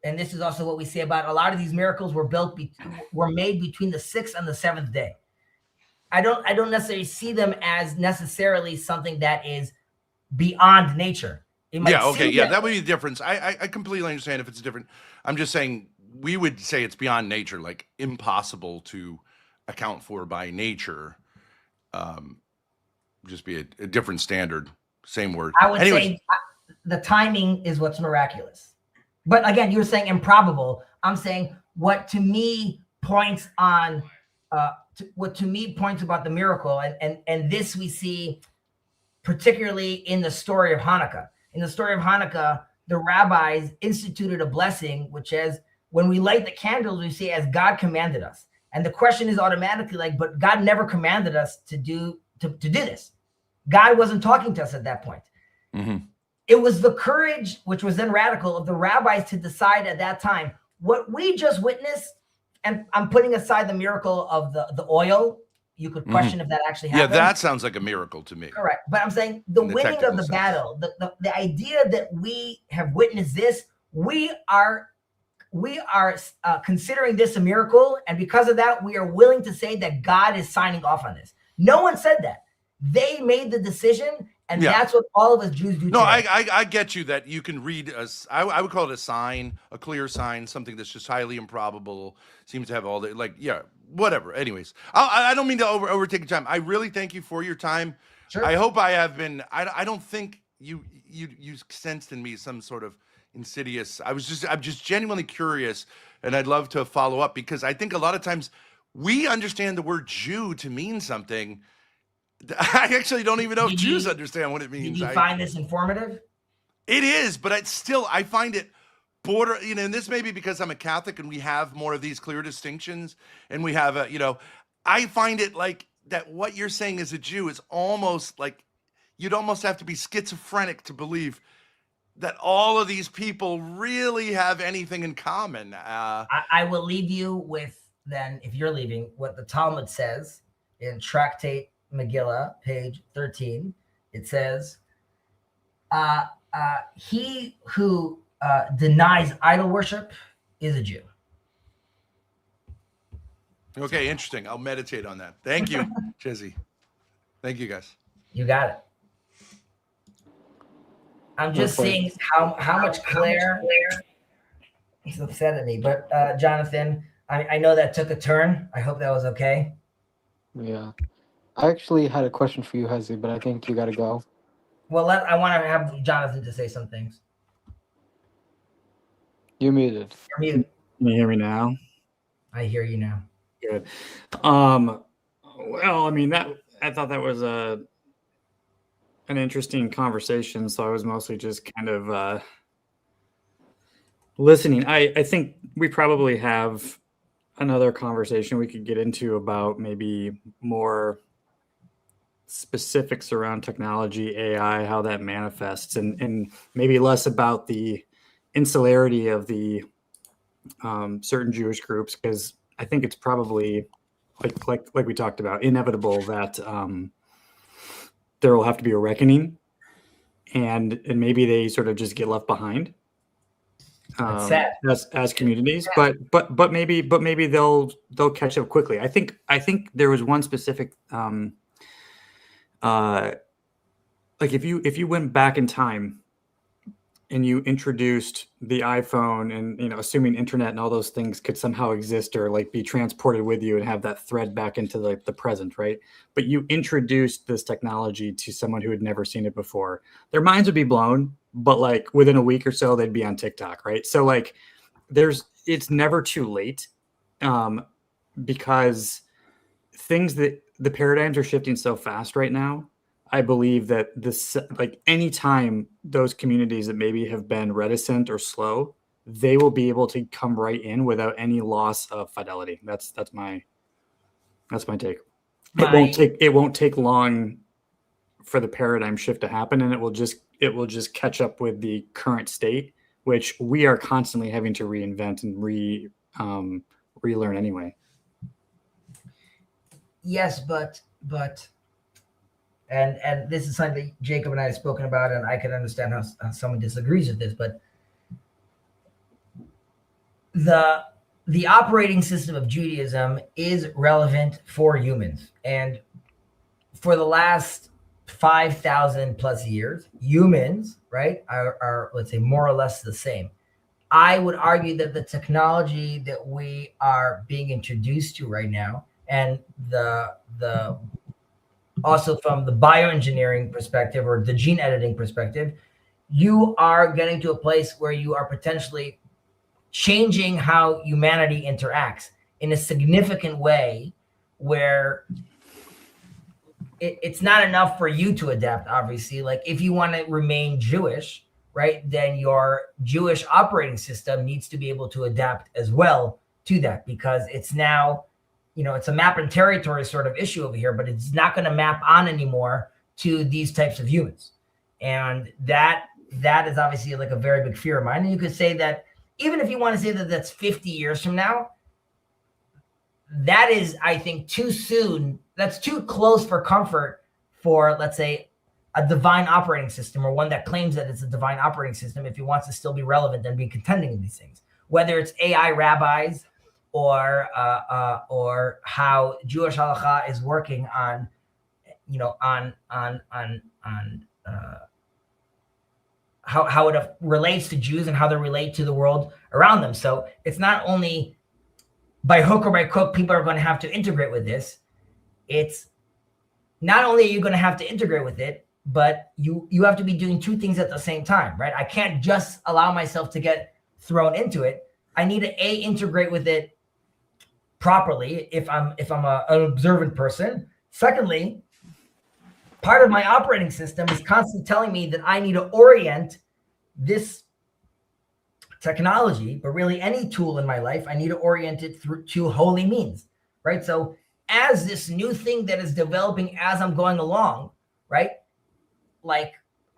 and this is also what we say about a lot of these miracles were made between the 6th and the 7th day. I don't necessarily see them as necessarily something that is beyond nature. That would be the difference. I completely understand if it's different. I'm just saying we would say it's beyond nature, like impossible to account for by nature. Just be a different standard, same word. I would say the timing is what's miraculous. But again, you were saying improbable. I'm saying what to me points about the miracle, and this we see particularly in the story of Hanukkah. In the story of Hanukkah, the rabbis instituted a blessing, which is when we light the candles, we say as God commanded us. And the question is automatically like, but God never commanded us to do this. God wasn't talking to us at that point. Mm-hmm. It was the courage, which was then radical, of the rabbis to decide at that time, what we just witnessed, and I'm putting aside the miracle of the oil. You could question if that actually happened. Yeah, that sounds like a miracle to me. Correct. But I'm saying the winning of the battle, the idea that we have witnessed this, we are considering this a miracle. And because of that, we are willing to say that God is signing off on this. No one said that. They made the decision. And that's what all of us Jews do. No, today. I get you that you can read I would call it a sign, a clear sign, something that's just highly improbable, seems to have all the whatever. Anyways, I don't mean to overtake your time. I really thank you for your time. Sure. I hope I have been. I don't think you sensed in me some sort of insidious. I'm just genuinely curious, and I'd love to follow up because I think a lot of times we understand the word Jew to mean something. I actually don't even know if Jews understand what it means. Did you find this informative? It is, but I find it and this may be because I'm a Catholic and we have more of these clear distinctions and we have I find it like that what you're saying as a Jew is almost like you'd almost have to be schizophrenic to believe that all of these people really have anything in common. I will leave you with then, if you're leaving, what the Talmud says in Tractate Megillah, page 13. It says, he who denies idol worship is a Jew. Okay, interesting. I'll meditate on that. Thank you, Chizzy. Thank you, guys. You got it. I'm just seeing how much Claire. He's upset at me, but Jonathan, I know that took a turn. I hope that was okay. Yeah. I actually had a question for you, Hezi, but I think you got to go. Well, I want to have Jonathan to say some things. You're muted. You're muted. Can you hear me now? I hear you now. Good. Well, I mean, I thought that was an interesting conversation, so I was mostly just kind of listening. I think we probably have another conversation we could get into about maybe more specifics around technology, AI, how that manifests, and maybe less about the insularity of the certain Jewish groups, because I think it's probably like we talked about, inevitable that there will have to be a reckoning, and maybe they sort of just get left behind as communities. But maybe they'll catch up quickly. I think there was one specific like if you went back in time and you introduced the iPhone, and assuming internet and all those things could somehow exist or like be transported with you and have that thread back into the present, right? But you introduced this technology to someone who had never seen it before, their minds would be blown, but like within a week or so they'd be on TikTok, right? So like it's never too late, because the paradigms are shifting so fast right now. I believe that like anytime those communities that maybe have been reticent or slow, they will be able to come right in without any loss of fidelity. That's my take. It won't take long for the paradigm shift to happen, and it will just catch up with the current state, which we are constantly having to reinvent and relearn anyway. Yes, but and this is something that Jacob and I have spoken about, and I can understand how someone disagrees with this, but the operating system of Judaism is relevant for humans. And for the last 5,000 plus years, humans, right, are let's say more or less the same. I would argue that the technology that we are being introduced to right now, and the also from the bioengineering perspective or the gene editing perspective, you are getting to a place where you are potentially changing how humanity interacts in a significant way, where it's not enough for you to adapt, obviously. Like if you want to remain Jewish, right, then your Jewish operating system needs to be able to adapt as well to that, because it's now, it's a map and territory sort of issue over here, but it's not going to map on anymore to these types of humans. And that is obviously like a very big fear of mine. And you could say that, even if you want to say that that's 50 years from now, that is, I think, too soon. That's too close for comfort for, let's say, a divine operating system, or one that claims that it's a divine operating system, if he wants to still be relevant and be contending in these things, whether it's AI rabbis or how Jewish halacha is working on, how it relates to Jews and how they relate to the world around them. So it's not only by hook or by crook people are going to have to integrate with this. It's not only are you going to have to integrate with it, but you have to be doing two things at the same time, right? I can't just allow myself to get thrown into it. I need to integrate with it properly if I'm an observant person. Secondly, part of my operating system is constantly telling me that I need to orient this technology, but really any tool in my life, I need to orient it to holy means, right? So as this new thing that is developing as I'm going along, right? Like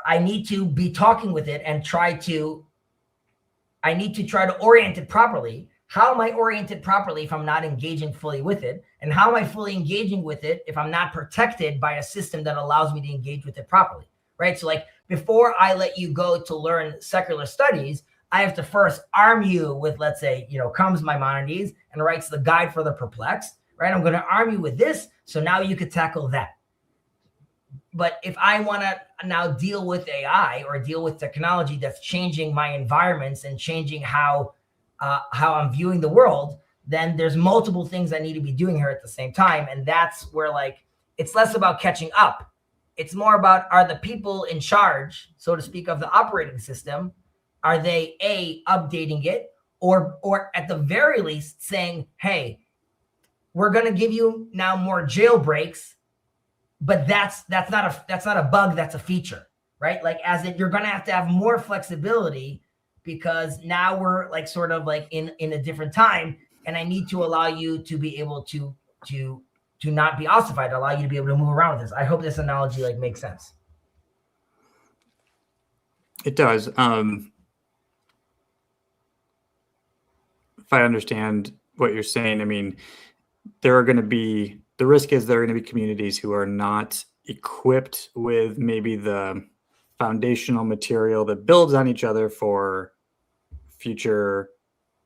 I need to be talking with it and try to orient it properly. How am I oriented properly if I'm not engaging fully with it? And how am I fully engaging with it if I'm not protected by a system that allows me to engage with it properly, right? So like before I let you go to learn secular studies, I have to first arm you with, let's say, comes Maimonides and writes the Guide for the Perplexed, right? I'm going to arm you with this, so now you could tackle that. But if I want to now deal with AI or deal with technology that's changing my environments and changing how I'm viewing the world, then there's multiple things I need to be doing here at the same time. And that's where like, it's less about catching up. It's more about, are the people in charge, so to speak, of the operating system, are they updating it or at the very least saying, hey, we're going to give you now more jailbreaks, but that's not a bug, that's a feature, right? Like as in, you're going to have more flexibility, because now we're like sort of like in a different time, and I need to allow you to be able to not be ossified, allow you to be able to move around with this. I hope this analogy like makes sense. It does. If I understand what you're saying, I mean, the risk is there are going to be communities who are not equipped with maybe the foundational material that builds on each other for future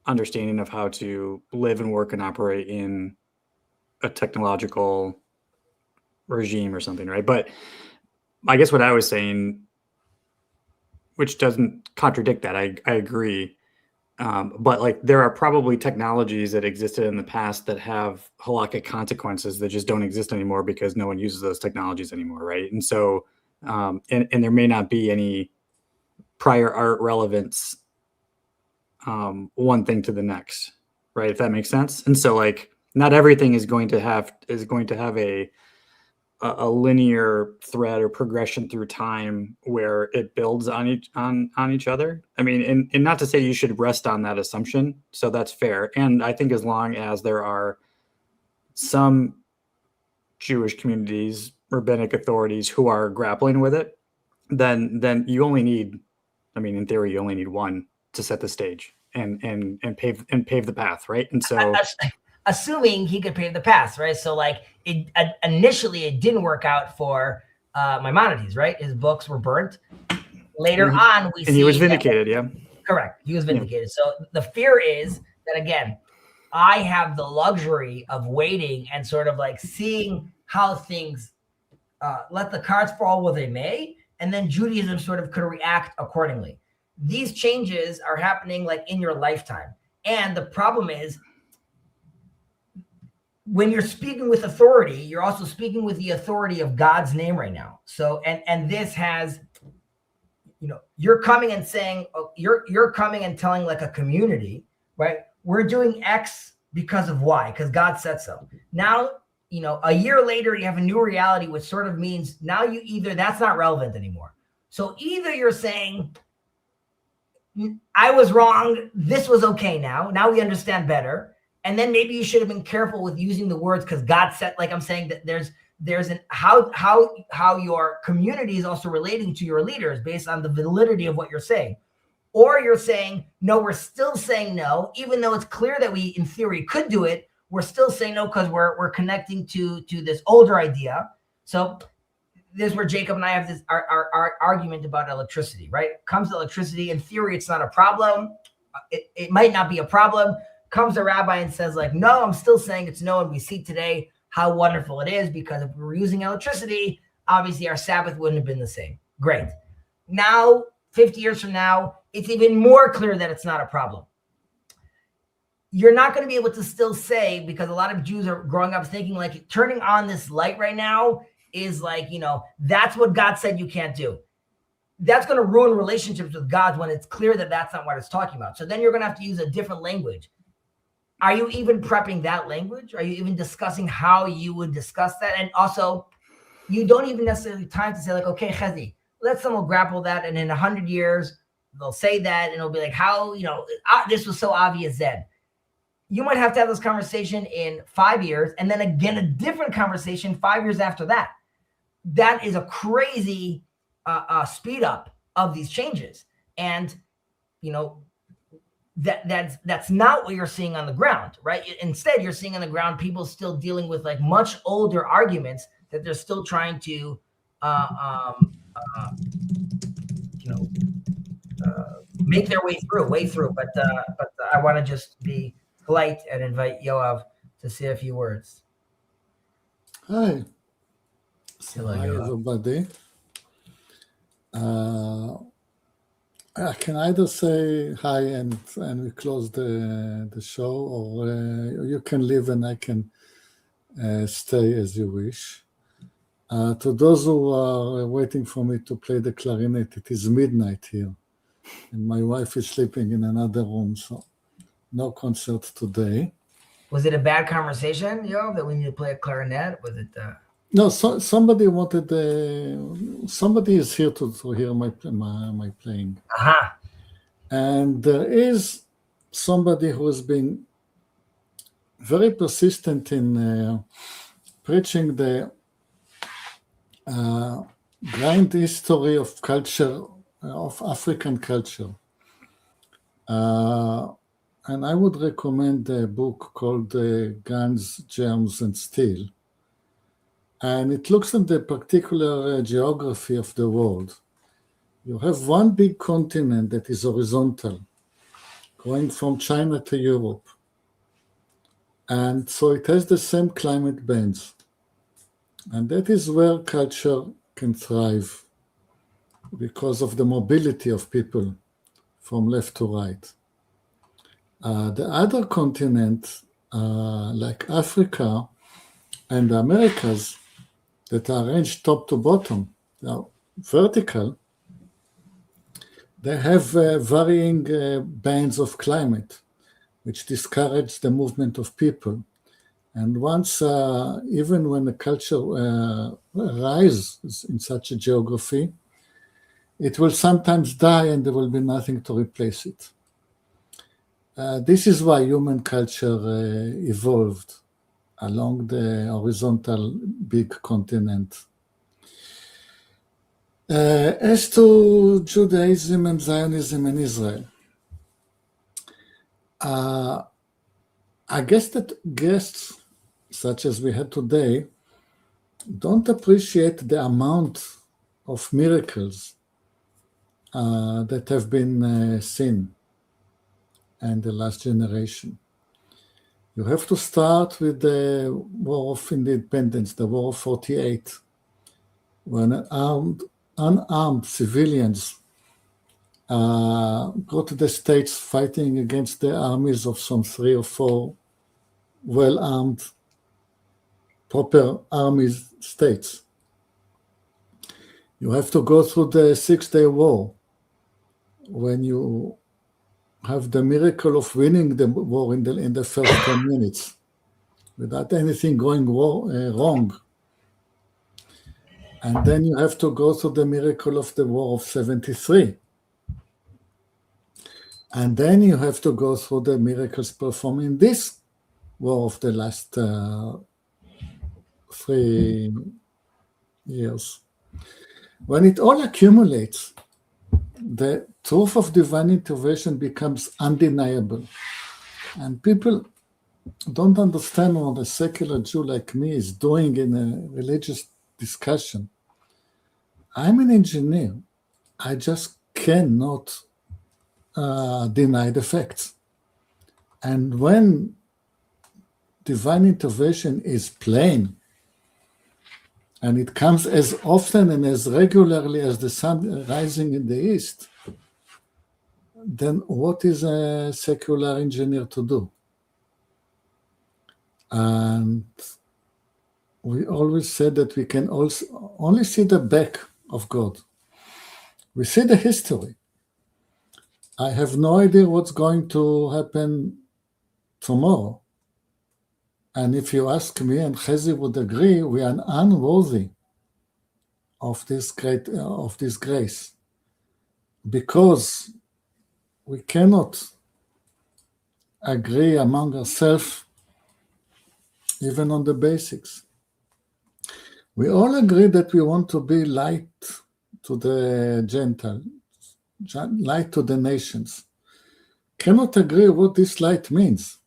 understanding of how to live and work and operate in a technological regime or something, right? But I guess what I was saying, which doesn't contradict that, I agree. But like there are probably technologies that existed in the past that have halakhic consequences that just don't exist anymore because no one uses those technologies anymore, right? And so, and there may not be any prior art relevance, one thing to the next, right? If that makes sense. And so, like, not everything is going to have a linear thread or progression through time where it builds on each other. I mean, and not to say you should rest on that assumption. So that's fair. And I think as long as there are some Jewish communities, rabbinic authorities who are grappling with it, then you only need, I mean, in theory, you only need one to set the stage and pave the path, right? And so assuming he could pave the path, right? So like initially it didn't work out for Maimonides, right? His books were burnt. Later on, we see he was vindicated. Yeah, correct. He was vindicated. Yeah. So the fear is that, again, I have the luxury of waiting and sort of like seeing how things let the cards fall where they may, and then Judaism sort of could react accordingly. These changes are happening like in your lifetime, and the problem is, when you're speaking with authority, you're also speaking with the authority of God's name right now. So, and this has, you're coming and saying, you're coming and telling like a community, right? We're doing X because of Y, because God said so. Now, a year later, you have a new reality, which sort of means now that's not relevant anymore. So either you're saying, I was wrong, this was okay now we understand better. And then maybe you should have been careful with using the words because God said, like I'm saying, that there's an how your community is also relating to your leaders based on the validity of what you're saying. Or you're saying, no, we're still saying no, even though it's clear that we in theory could do it, we're still saying no because we're connecting to this older idea. So this is where Jacob and I have this our argument about electricity, right? Comes to electricity, in theory, it's not a problem. It might not be a problem. Comes a rabbi and says like, no, I'm still saying it's no. And we see today how wonderful it is because if we were using electricity, obviously our Sabbath wouldn't have been the same. Great. Now, 50 years from now, it's even more clear that it's not a problem. You're not going to be able to still say, because a lot of Jews are growing up thinking like turning on this light right now is like, that's what God said you can't do. That's going to ruin relationships with God when it's clear that that's not what it's talking about. So then you're going to have to use a different language. Are you even prepping that language? Are you even discussing how you would discuss that? And also, you don't even necessarily have time to say like, okay, Chezi, let someone grapple that. And in 100 years, they'll say that and it'll be like, how, this was so obvious then. You might have to have this conversation in 5 years and then again, a different conversation 5 years after that. That is a crazy speed up of these changes. And, that's not what you're seeing on the ground, right? Instead, you're seeing on the ground people still dealing with like much older arguments that they're still trying to, make their way through. But I want to just be polite and invite Yoav to say a few words. Hi. Hello, Hi, Yoav. everybody. I can either say hi and we close the show, or you can leave and I can stay as you wish. To those who are waiting for me to play the clarinet, it is midnight here, and my wife is sleeping in another room, so no concert today. Was it a bad conversation, Yoav, that we need to play a clarinet? Was it? No, somebody wanted. Somebody is here to hear my playing. Aha. And there is somebody who has been very persistent in preaching the grand history of culture, of African culture. And I would recommend a book called Guns, Germs, and Steel. And it looks at the particular geography of the world. You have one big continent that is horizontal, going from China to Europe. And so it has the same climate bands. And that is where culture can thrive because of the mobility of people from left to right. The other continent, like Africa and the Americas, that are arranged top to bottom, now vertical, they have varying bands of climate, which discourage the movement of people. And once, even when a culture rises in such a geography, it will sometimes die and there will be nothing to replace it. This is why human culture evolved along the horizontal big continent. As to Judaism and Zionism in Israel, I guess that guests such as we had today don't appreciate the amount of miracles that have been seen in the last generation. You have to start with the War of Independence, the War of 48, when unarmed civilians go to the States fighting against the armies of some 3 or 4 well-armed, proper army states. You have to go through the 6-day war when you have the miracle of winning the war in the first 10 minutes without anything going wrong. And then you have to go through the miracle of the War of 73. And then you have to go through the miracles performed in this war of the last 3 years. When it all accumulates, the truth of divine intervention becomes undeniable. And people don't understand what a secular Jew like me is doing in a religious discussion. I'm an engineer. I just cannot deny the facts. And when divine intervention is plain, and it comes as often and as regularly as the sun rising in the east, then what is a secular engineer to do? And we always said that we can also only see the back of God. We see the history. I have no idea what's going to happen tomorrow. And if you ask me, and Chezi would agree, we are unworthy of this grace, because we cannot agree among ourselves even on the basics. We all agree that we want to be light to the Gentiles, light to the nations. Cannot agree what this light means.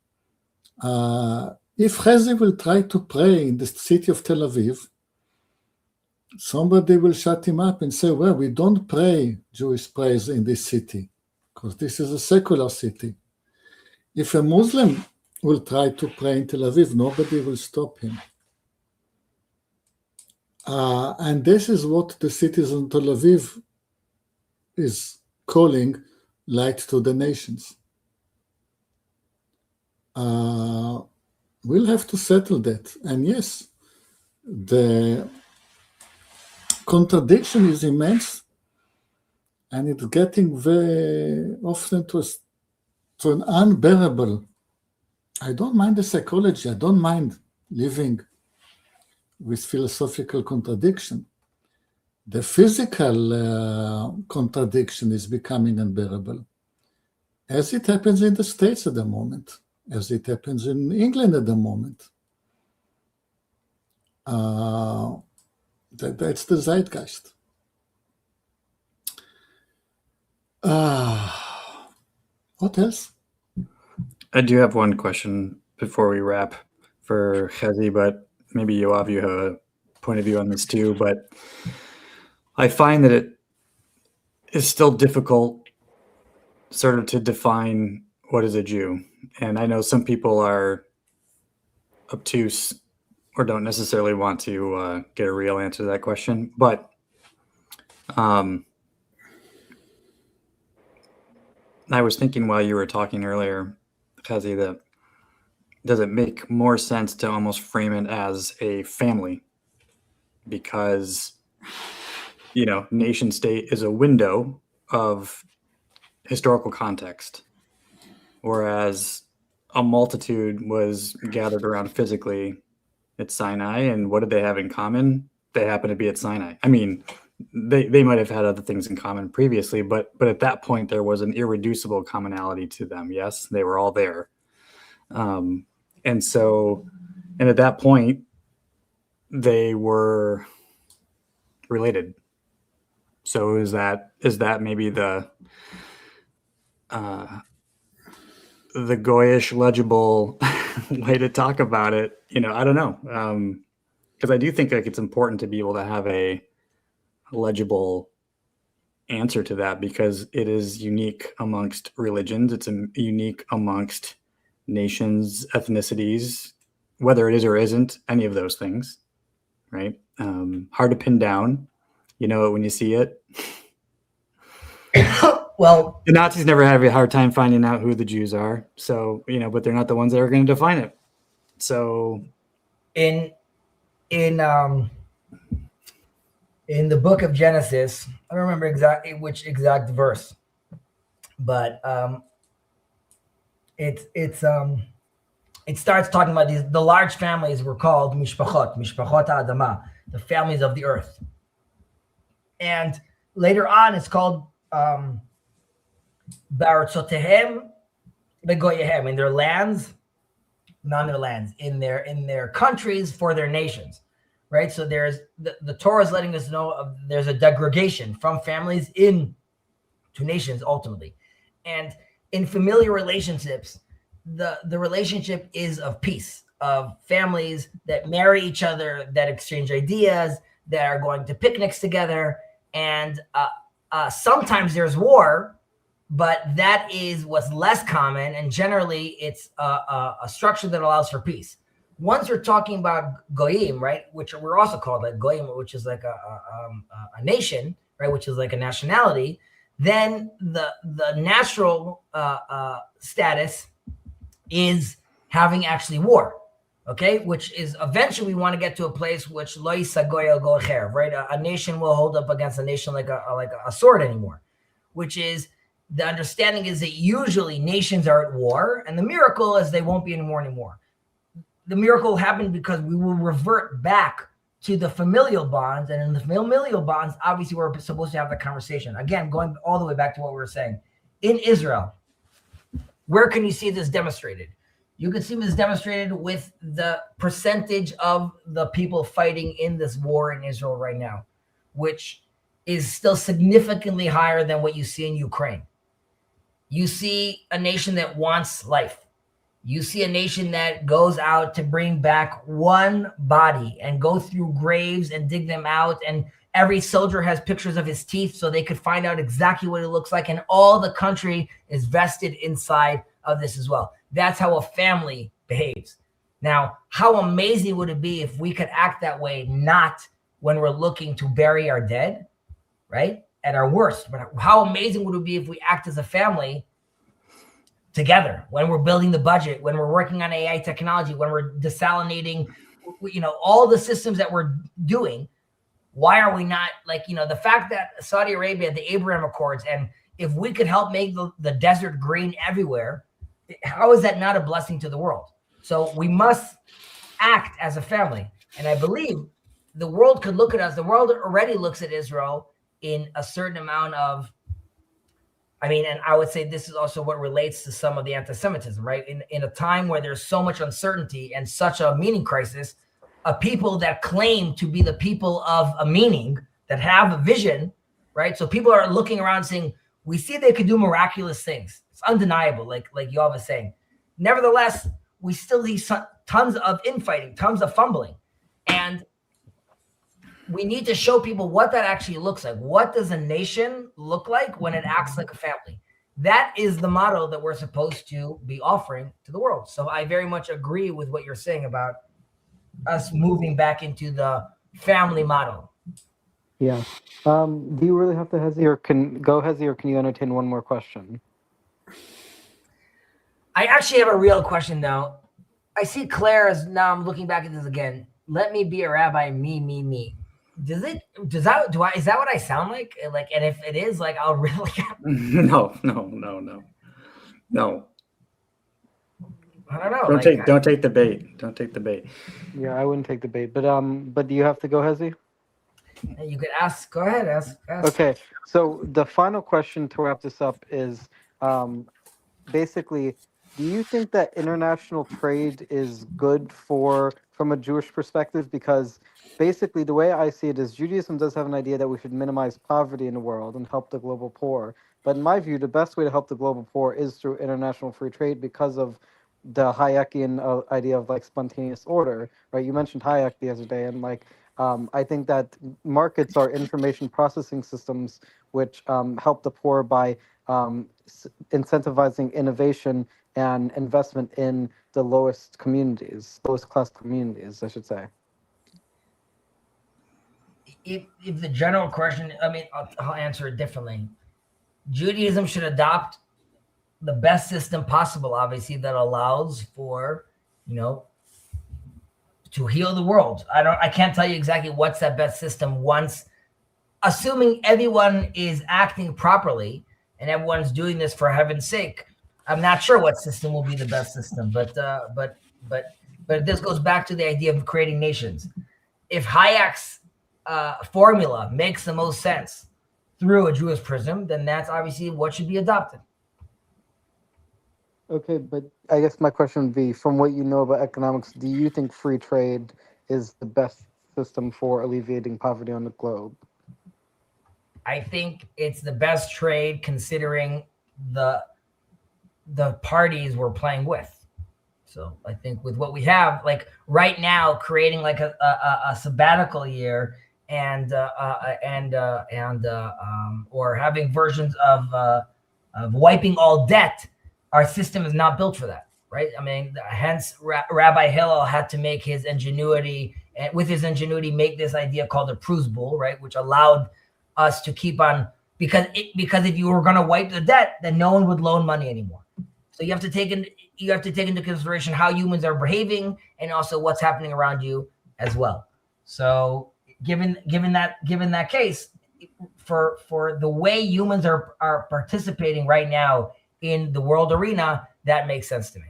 If Chezi will try to pray in the city of Tel Aviv, somebody will shut him up and say, well, we don't pray Jewish prayers in this city, because this is a secular city. If a Muslim will try to pray in Tel Aviv, nobody will stop him. And this is what the citizen of Tel Aviv is calling light to the nations. We'll have to settle that. And yes, the contradiction is immense, and it's getting very often to an unbearable. I don't mind the psychology. I don't mind living with philosophical contradiction. The physical contradiction is becoming unbearable, as it happens in the States at the moment, as it happens in England at the moment. That's the zeitgeist. What else? I do have one question before we wrap for Chezi, but maybe Yoav, you have a point of view on this too. But I find that it is still difficult sort of to define what is a Jew. And I know some people are obtuse or don't necessarily want to get a real answer to that question. But I was thinking while you were talking earlier, Kazi, that does it make more sense to almost frame it as a family? Because, nation state is a window of historical context, whereas a multitude was gathered around physically at Sinai. And what did they have in common? They happened to be at Sinai. I mean, they might have had other things in common previously, but at that point there was an irreducible commonality to them. Yes, they were all there. And at that point, they were related. So is that maybe the Goyish legible way to talk about it? I don't know. Because I do think like it's important to be able to have a legible answer to that, because it is unique amongst religions. It's unique amongst nations, ethnicities, whether it is or isn't any of those things, right? Hard to pin down. You know it when you see it. Well, the Nazis never had a hard time finding out who the Jews are. So, but they're not the ones that are going to define it. So in the book of Genesis, I don't remember exactly which exact verse, but it starts talking about the large families were called mishpachot ha'adama, the families of the earth. And later on, it's called Ba'artzotehem begoyehem, in their lands, not in their lands, in their countries for their nations. Right, so there's the Torah is letting us know there's a degradation from families into nations ultimately, and in familiar relationships, the relationship is of peace, of families that marry each other, that exchange ideas, that are going to picnics together, and sometimes there's war, but that is what's less common, and generally it's a structure that allows for peace. Once we're talking about goyim, right, which we're also called like goyim, which is like a nation, right, which is like a nationality, then the natural status is having actually war, okay, which is eventually we want to get to a place which lo yisa goy al goy acher, right, a nation will hold up against a nation like a sword anymore, which is the understanding is that usually nations are at war, and the miracle is they won't be in war anymore. The miracle happened because we will revert back to the familial bonds. And in the familial bonds, obviously, we're supposed to have the conversation. Again, going all the way back to what we were saying. In Israel, where can you see this demonstrated? You can see this demonstrated with the percentage of the people fighting in this war in Israel right now, which is still significantly higher than what you see in Ukraine. You see a nation that wants life. You see a nation that goes out to bring back one body and go through graves and dig them out. And every soldier has pictures of his teeth so they could find out exactly what it looks like. And all the country is vested inside of this as well. That's how a family behaves. Now, how amazing would it be if we could act that way, not when we're looking to bury our dead, right? At our worst. But how amazing would it be if we act as a family together, when we're building the budget, when we're working on AI technology, when we're desalinating, all the systems that we're doing. Why are we not the fact that Saudi Arabia, the Abraham Accords, and if we could help make the desert green everywhere, how is that not a blessing to the world? So we must act as a family. And I believe the world could look at us. The world already looks at Israel in a certain amount of, and I would say this is also what relates to some of the anti-Semitism, right? In a time where there's so much uncertainty and such a meaning crisis, a people that claim to be the people of a meaning, that have a vision, right? So people are looking around saying, we see they could do miraculous things. It's undeniable, like Yoav is saying. Nevertheless, we still see tons of infighting, tons of fumbling. And we need to show people what that actually looks like. What does a nation look like when it acts like a family? That is the model that we're supposed to be offering to the world. So I very much agree with what you're saying about us moving back into the family model. Yeah. Do you really have to Hezi, or can you entertain one more question? I actually have a real question though. I see Claire as now. I'm looking back at this again. Let me be a rabbi. Me. Is that what I sound like? Like, and if it is, like, I'll really. No. I don't know. Don't take the bait. Don't take the bait. Yeah, I wouldn't take the bait, but do you have to go, Hezi? You could ask. Go ahead. Ask. Okay. So the final question to wrap this up is, basically, do you think that international trade is good from a Jewish perspective? Because basically, the way I see it is, Judaism does have an idea that we should minimize poverty in the world and help the global poor. But in my view, the best way to help the global poor is through international free trade because of the Hayekian idea of like spontaneous order, right? You mentioned Hayek the other day, and like I think that markets are information processing systems which help the poor by incentivizing innovation and investment in the lowest class communities, I should say. If the general question, I mean, I'll answer it differently. Judaism should adopt the best system possible, obviously, that allows for, to heal the world. I can't tell you exactly what's that best system assuming everyone is acting properly and everyone's doing this for heaven's sake. I'm not sure what system will be the best system, but this goes back to the idea of creating nations. If Hayek's formula makes the most sense through a Jewish prism, then that's obviously what should be adopted. Okay, but I guess my question would be, from what you know about economics, do you think free trade is the best system for alleviating poverty on the globe? I think it's the best trade considering the parties we're playing with. So I think with what we have, like right now, creating like a sabbatical year or having versions of wiping all debt, our system is not built for that, right? I mean, hence Rabbi Hillel had to make his ingenuity, make this idea called the Prusbul, right, which allowed us to keep on, because if you were going to wipe the debt, then no one would loan money anymore. So you have to take into consideration how humans are behaving and also what's happening around you as well. So given that case, for the way humans are participating right now in the world arena, that makes sense to me.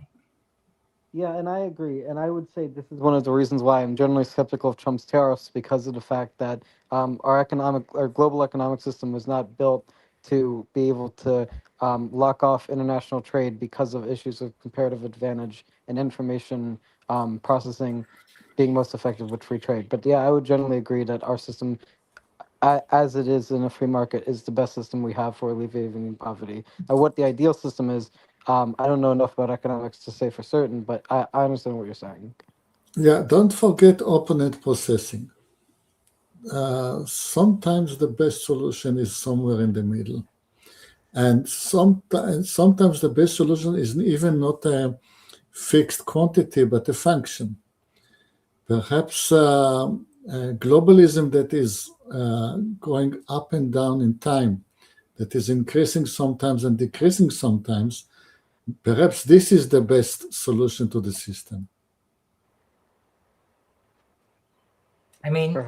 Yeah, and I agree. And I would say this is one of the reasons why I'm generally skeptical of Trump's tariffs, because of the fact that our global economic system was not built to be able to lock off international trade because of issues of comparative advantage and information processing being most effective with free trade. But yeah, I would generally agree that our system, as it is in a free market, is the best system we have for alleviating poverty. Now, what the ideal system is, I don't know enough about economics to say for certain, but I understand what you're saying. Yeah, don't forget opponent processing. Sometimes the best solution is somewhere in the middle. And sometimes the best solution is even not a fixed quantity, but a function. Perhaps globalism that is going up and down in time, that is increasing sometimes and decreasing sometimes, perhaps this is the best solution to the system. I mean,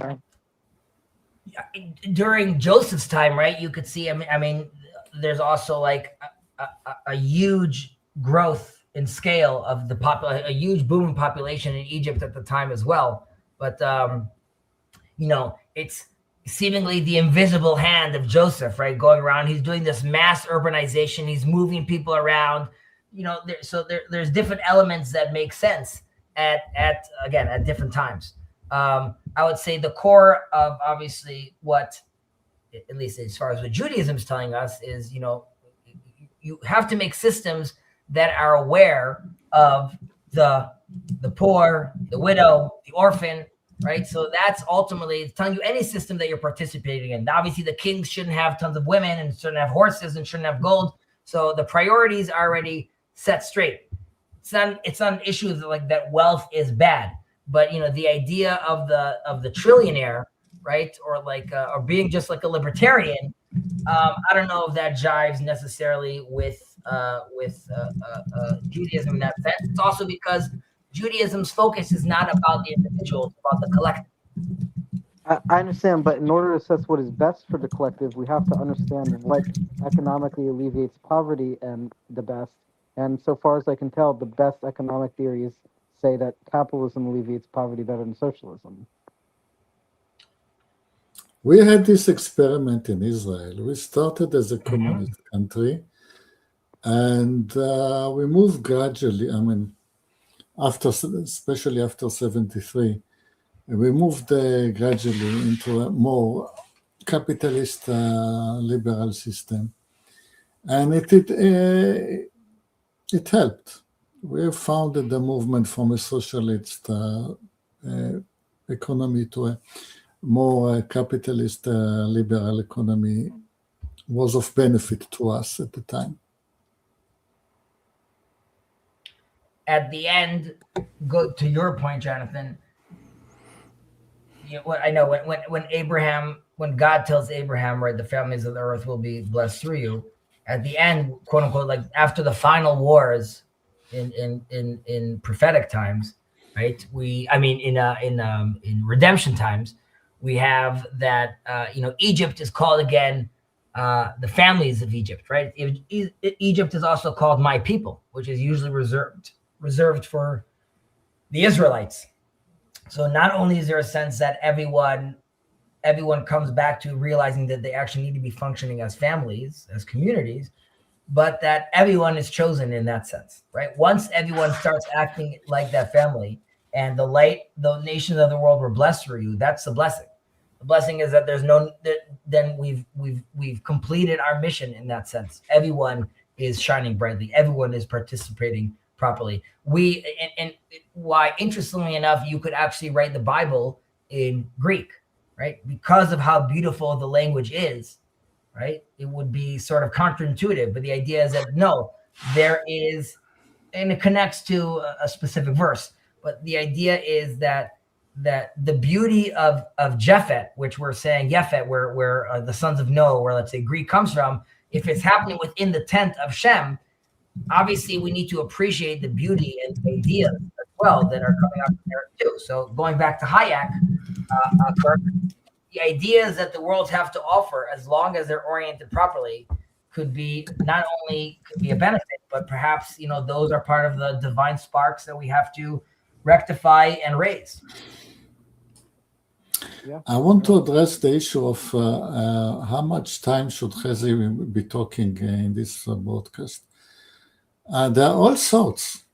during Joseph's time, right, you could see, I mean, there's also like a huge growth in scale of a huge boom in population in Egypt at the time as well. But, it's seemingly the invisible hand of Joseph, right, going around. He's doing this mass urbanization. He's moving people around, there's different elements that make sense at different times. I would say the core of obviously what, at least as far as what Judaism is telling us, is, you have to make systems that are aware of the poor, the widow, the orphan, right? So that's ultimately, it's telling you any system that you're participating in. Obviously, the kings shouldn't have tons of women and shouldn't have horses and shouldn't have gold. So the priorities are already set straight. It's not an issue that wealth is bad, but the idea of the trillionaire right? Or like, or being just like a libertarian. I don't know if that jives necessarily with Judaism in that sense. It's also because Judaism's focus is not about the individual, it's about the collective. I understand, but in order to assess what is best for the collective, we have to understand what economically alleviates poverty and the best. And so far as I can tell, the best economic theories say that capitalism alleviates poverty better than socialism. We had this experiment in Israel. We started as a communist country, and we moved gradually. I mean, especially after 73, we moved gradually into a more capitalist liberal system, and it helped. We founded the movement from a socialist economy to a more capitalist liberal economy was of benefit to us at the time. At the end, go to your point, Jonathan. I know when God tells Abraham, right, the families of the earth will be blessed through you. At the end, quote unquote, like after the final wars in prophetic times, right? In redemption times, we have that Egypt is called again the families of Egypt, right? Egypt is also called my people, which is usually reserved for the Israelites. So not only is there a sense that everyone comes back to realizing that they actually need to be functioning as families, as communities, but that everyone is chosen in that sense, right? Once everyone starts acting like that family, and the nations of the world were blessed through you, that's the blessing. The blessing is that then we've completed our mission in that sense. Everyone is shining brightly. Everyone is participating properly. And why, interestingly enough, you could actually write the Bible in Greek, right? Because of how beautiful the language is, right? It would be sort of counterintuitive, but the idea is that no, there is, and it connects to a specific verse, but the idea is that the beauty of Japhet, which we're saying Yefet, where the sons of Noah, where let's say Greek comes from, if it's happening within the tent of Shem, obviously we need to appreciate the beauty and the ideas as well that are coming out from there too. So going back to Hayek, the ideas that the worlds have to offer, as long as they're oriented properly, could be a benefit, but perhaps those are part of the divine sparks that we have to rectify and raise. Yeah. I want to address the issue of how much time should Chezi be talking in this broadcast. There are all sorts.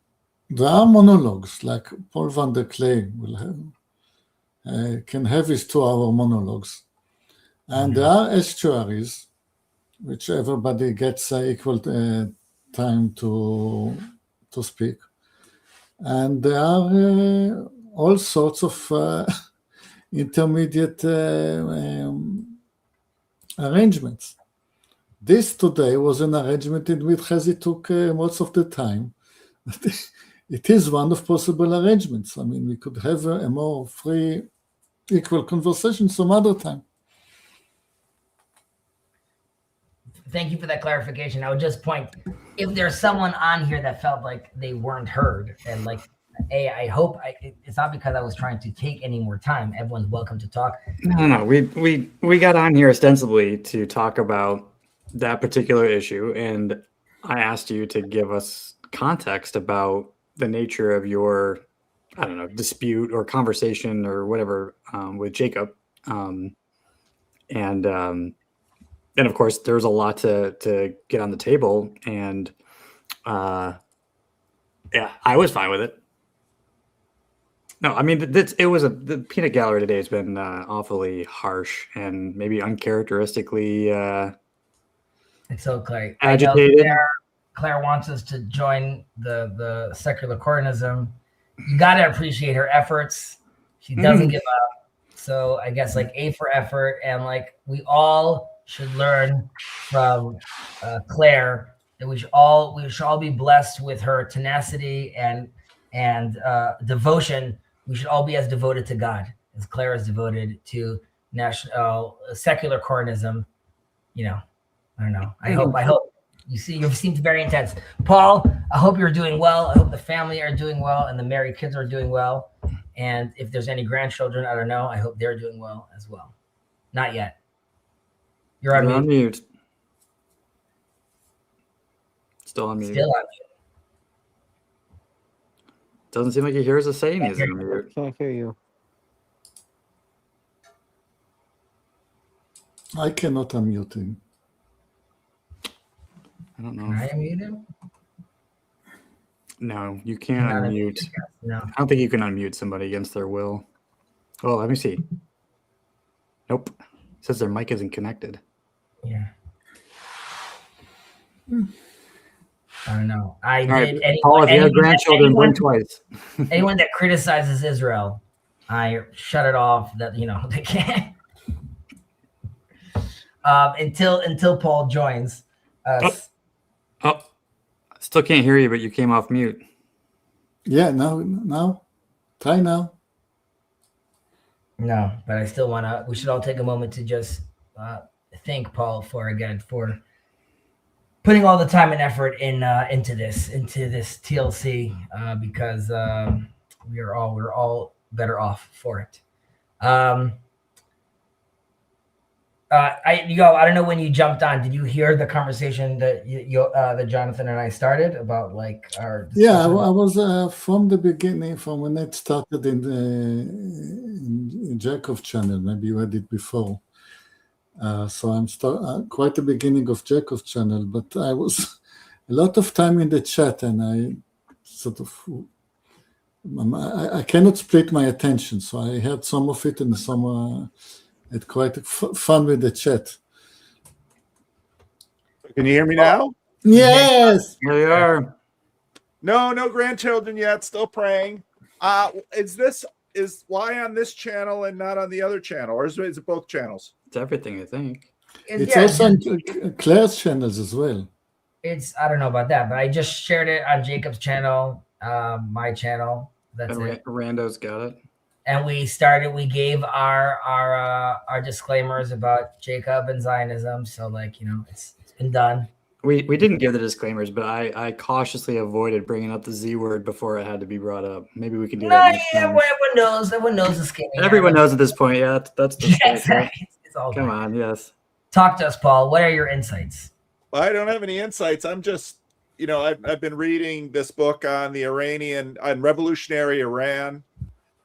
There are monologues, like Paul van der Klee will have, can have his 2-hour monologues. And there are estuaries, which everybody gets equal time to speak. And there are all sorts of intermediate arrangements. This today was an arrangement in which Chezi took most of the time. It is one of possible arrangements. I mean, we could have a more free, equal conversation some other time. Thank you for that clarification. I would just point, if there's someone on here that felt like they weren't heard, and like, I hope it's not because I was trying to take any more time. Everyone's welcome to talk. No. We got on here ostensibly to talk about that particular issue, and I asked you to give us context about the nature of your, I don't know, dispute or conversation or whatever with Jacob, and of course there's a lot to get on the table, and I was fine with it. No, I mean, the peanut gallery today has been awfully harsh and maybe uncharacteristically It's so Claire. agitated. Claire wants us to join the secular Cordonism. You got to appreciate her efforts. She doesn't give up. So I guess like A for effort, and like we all should learn from Claire that we should all be blessed with her tenacity and devotion. We should all be as devoted to God as Claire is devoted to national secular Cornism. You know, I don't know. I hope you seemed very intense. Paul, I hope you're doing well. I hope the family are doing well and the married kids are doing well. And if there's any grandchildren, I don't know. I hope they're doing well as well. Not yet. You're on mute. Still on mute. Still on mute. Doesn't seem like he hears us saying he's on mute. Can't hear you. I cannot unmute him. I don't know. Can I unmute him? No, you can't Not unmute. No. I don't think you can unmute somebody against their will. Oh, let me see. Nope. It says their mic isn't connected. Yeah. I don't know. I All did. right, Paul, if you have grandchildren, blink twice. Anyone that criticizes Israel, I shut it off. That they can't. Until Paul joins us. Oh, still can't hear you, but you came off mute. Yeah, now. Try now. No, but I still want to. We should all take a moment to just thank Paul for putting all the time and effort into this TLC because we're all better off for it. I don't know when you jumped on. Did you hear the conversation that that Jonathan and I started about our? Yeah, I was from the beginning, from when it started in Jacob channel. Maybe you had it before. So I'm quite the beginning of Jacob's channel, but I was a lot of time in the chat, and I sort of I cannot split my attention. So I had some of it, and some had quite fun with the chat. Can you hear me now? Yes. Here we are. No grandchildren yet. Still praying. Is why on this channel and not on the other channel, or is it both channels? It's everything, I think. It's also on Claire's channels as well. I don't know about that, but I just shared it on Jacob's channel, my channel. That's it. Rando's got it. And we gave our disclaimers about Jacob and Zionism. So it's been done. We didn't give the disclaimers, but I cautiously avoided bringing up the Z word before it had to be brought up. Maybe we can do that next time. Everyone knows. Everyone knows the scheme. Everyone knows at this point. Yeah, that's the Yes, right? it's all Come good. on, yes. Talk to us, Paul. What are your insights? I don't have any insights. I'm just, I've been reading this book on on revolutionary Iran.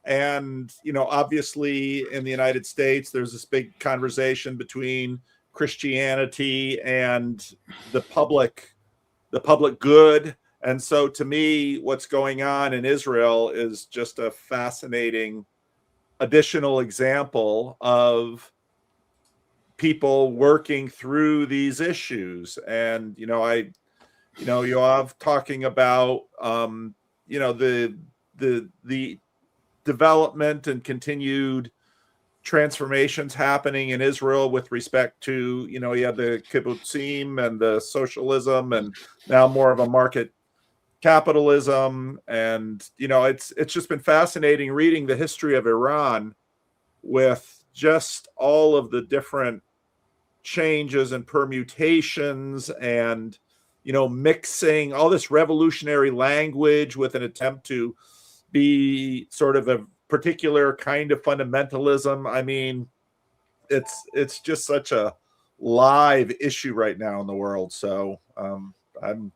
And, obviously in the United States, there's this big conversation between Christianity and the public good. And so to me, what's going on in Israel is just a fascinating additional example of people working through these issues. And, Yoav talking about, the development and continued transformations happening in Israel with respect to, you have the kibbutzim and the socialism, and now more of a market capitalism. And, it's just been fascinating reading the history of Iran with just all of the different changes and permutations and, mixing all this revolutionary language with an attempt to be sort of a particular kind of fundamentalism. I mean, it's just such a live issue right now in the world. So I'm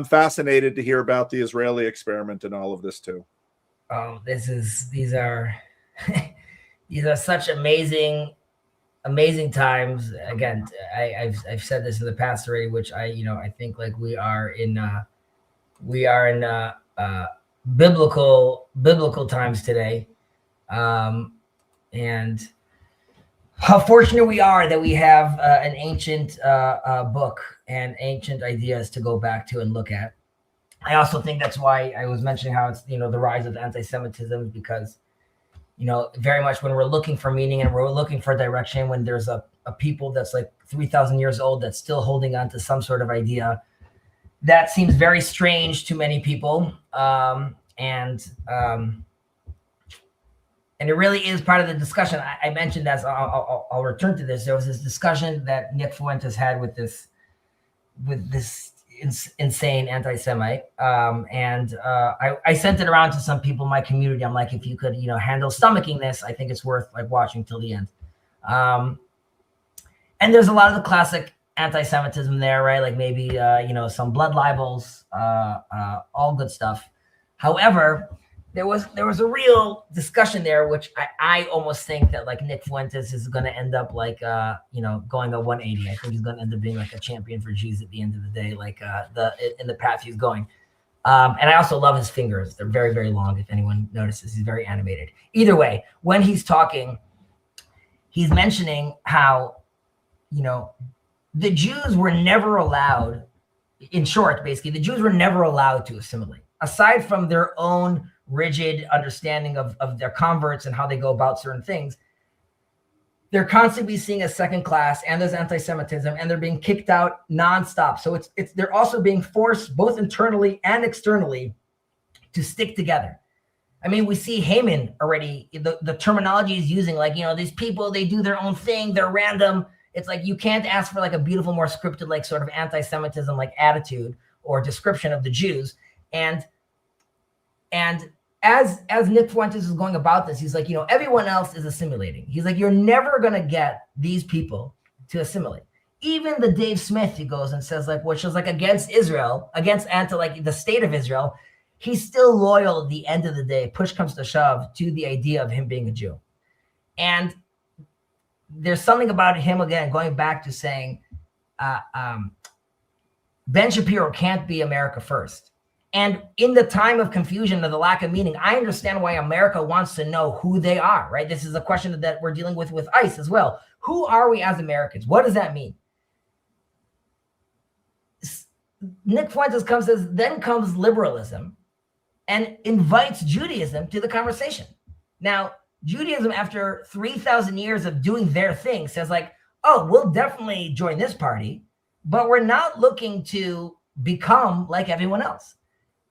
fascinated to hear about the Israeli experiment and all of this too. Oh, these are these are such amazing times. Again, I've said this in the past already, which I think we are in biblical times today, and how fortunate we are that we have an ancient book and ancient ideas to go back to and look at. I also think that's why I was mentioning how it's the rise of anti-Semitism, because very much when we're looking for meaning and we're looking for direction, when there's a people that's 3,000 years old that's still holding on to some sort of idea that seems very strange to many people, and And it really is part of the discussion. I mentioned, as I'll return to this. There was this discussion that Nick Fuentes had with this insane anti-Semite, and I sent it around to some people in my community. I'm like, if you could, handle stomaching this, I think it's worth like watching till the end. And there's a lot of the classic anti-Semitism there, right? Like maybe some blood libels, all good stuff. However, there was a real discussion there, which I almost think that like Nick Fuentes is going to end up like going a 180. I think he's going to end up being like a champion for Jews at the end of the day, like in the path he's going. And I also love his fingers; they're very, very long. If anyone notices, he's very animated. Either way, when he's talking, he's mentioning how the Jews were never allowed. In short, basically, the Jews were never allowed to assimilate, aside from their own rigid understanding of their converts and how they go about certain things. They're constantly seeing as second class, and there's anti-Semitism, and they're being kicked out nonstop. So they're also being forced both internally and externally to stick together. I mean, we see Haman already, the terminology he's using, like, these people, they do their own thing, they're random. It's like, you can't ask for like a beautiful, more scripted, like sort of anti-Semitism, like attitude or description of the Jews. And as Nick Fuentes is going about this, he's like, everyone else is assimilating. He's like, you're never going to get these people to assimilate. Even the Dave Smith, he goes and says, like, which is like against Israel, against like the state of Israel, he's still loyal at the end of the day, push comes to shove, to the idea of him being a Jew. And there's something about him, again, going back to saying Ben Shapiro can't be America first. And in the time of confusion and the lack of meaning, I understand why America wants to know who they are, right? This is a question that we're dealing with ICE as well. Who are we as Americans? What does that mean? Nick Fuentes then comes liberalism and invites Judaism to the conversation. Now, Judaism, after 3,000 years of doing their thing, says like, oh, we'll definitely join this party, but we're not looking to become like everyone else.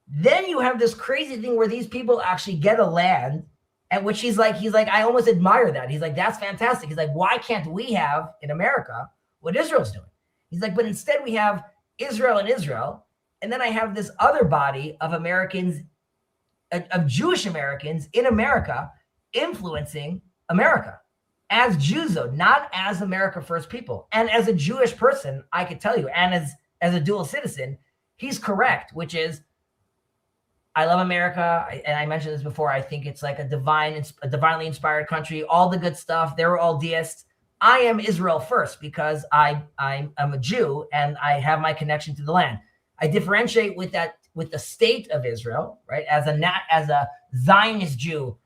Then you have this crazy thing where these people actually get a land, at which he's like, I almost admire that. He's like, that's fantastic. He's like, why can't we have in America what Israel's doing? He's like, but instead we have Israel and Israel. And then I have this other body of Americans, of Jewish Americans in America, influencing America as Jews, though, not as America First people. And as a Jewish person, I could tell you, and as a dual citizen, he's correct, which is, I love America, and I mentioned this before. I think it's like a divinely inspired country. All the good stuff. They were all deists. I am Israel first because I'm a Jew and I have my connection to the land. I differentiate with the state of Israel, right? As a Zionist Jew,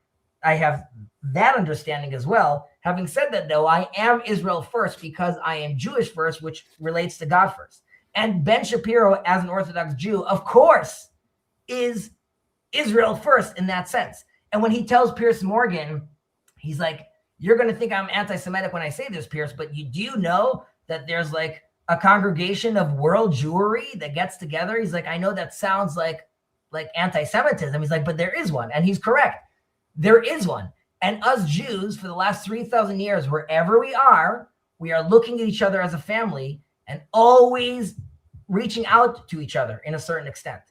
I have that understanding as well. Having said that, though, I am Israel first because I am Jewish first, which relates to God first. And Ben Shapiro, as an Orthodox Jew, of course, is Israel first in that sense. And when he tells Piers Morgan, he's like, you're going to think I'm anti-Semitic when I say this, Piers, but do you know that there's like a congregation of world Jewry that gets together? He's like, I know that sounds like anti-Semitism. He's like, but there is one. And he's correct. There is one. And us Jews, for the last 3,000 years, wherever we are looking at each other as a family and always reaching out to each other in a certain extent.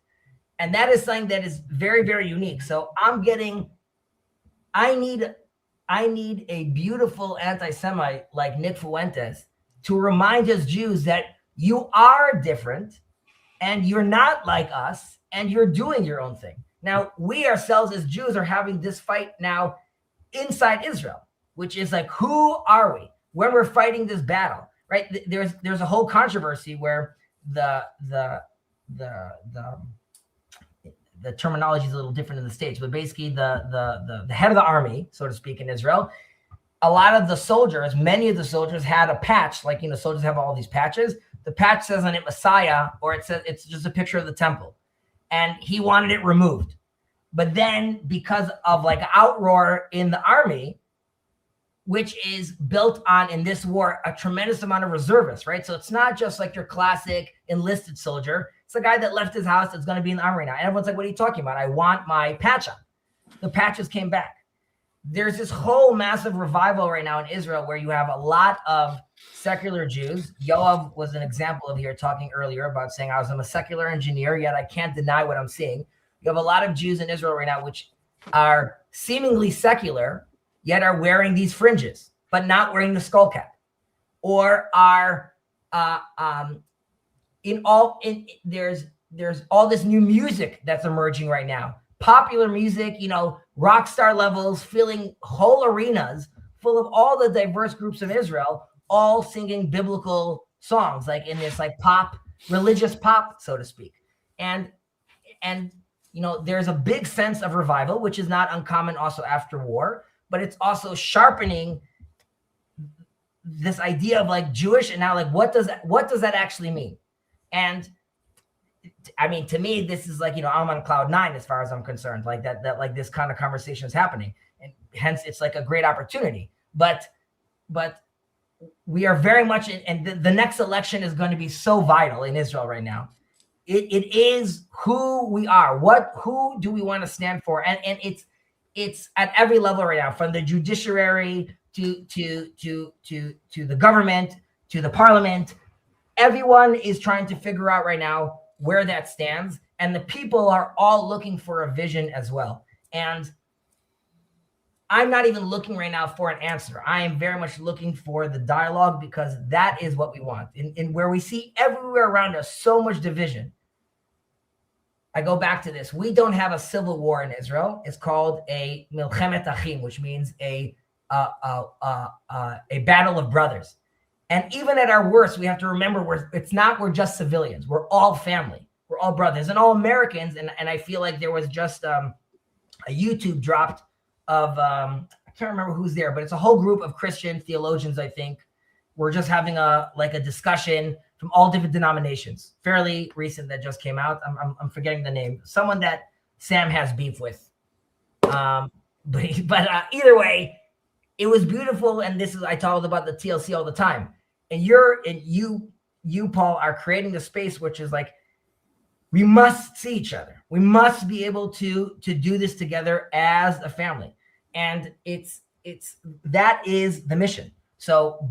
And that is something that is very, very unique. So I need a beautiful anti-Semite like Nick Fuentes to remind us Jews that you are different and you're not like us and you're doing your own thing. Now, we ourselves as Jews are having this fight now inside Israel, which is like, who are we when we're fighting this battle, right? There's a whole controversy where the terminology is a little different in the States, but basically the head of the army, so to speak, in Israel, a lot of the soldiers, many of the soldiers had a patch, like, soldiers have all these patches. The patch says on it Messiah, or it says it's just a picture of the temple. And he wanted it removed. But then because of like outroar in the army, which is built on, in this war, a tremendous amount of reservists, right? So it's not just like your classic enlisted soldier. It's a guy that left his house that's going to be in the army now. And everyone's like, what are you talking about? I want my patch on. The patches came back. there's this whole massive revival right now in Israel where you have a lot of secular Jews. Yoav was an example of here talking earlier about saying I'm a secular engineer, yet I can't deny what I'm seeing. You have a lot of Jews in Israel right now which are seemingly secular, yet are wearing these fringes, but not wearing the skull cap, or are there's all this new music that's emerging right now. Popular music, rock star levels, filling whole arenas full of all the diverse groups of Israel, all singing biblical songs, like in this like pop, religious pop, so to speak. And there's a big sense of revival, which is not uncommon also after war, but it's also sharpening this idea of like Jewish, and now like what does that actually mean? And I mean, to me, this is like, I'm on cloud 9 as far as I'm concerned, like that like this kind of conversation is happening, and hence it's like a great opportunity. But we are very much and the next election is going to be so vital in Israel right now. It is who we are. Who do we want to stand for? And it's at every level right now, from the judiciary to the government, to the parliament. Everyone is trying to figure out right now where that stands, and the people are all looking for a vision as well. And I'm not even looking right now for an answer. I am very much looking for the dialogue, because that is what we want. In where we see everywhere around us so much division. I go back to this. We don't have a civil war in Israel. It's called a milchemet achim, which means a battle of brothers. And even at our worst, we have to remember we're just civilians. We're all family. We're all brothers and all Americans. And I feel like there was just a YouTube dropped of, I can't remember who's there, but it's a whole group of Christian theologians, I think. We're just having a discussion from all different denominations, fairly recent, that just came out. I'm forgetting the name. Someone that Sam has beef with. But either way, it was beautiful. And I talk about the TLC all the time. And you, Paul, are creating a space which is like, we must see each other. We must be able to do this together as a family. And that is the mission. So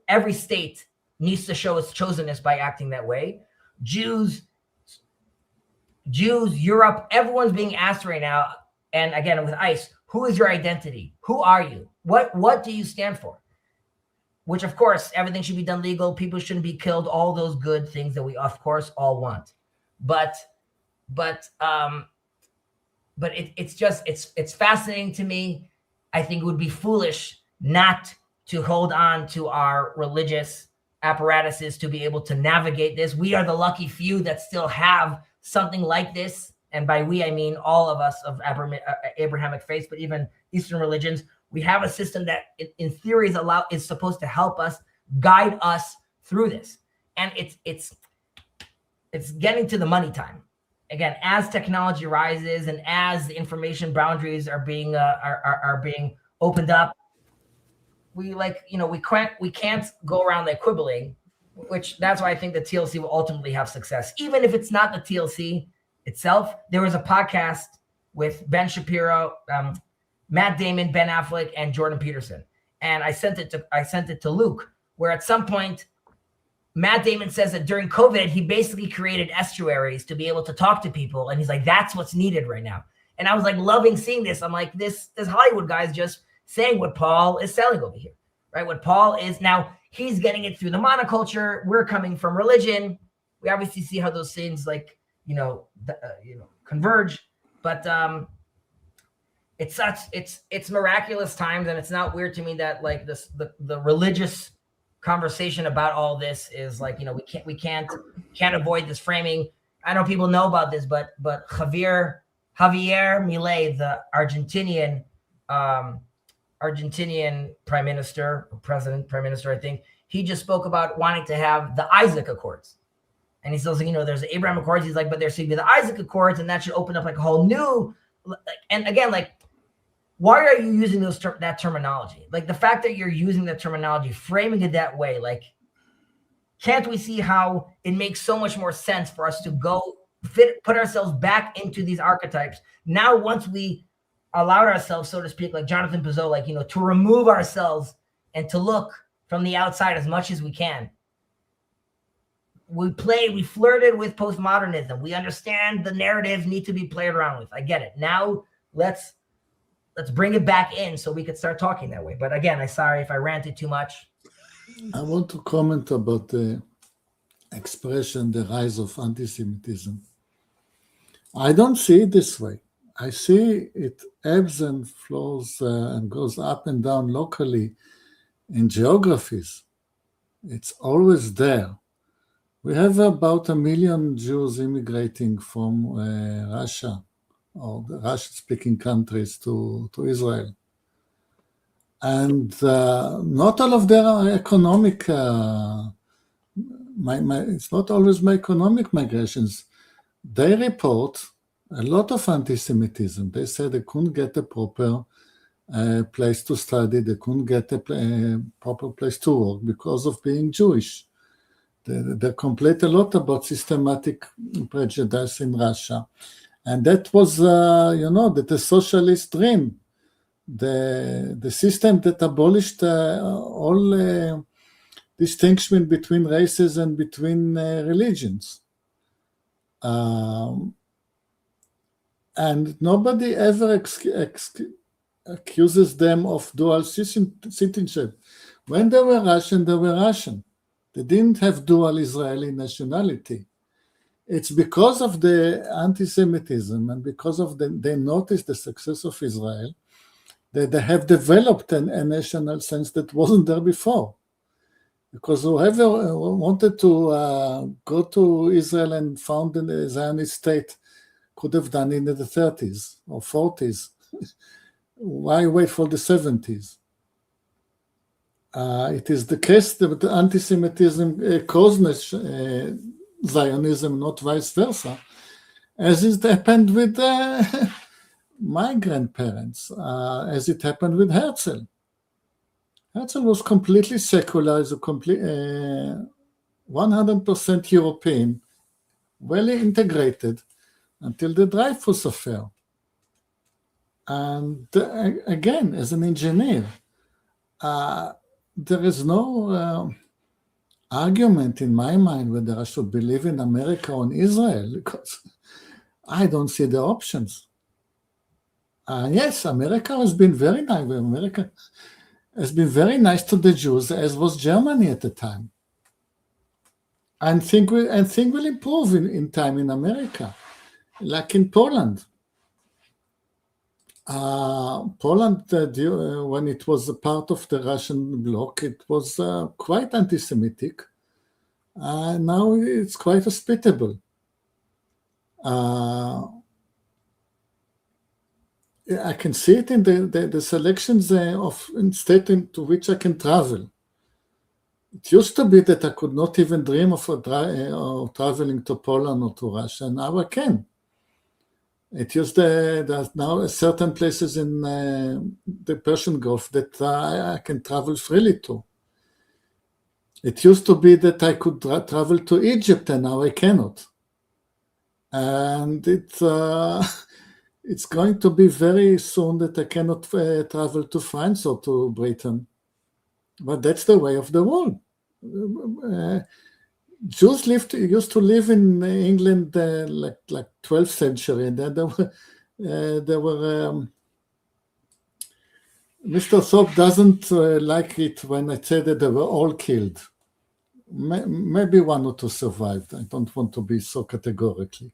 every state needs to show its chosenness by acting that way. Jews, Europe, everyone's being asked right now. And again, with ICE, who is your identity? Who are you? What do you stand for? Which, of course, everything should be done legal. People shouldn't be killed. All those good things that we, of course, all want. But it's fascinating to me. I think it would be foolish not to hold on to our religious apparatuses to be able to navigate this. We are the lucky few that still have something like this. And by we, I mean all of us of Abrahamic faith, but even Eastern religions. We have a system that in theory is supposed to help us, guide us through this. And it's getting to the money time. Again, as technology rises and as the information boundaries are being opened up, we can't go around like quibbling, which that's why I think the TLC will ultimately have success. Even if it's not the TLC itself, there was a podcast with Ben Shapiro, Matt Damon, Ben Affleck, and Jordan Peterson. And I sent it to Luke, where at some point, Matt Damon says that during COVID, he basically created estuaries to be able to talk to people. And he's like, that's what's needed right now. And I was like, loving seeing this. I'm like, this Hollywood guy's just saying what Paul is selling over here, right? What Paul is now, he's getting it through the monoculture. We're coming from religion. We obviously see how those things converge, but it's miraculous times. And it's not weird to me that like the religious conversation about all this is like, we can't avoid this framing. I know people know about this, but Javier Milei, the Argentinian prime minister, I think, he just spoke about wanting to have the Isaac Accords. And he still saying, there's the Abraham Accords. He's like, but there should be the Isaac Accords, and that should open up like a whole new, and again, like, why are you using that terminology? Like the fact that you're using that terminology, framing it that way, like, can't we see how it makes so much more sense for us to put ourselves back into these archetypes? Now, once we allowed ourselves, so to speak, like Jonathan Pizot, like, to remove ourselves and to look from the outside as much as we can. We flirted with postmodernism. We understand the narratives need to be played around with. I get it. Now let's bring it back in so we could start talking that way. But again, I'm sorry if I ranted too much. I want to comment about the expression, the rise of anti-Semitism. I don't see it this way. I see it ebbs and flows and goes up and down locally in geographies. It's always there. We have about 1 million Jews immigrating from Russia or the Russian-speaking countries to Israel. And not all of them are economic. It's not always my economic migrations. They report a lot of anti-Semitism. They say they couldn't get a proper place to study. They couldn't get a proper place to work because of being Jewish. They complain a lot about systematic prejudice in Russia. And that was, the socialist dream. The system that abolished all distinction between races and between religions. And nobody ever accuses them of dual citizenship. When they were Russian, they were Russian. They didn't have dual Israeli nationality. It's because of the anti-Semitism and because of they noticed the success of Israel that they have developed a national sense that wasn't there before. Because whoever wanted to go to Israel and found a Zionist state could have done it in the 30s or 40s. Why wait for the 70s? It is the case that the anti-Semitism caused Zionism, not vice versa, as it happened with my grandparents, as it happened with Herzl. Herzl was completely secular, 100% European, well integrated until the Dreyfus affair. And again, as an engineer, there is no argument in my mind whether I should believe in America or in Israel, because I don't see the options. Yes, America has been very nice. America has been very nice to the Jews, as was Germany at the time. And think will improve in time in America, like in Poland. Poland, when it was a part of the Russian bloc, it was quite anti-Semitic. Now it's quite hospitable. I can see it in the selections of states to which I can travel. It used to be that I could not even dream of traveling to Poland or to Russia. Now I can. It used there's now certain places in the Persian Gulf that I can travel freely to. It used to be that I could travel to Egypt, and now I cannot. And it's going to be very soon that I cannot travel to France or to Britain. But that's the way of the world. Jews used to live in England like 12th century, and then there were Mr. Thorpe doesn't like it when I say that they were all killed. Maybe one or two survived. I don't want to be so categorically.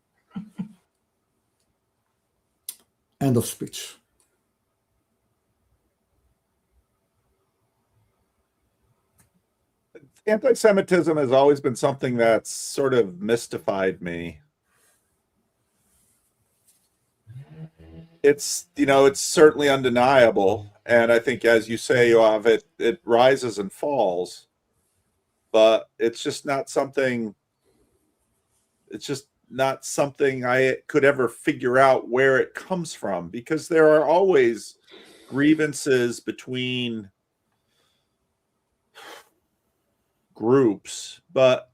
End of speech. Anti-Semitism has always been something that's sort of mystified me. It's certainly undeniable, and I think, as you say, Yoav, it rises and falls, but it's just not something. It's just not something I could ever figure out where it comes from, because there are always grievances between groups, but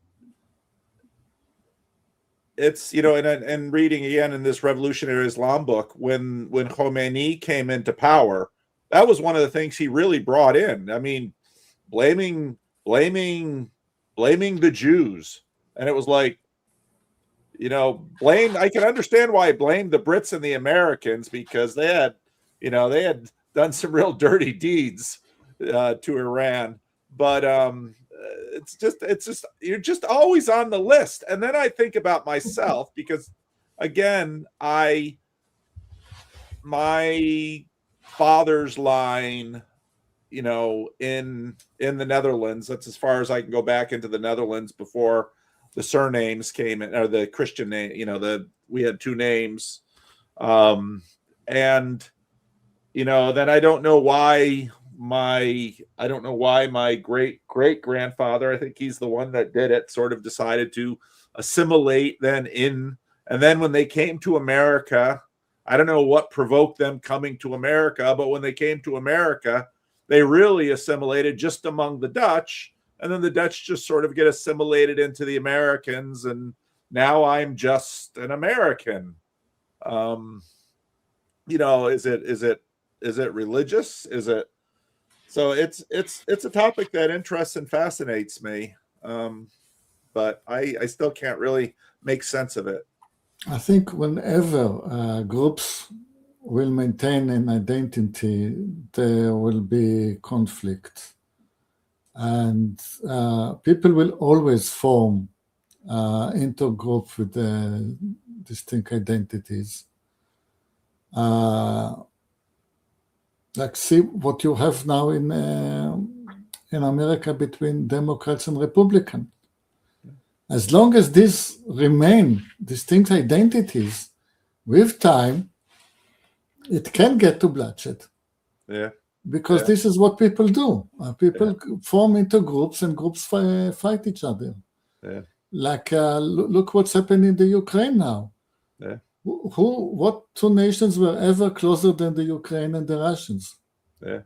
it's, you know, and reading again in this Revolutionary Islam book, when Khomeini came into power, that was one of the things he really brought in. I mean, blaming the Jews, and it was like, you know, I can understand why he blamed the Brits and the Americans, because they had done some real dirty deeds to Iran. But it's just you're just always on the list. And then I think about myself, because again, my father's line, you know, in the Netherlands, that's as far as I can go back into the Netherlands before the surnames came in, or the Christian name, you know, we had two names. And, you know, then I don't know why my great grandfather, I think he's the one that did it, sort of decided to assimilate and then when they came to America, I don't know what provoked them coming to America, but when they came to America, they really assimilated just among the Dutch, and then the Dutch just sort of get assimilated into the Americans, and now I'm just an American. You know, is it religious? Is it? So it's a topic that interests and fascinates me, but I still can't really make sense of it. I think whenever groups will maintain an identity, there will be conflict. And people will always form into groups with distinct identities. Like, see what you have now in America between Democrats and Republicans. As long as these remain distinct identities, with time, it can get to bloodshed. Yeah. Because this is what people do. People form into groups, and groups fight each other. Yeah. Like, look what's happening in the Ukraine now. Yeah. What two nations were ever closer than the Ukraine and the Russians? Yeah.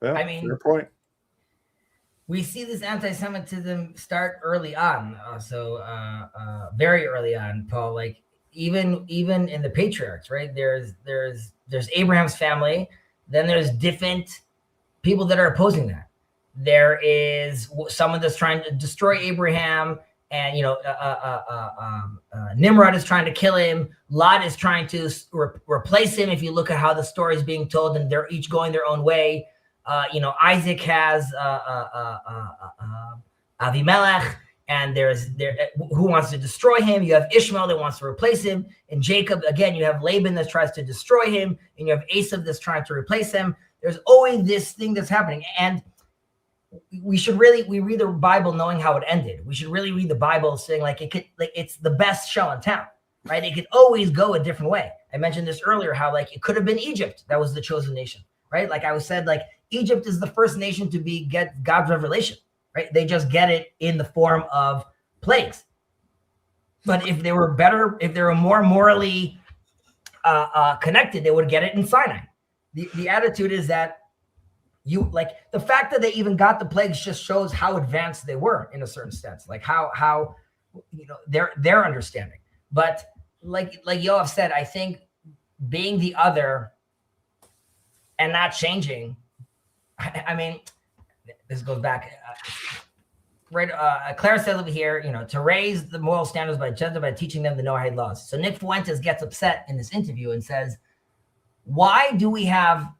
I mean, fair point. We see this anti-Semitism start early on, very early on, Paul. Like even in the patriarchs, right? There's Abraham's family, then there's different people that are opposing that. There is someone that's trying to destroy Abraham, and Nimrod is trying to kill him. Lot is trying to replace him. If you look at how the story is being told, and they're each going their own way. Isaac has Avimelech, and there's who wants to destroy him. You have Ishmael that wants to replace him, and Jacob again. You have Laban that tries to destroy him, and you have Esau that's trying to replace him. There's always this thing that's happening, and we read the Bible knowing how it ended. We should really read the Bible saying it's the best show in town, right? It could always go a different way. I mentioned this earlier, how it could have been Egypt that was the chosen nation, right? Like I said, Egypt is the first nation to get God's revelation, right? They just get it in the form of plagues. But if they were more morally connected, they would get it in Sinai. The attitude is that the fact that they even got the plagues just shows how advanced they were in a certain sense, like how their understanding. But like Yoav said, I think being the other and not changing. I mean, this goes back. Right, Claire said over here, to raise the moral standards by teaching them the Noahide laws. So Nick Fuentes gets upset in this interview and says, why do we have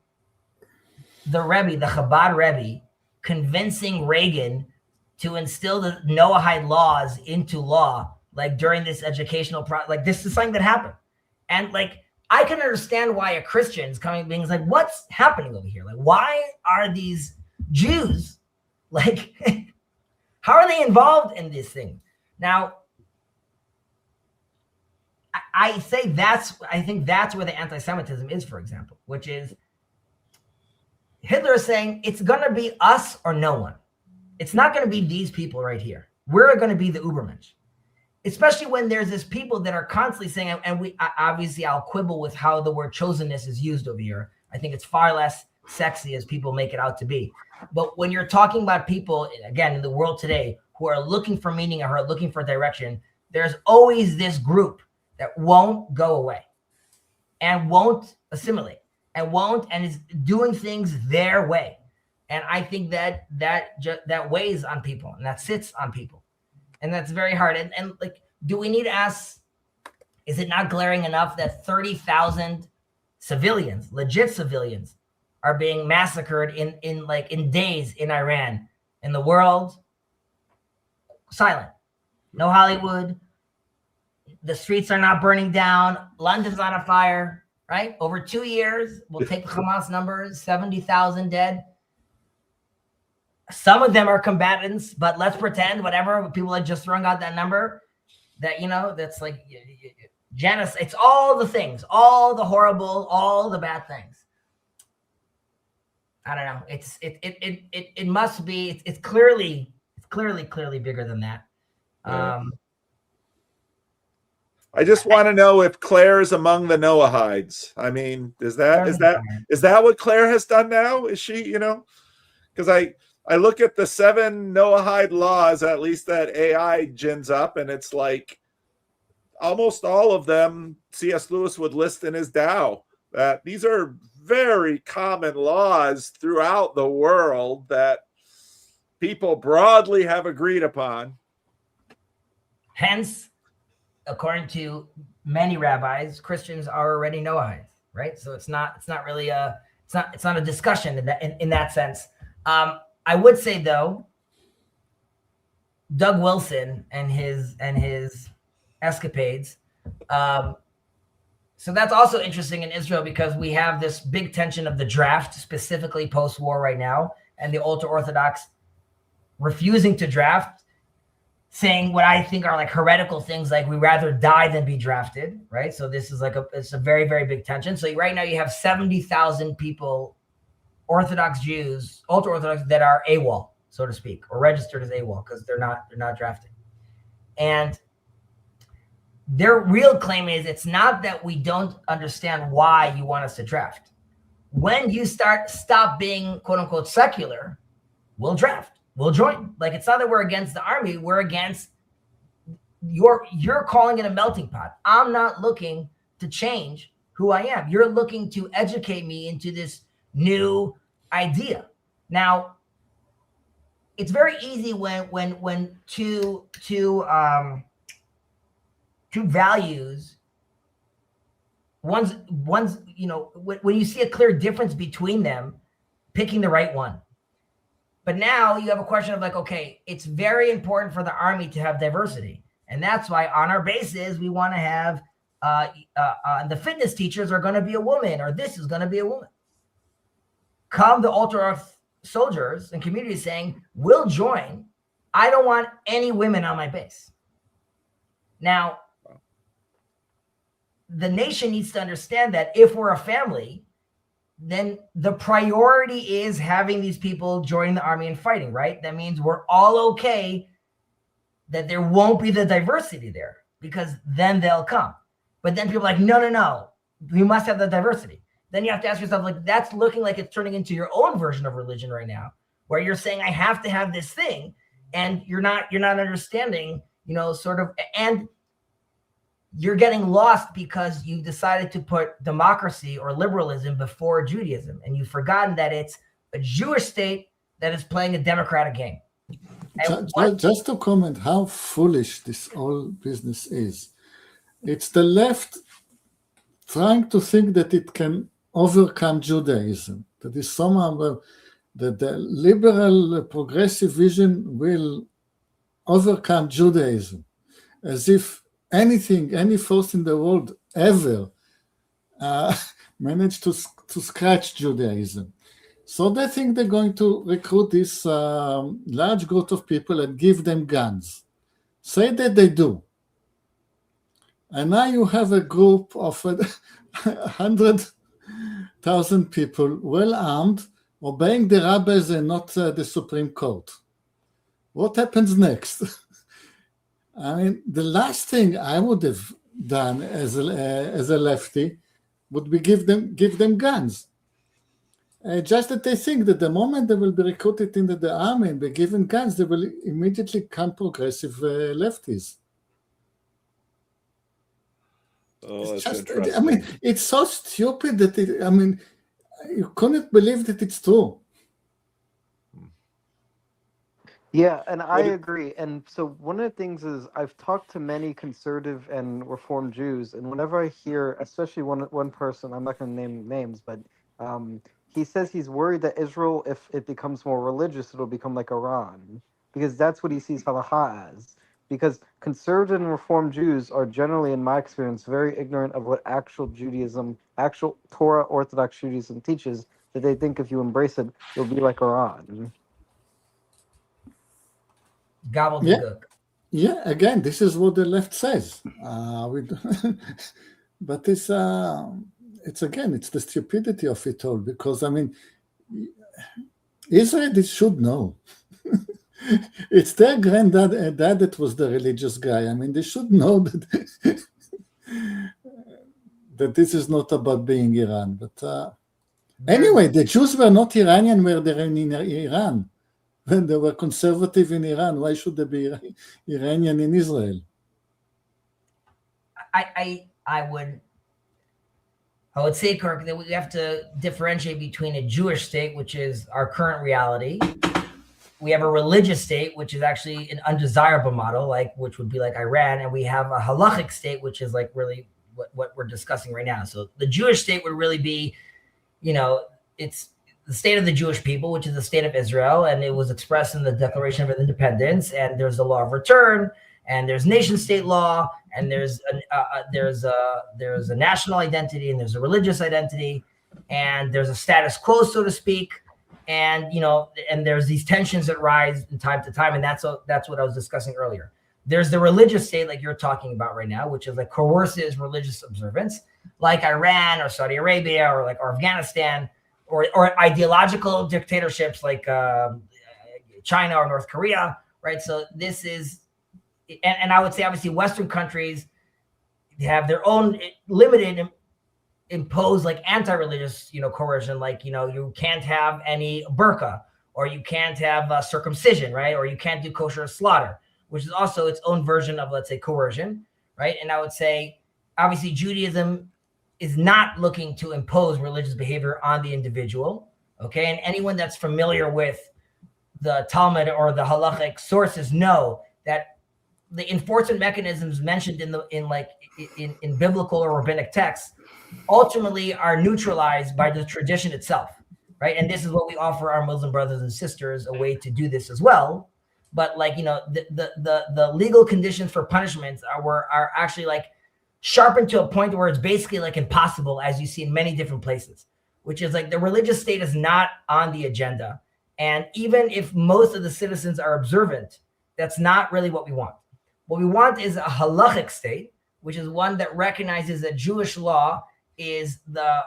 the Rebbe, the Chabad Rebbe, convincing Reagan to instill the Noahide laws into law, during this educational process? This is something that happened. And I can understand why a Christian's being like, what's happening over here? Why are these Jews, how are they involved in this thing? Now, I think that's where the anti-Semitism is, for example, which is Hitler is saying it's going to be us or no one. It's not going to be these people right here. We're going to be the Ubermensch. Especially when there's this people that are constantly saying, and I'll quibble with how the word chosenness is used over here. I think it's far less sexy as people make it out to be. But when you're talking about people, again, in the world today, who are looking for meaning or who are looking for direction, there's always this group that won't go away and won't assimilate and is doing things their way. And I think that weighs on people and that sits on people. And that's very hard. And like, do we need to ask, is it not glaring enough that 30,000 civilians, legit civilians, are being massacred in days in Iran? In the world, silent. No Hollywood. The streets are not burning down. London's on a fire, right? Over 2 years, we'll take the Hamas numbers, 70,000 dead. Some of them are combatants, but let's pretend whatever, people are just throwing out that number, that, that's like genocide. It's all the things, all the horrible, all the bad things. I don't know. It must be, it's clearly bigger than that. I just want to know if Claire is among the Noahides. I mean, is that what Claire has done now? Is she, because I look at the 7 Noahide laws, at least that AI gins up, and it's like almost all of them C.S. Lewis would list in his Tao. That these are very common laws throughout the world that people broadly have agreed upon. Hence, according to many rabbis, Christians are already Noahides, right? So it's not really it's not a discussion in that sense. I would say though, Doug Wilson and his escapades. So that's also interesting in Israel because we have this big tension of the draft, specifically post-war right now, and the ultra-Orthodox refusing to draft, saying what I think are like heretical things, like we rather die than be drafted, right? So this is it's a very, very big tension. So right now you have 70,000 people, Orthodox Jews, ultra-Orthodox, that are AWOL, so to speak, or registered as AWOL because they're not drafted. And their real claim is it's not that we don't understand why you want us to draft. When you stop being quote unquote secular, we'll draft, we'll join. Like, it's not that we're against the army, we're against you're calling it a melting pot. I'm not looking to change who I am. You're looking to educate me into this new idea. Now, it's very easy when two values, one's when you see a clear difference between them, picking the right one. But now you have a question of like, okay, it's very important for the army to have diversity, and that's why on our bases we want to have the fitness teachers are going to be a woman, or this is going to be a woman. Come the ultra soldiers and communities saying, we'll join. I don't want any women on my base. Now, the nation needs to understand that if we're a family, then the priority is having these people join the army and fighting, right? That means we're all okay that there won't be the diversity there, because then they'll come. But then people are like, no, we must have the diversity. Then you have to ask yourself, like, that's looking like it's turning into your own version of religion right now, where you're saying I have to have this thing, and you're not understanding, and you're getting lost because you decided to put democracy or liberalism before Judaism, and you've forgotten that it's a Jewish state that is playing a democratic game. Just to comment how foolish this whole business is. It's the left trying to think that it can overcome Judaism, that is somehow that the liberal progressive vision will overcome Judaism, as if any force in the world ever managed to scratch Judaism. So they think they're going to recruit this large group of people and give them guns. Say that they do. And now you have a group of 100,000 people, well armed, obeying the rabbis and not the Supreme Court. What happens next? I mean, the last thing I would have done as a lefty would be give them guns. Just that they think that the moment they will be recruited into the army and be given guns, they will immediately become progressive lefties. Oh, It's that's just, interesting. I mean, it's so stupid that you couldn't believe that it's true. Yeah, and I agree. And so one of the things is I've talked to many conservative and Reform Jews, and whenever I hear, especially one person, I'm not going to name names, but he says he's worried that Israel, if it becomes more religious, it'll become like Iran, because that's what he sees halacha as. Because conservative and Reform Jews are generally, in my experience, very ignorant of what actual Judaism, actual Torah Orthodox Judaism teaches, that they think if you embrace it, you'll be like Iran. Gobbledygook. Yeah, again, this is what the left says. But it's the stupidity of it all, because I mean, Israel should know. It's their granddad dad that was the religious guy. I mean, they should know that that this is not about being Iran. But anyway, the Jews were not Iranian where they're in Iran. When they were conservative in Iran, why should they be Iranian in Israel? I would say, Kirk, that we have to differentiate between a Jewish state, which is our current reality. We have a religious state, which is actually an undesirable model, which would be like Iran, and we have a halachic state, which is like really what we're discussing right now. So the Jewish state would really be, it's the state of the Jewish people, which is the state of Israel, and it was expressed in the Declaration of Independence. And there's the law of return, and there's nation-state law, and there's a national identity, and there's a religious identity, and there's a status quo, so to speak, and and there's these tensions that rise from time to time, and that's what I was discussing earlier. There's the religious state, like you're talking about right now, which is like coercive religious observance, like Iran or Saudi Arabia or Afghanistan. Or ideological dictatorships like China or North Korea, right? So this is, and I would say obviously Western countries have their own limited imposed like anti-religious, coercion, like, you can't have any burqa, or you can't have circumcision, right? Or you can't do kosher slaughter, which is also its own version of, let's say, coercion, right? And I would say, obviously Judaism is not looking to impose religious behavior on the individual, okay? And anyone that's familiar with the Talmud or the halachic sources know that the enforcement mechanisms mentioned in biblical or rabbinic texts ultimately are neutralized by the tradition itself, right? And this is what we offer our Muslim brothers and sisters, a way to do this as well. But the legal conditions for punishments are actually sharpened to a point where it's basically impossible, as you see in many different places, which is the religious state is not on the agenda. And even if most of the citizens are observant, that's not really what we want. What we want is a halachic state, which is one that recognizes that Jewish law is the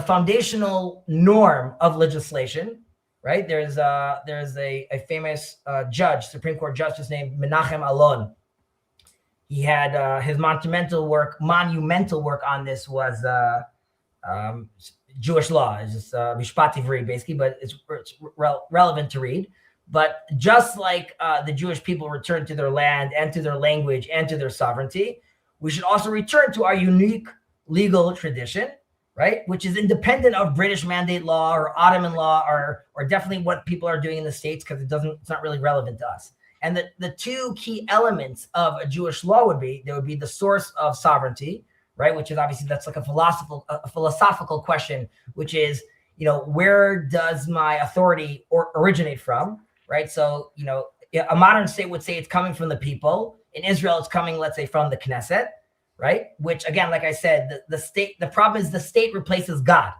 foundational norm of legislation, right? There's a famous judge, Supreme Court justice named Menachem Alon. He had his monumental work on this was Jewish law. It's just Mishpat Ivri, basically, but it's relevant to read. But just like the Jewish people returned to their land and to their language and to their sovereignty, we should also return to our unique legal tradition, right? Which is independent of British mandate law or Ottoman law or definitely what people are doing in the States, because it's not really relevant to us. And the two key elements of a Jewish law would be the source of sovereignty, right? Which is obviously that's like a philosophical question, which is, where does my authority originate from, right? So, a modern state would say it's coming from the people. In Israel, it's coming, let's say, from the Knesset, right? Which again, like I said, the problem is the state replaces God.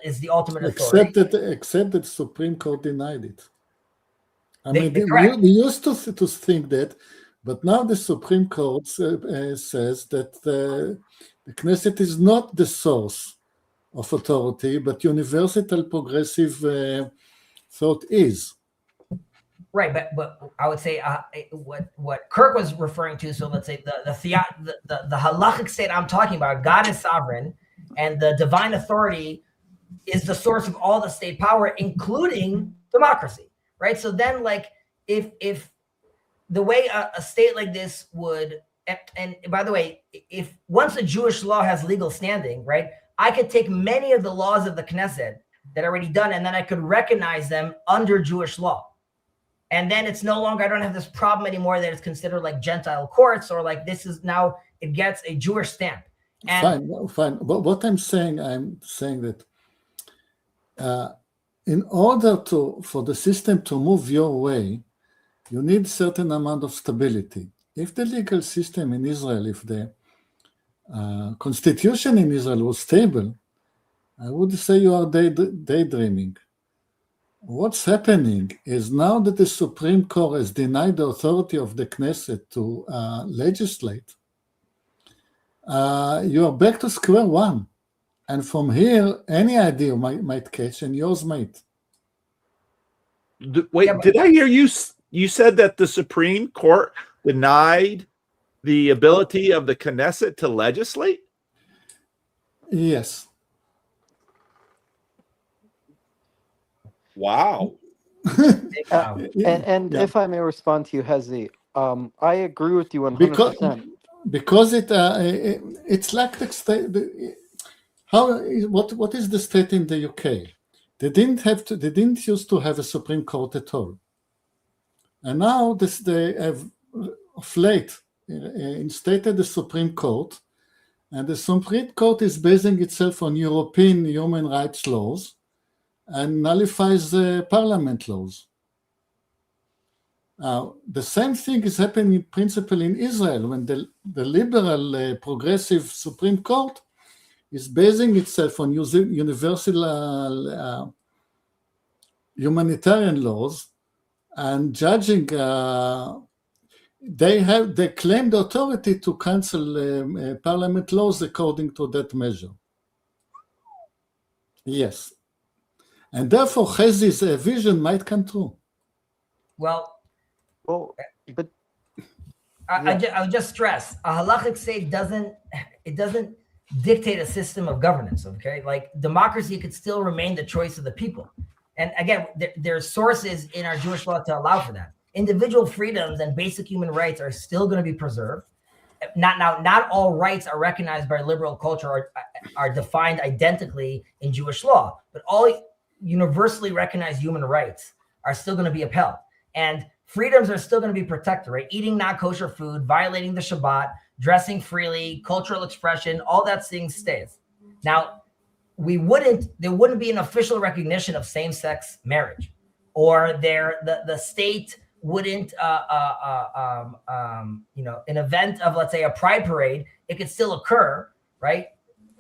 Is the ultimate authority. Except that the Supreme Court denied it. Correct. We used to think that, but now the Supreme Court says that the Knesset is not the source of authority, but universal progressive thought is. Right, but I would say what Kirk was referring to. So let's say the halachic state I'm talking about, God is sovereign, and the divine authority is the source of all the state power, including democracy. Right. So then, if the way a state like this would and by the way, if once a Jewish law has legal standing, right, I could take many of the laws of the Knesset that are already done, and then I could recognize them under Jewish law. And then it's no longer, I don't have this problem anymore that it's considered like Gentile courts, or like this is now, it gets a Jewish stamp. And fine. But what I'm saying that in order for the system to move your way, you need certain amount of stability. If the legal system in Israel, if the constitution in Israel was stable, I would say you are daydreaming. What's happening is now that the Supreme Court has denied the authority of the Knesset to legislate, you are back to square one. And from here, any idea might catch, and yours might. Wait, did I hear you? You said that the Supreme Court denied the ability of the Knesset to legislate? Yes. Wow. And if I may respond to you, Hezi, I agree with you 100%. Because it's like the state. What is the state in the UK? They didn't used to have a Supreme Court at all, and now they have of late instated the Supreme Court, and the Supreme Court is basing itself on European human rights laws and nullifies parliament laws. The same thing is happening in principle in Israel when the liberal progressive Supreme Court is basing itself on universal humanitarian laws and judging. They claim the authority to cancel parliament laws according to that measure. Yes, and therefore Hezi's vision might come true. well, but I'll just stress, a halachic state doesn't dictate a system of governance, okay? Like democracy could still remain the choice of the people. And again, there's sources in our Jewish law to allow for that. Individual freedoms and basic human rights are still going to be preserved. Not all rights are recognized by liberal culture or are defined identically in Jewish law, but all universally recognized human rights are still going to be upheld. And freedoms are still going to be protected, right? Eating non-kosher food, violating the Shabbat, dressing freely, cultural expression, all that thing stays. Now, there wouldn't be an official recognition of same-sex marriage, or the state wouldn't, an event of, let's say, a pride parade, it could still occur, right?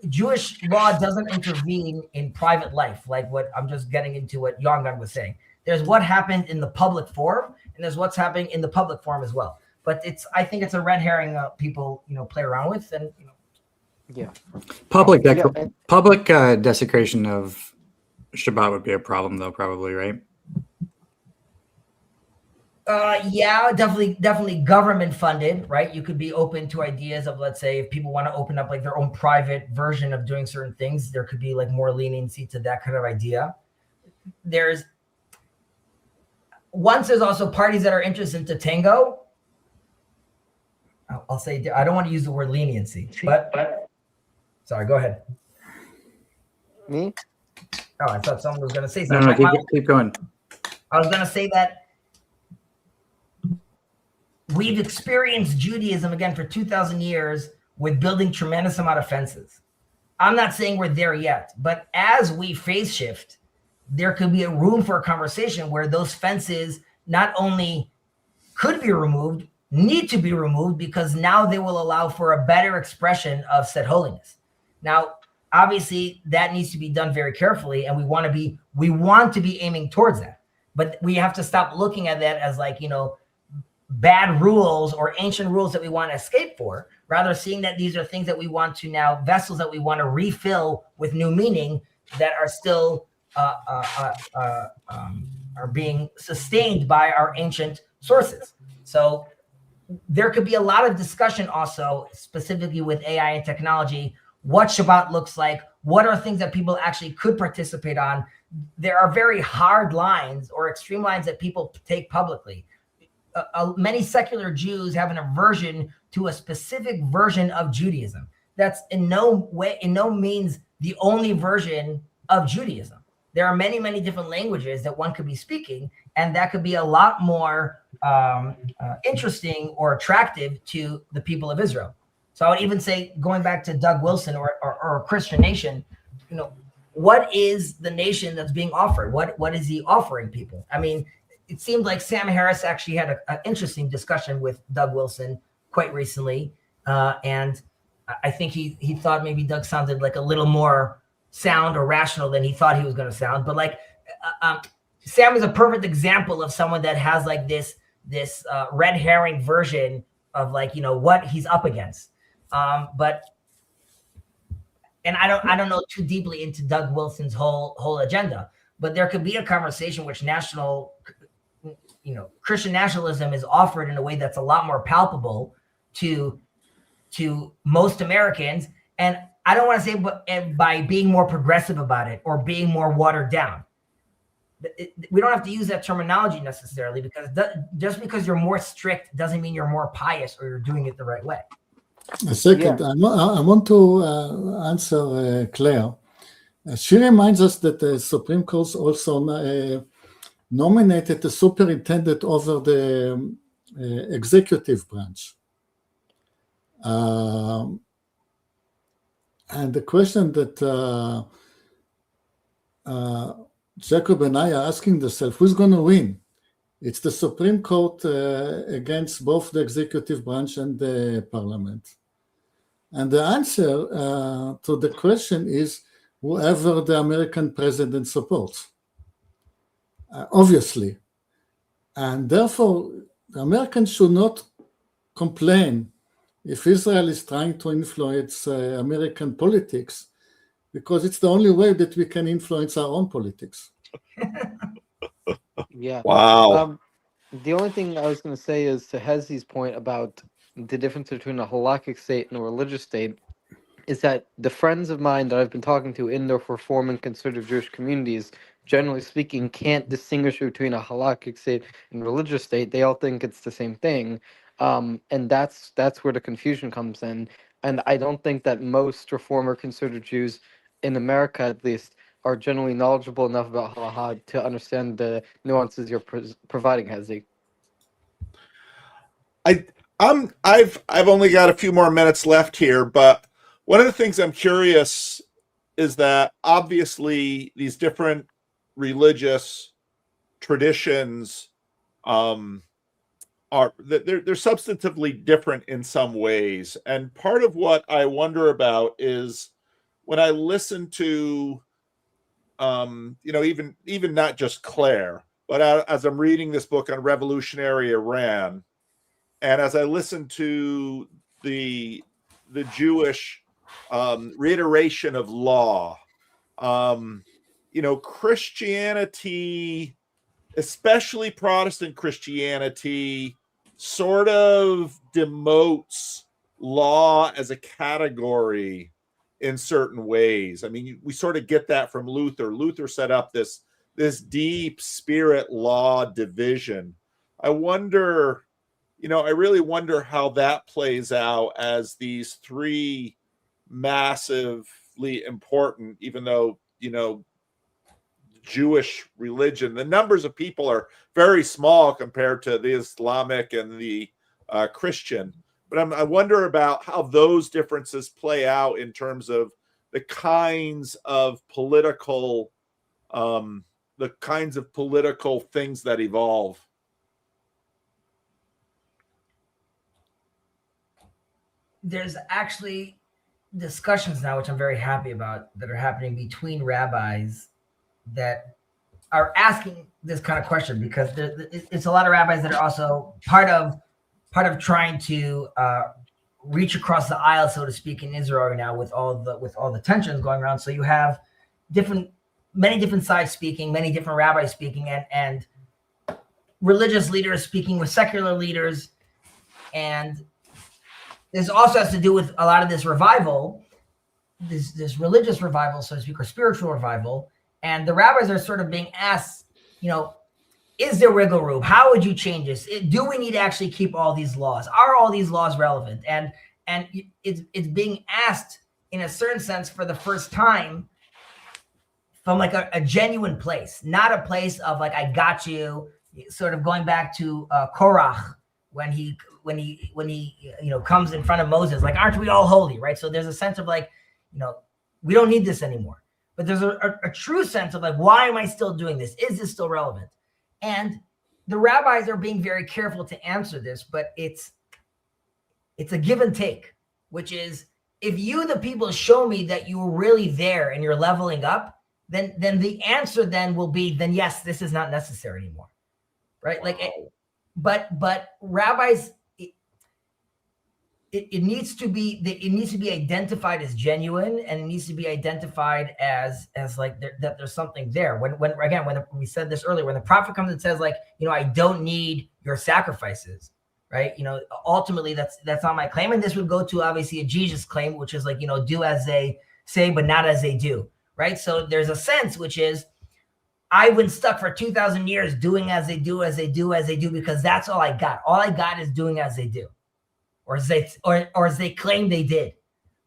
Jewish law doesn't intervene in private life, like what I'm just getting into what Yangan was saying. There's what happened in the public forum, and there's what's happening in the public forum as well. But I think it's a red herring people, play around with, and yeah. Public desecration of Shabbat would be a problem, though, probably, right? Yeah, definitely government funded, right? You could be open to ideas of, let's say, if people want to open up like their own private version of doing certain things, there could be like more leniency to that kind of idea. There's also parties that are interested to tango. I'll say, I don't want to use the word leniency, but sorry, go ahead. Me? Oh, I thought someone was going to say something. No, keep going. I was going to say that we've experienced Judaism again for 2,000 years with building tremendous amount of fences. I'm not saying we're there yet, but as we phase shift, there could be a room for a conversation where those fences not only could be removed, need to be removed, because now they will allow for a better expression of said holiness. Now, obviously, that needs to be done very carefully, and we want to be aiming towards that. But we have to stop looking at that as like, bad rules or ancient rules that we want to escape for, rather seeing that these are things that we want to now, vessels that we want to refill with new meaning that are still are being sustained by our ancient sources. So there could be a lot of discussion also, specifically with AI and technology, what Shabbat looks like, what are things that people actually could participate on. There are very hard lines or extreme lines that people take publicly. many secular Jews have an aversion to a specific version of Judaism. That's in no means the only version of Judaism. There are many, many different languages that one could be speaking, and that could be a lot more interesting or attractive to the people of Israel. So I would even say, going back to Doug Wilson or Christian Nation, what is the nation that's being offered? What is he offering people? I mean, it seemed like Sam Harris actually had an interesting discussion with Doug Wilson quite recently, and I think he thought maybe Doug sounded like a little more sound or rational than he thought he was going to sound. But like Sam is a perfect example of someone that has like this red herring version of like what he's up against. But I don't know too deeply into Doug Wilson's whole agenda, but there could be a conversation which Christian nationalism is offered in a way that's a lot more palpable to most Americans. And I don't want to say by being more progressive about it or being more watered down. We don't have to use that terminology necessarily, because just because you're more strict doesn't mean you're more pious or you're doing it the right way. A second, I want to answer Claire. She reminds us that the Supreme Court also nominated the superintendent over the executive branch. And the question that Jacob and I are asking ourselves, who's going to win? It's the Supreme Court against both the executive branch and the parliament. And the answer to the question is whoever the American president supports, obviously. And therefore, the Americans should not complain if Israel is trying to influence American politics, because it's the only way that we can influence our own politics. Yeah. Wow. The only thing I was going to say is to Hezy's point about the difference between a halakhic state and a religious state is that the friends of mine that I've been talking to in the Reform and conservative Jewish communities, generally speaking, can't distinguish between a halakhic state and religious state. They all think it's the same thing. And that's where the confusion comes in. And I don't think that most Reform or conservative Jews in America, at least, are generally knowledgeable enough about halakha to understand the nuances you're providing, Hezy. I've only got a few more minutes left here, but one of the things I'm curious is that obviously these different religious traditions they're substantively different in some ways. And part of what I wonder about is when I listen to even not just Claire, but as I'm reading this book on revolutionary Iran, and as I listen to the Jewish reiteration of law, Christianity, especially Protestant Christianity, sort of demotes law as a category in certain ways. I mean, we sort of get that from Luther. Luther set up this deep spirit law division. I really wonder how that plays out as these three massively important, even though, Jewish religion, the numbers of people are very small compared to the Islamic and the Christian. But I wonder about how those differences play out in terms of the kinds of political things that evolve. There's actually discussions now, which I'm very happy about, that are happening between rabbis that are asking this kind of question, because it's a lot of rabbis that are also part of trying to reach across the aisle, so to speak, in Israel right now with all the tensions going around. So you have many different sides speaking, many different rabbis speaking, and religious leaders speaking with secular leaders. And this also has to do with a lot of this revival, this religious revival, so to speak, or spiritual revival. And the rabbis are sort of being asked, is there wiggle room? How would you change this? Do we need to actually keep all these laws? Are all these laws relevant? And it's being asked in a certain sense for the first time from like a genuine place, not a place of like, I got you, sort of going back to Korach when he comes in front of Moses, like, aren't we all holy, right? So there's a sense of like, we don't need this anymore. But there's a true sense of like, why am I still doing this? Is this still relevant? And the rabbis are being very careful to answer this, but it's a give and take, which is, if you, the people, show me that you were really there and you're leveling up, then the answer then will be, then yes, this is not necessary anymore, right? Wow. Like, but rabbis, it needs to be identified as genuine, and it needs to be identified as like that there's something there. When we said this earlier, when the prophet comes and says like, I don't need your sacrifices, right? Ultimately that's not my claim. And this would go to obviously a Jesus claim, which is like, do as they say, but not as they do, right? So there's a sense which is, I've been stuck for 2,000 years doing as they do, because that's all I got. All I got is doing as they do. Or as they claim they did,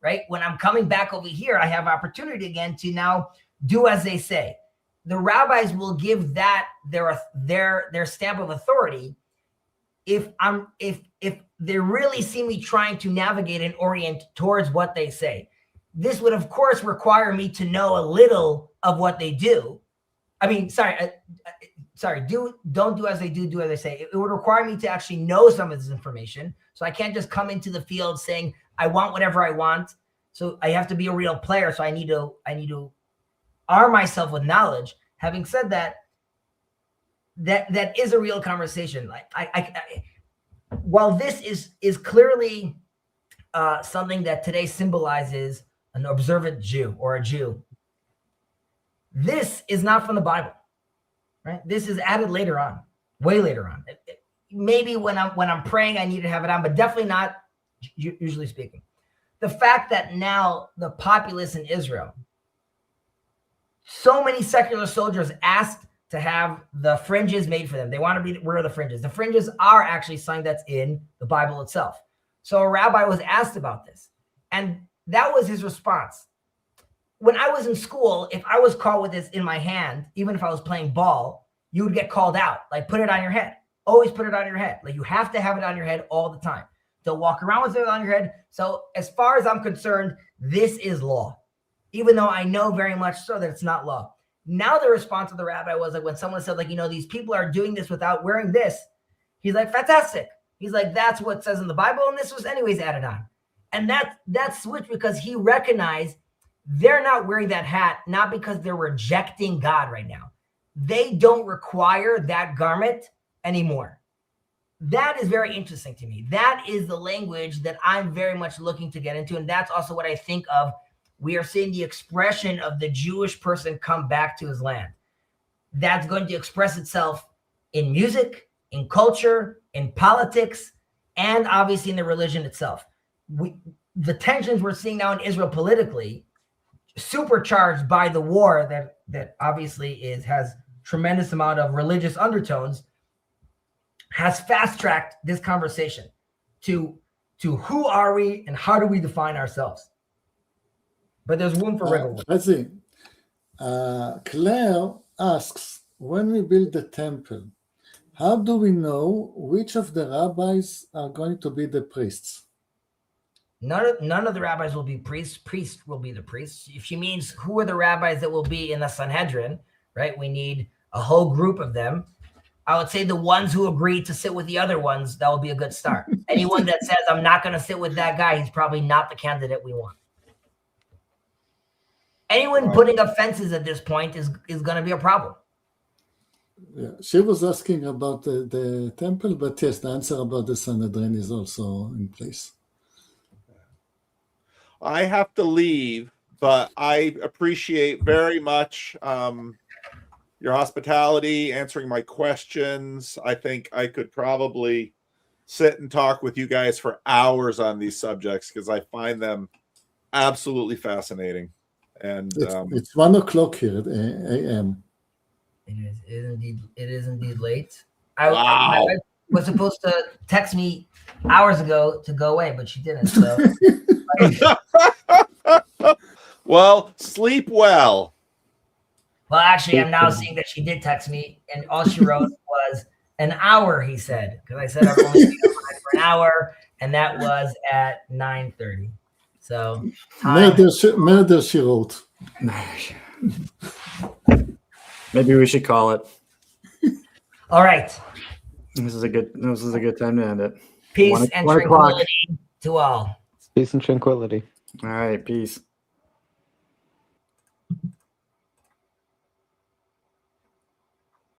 right? When I'm coming back over here, I have opportunity again to now do as they say. The rabbis will give that their stamp of authority if they really see me trying to navigate and orient towards what they say. This would, of course, require me to know a little of what they do. I mean, don't do as they do as they say. It would require me to actually know some of this information. So I can't just come into the field saying, I want whatever I want. So I have to be a real player. So I need to arm myself with knowledge. Having said that, that is a real conversation. Like while this is clearly something that today symbolizes an observant Jew or a Jew, this is not from the Bible, right? This is added later on, way later on. Maybe when I'm praying, I need to have it on, but definitely not usually speaking. The fact that now the populace in Israel, so many secular soldiers asked to have the fringes made for them. They want to wear the fringes. The fringes are actually something that's in the Bible itself. So a rabbi was asked about this, and that was his response. When I was in school, if I was caught with this in my hand, even if I was playing ball, you would get called out. Like, put it on your head. Always put it on your head. Like, you have to have it on your head all the time. Don't walk around with it on your head. So as far as I'm concerned, this is law, even though I know very much so that it's not law. Now the response of the rabbi was like, when someone said like, these people are doing this without wearing this, he's like, fantastic. He's like, that's what it says in the Bible, and this was anyways added on. And that switched because he recognized they're not wearing that hat, not because they're rejecting God right now. They don't require that garment anymore. That is very interesting to me. That is the language that I'm very much looking to get into. And that's also what I think of. We are seeing the expression of the Jewish person come back to his land. That's going to express itself in music, in culture, in politics, and obviously in the religion itself. The tensions we're seeing now in Israel politically, supercharged by the war that obviously has tremendous amount of religious undertones, has fast-tracked this conversation to who are we and how do we define ourselves. But there's room for wiggle room. I see. Claire asks, when we build the temple, how do we know which of the rabbis are going to be the priests? None of the rabbis will be priests. Priests will be the priests. If she means who are the rabbis that will be in the Sanhedrin, right? We need a whole group of them. I would say the ones who agree to sit with the other ones, that will be a good start. Anyone that says, I'm not going to sit with that guy, he's probably not the candidate we want. Anyone putting up fences at this point is going to be a problem. Yeah, she was asking about the temple, but yes, the answer about the Sanhedrin is also in place. I have to leave, but I appreciate very much your hospitality, answering my questions. I think I could probably sit and talk with you guys for hours on these subjects because I find them absolutely fascinating. And it's 1:00 here at a.m. It It is indeed late. My Wow. wife was supposed to text me hours ago to go away, but she didn't. So Well, sleep well. well, actually, I'm now seeing that she did text me, and all she wrote was an hour. He said, because I said I'm only being online for an hour, and that was at 9:30. So Murder, she wrote. Maybe we should call it. all right. This is a good time to end it. Peace 1 and o'clock. tranquility to all. Peace and tranquility. All right, peace.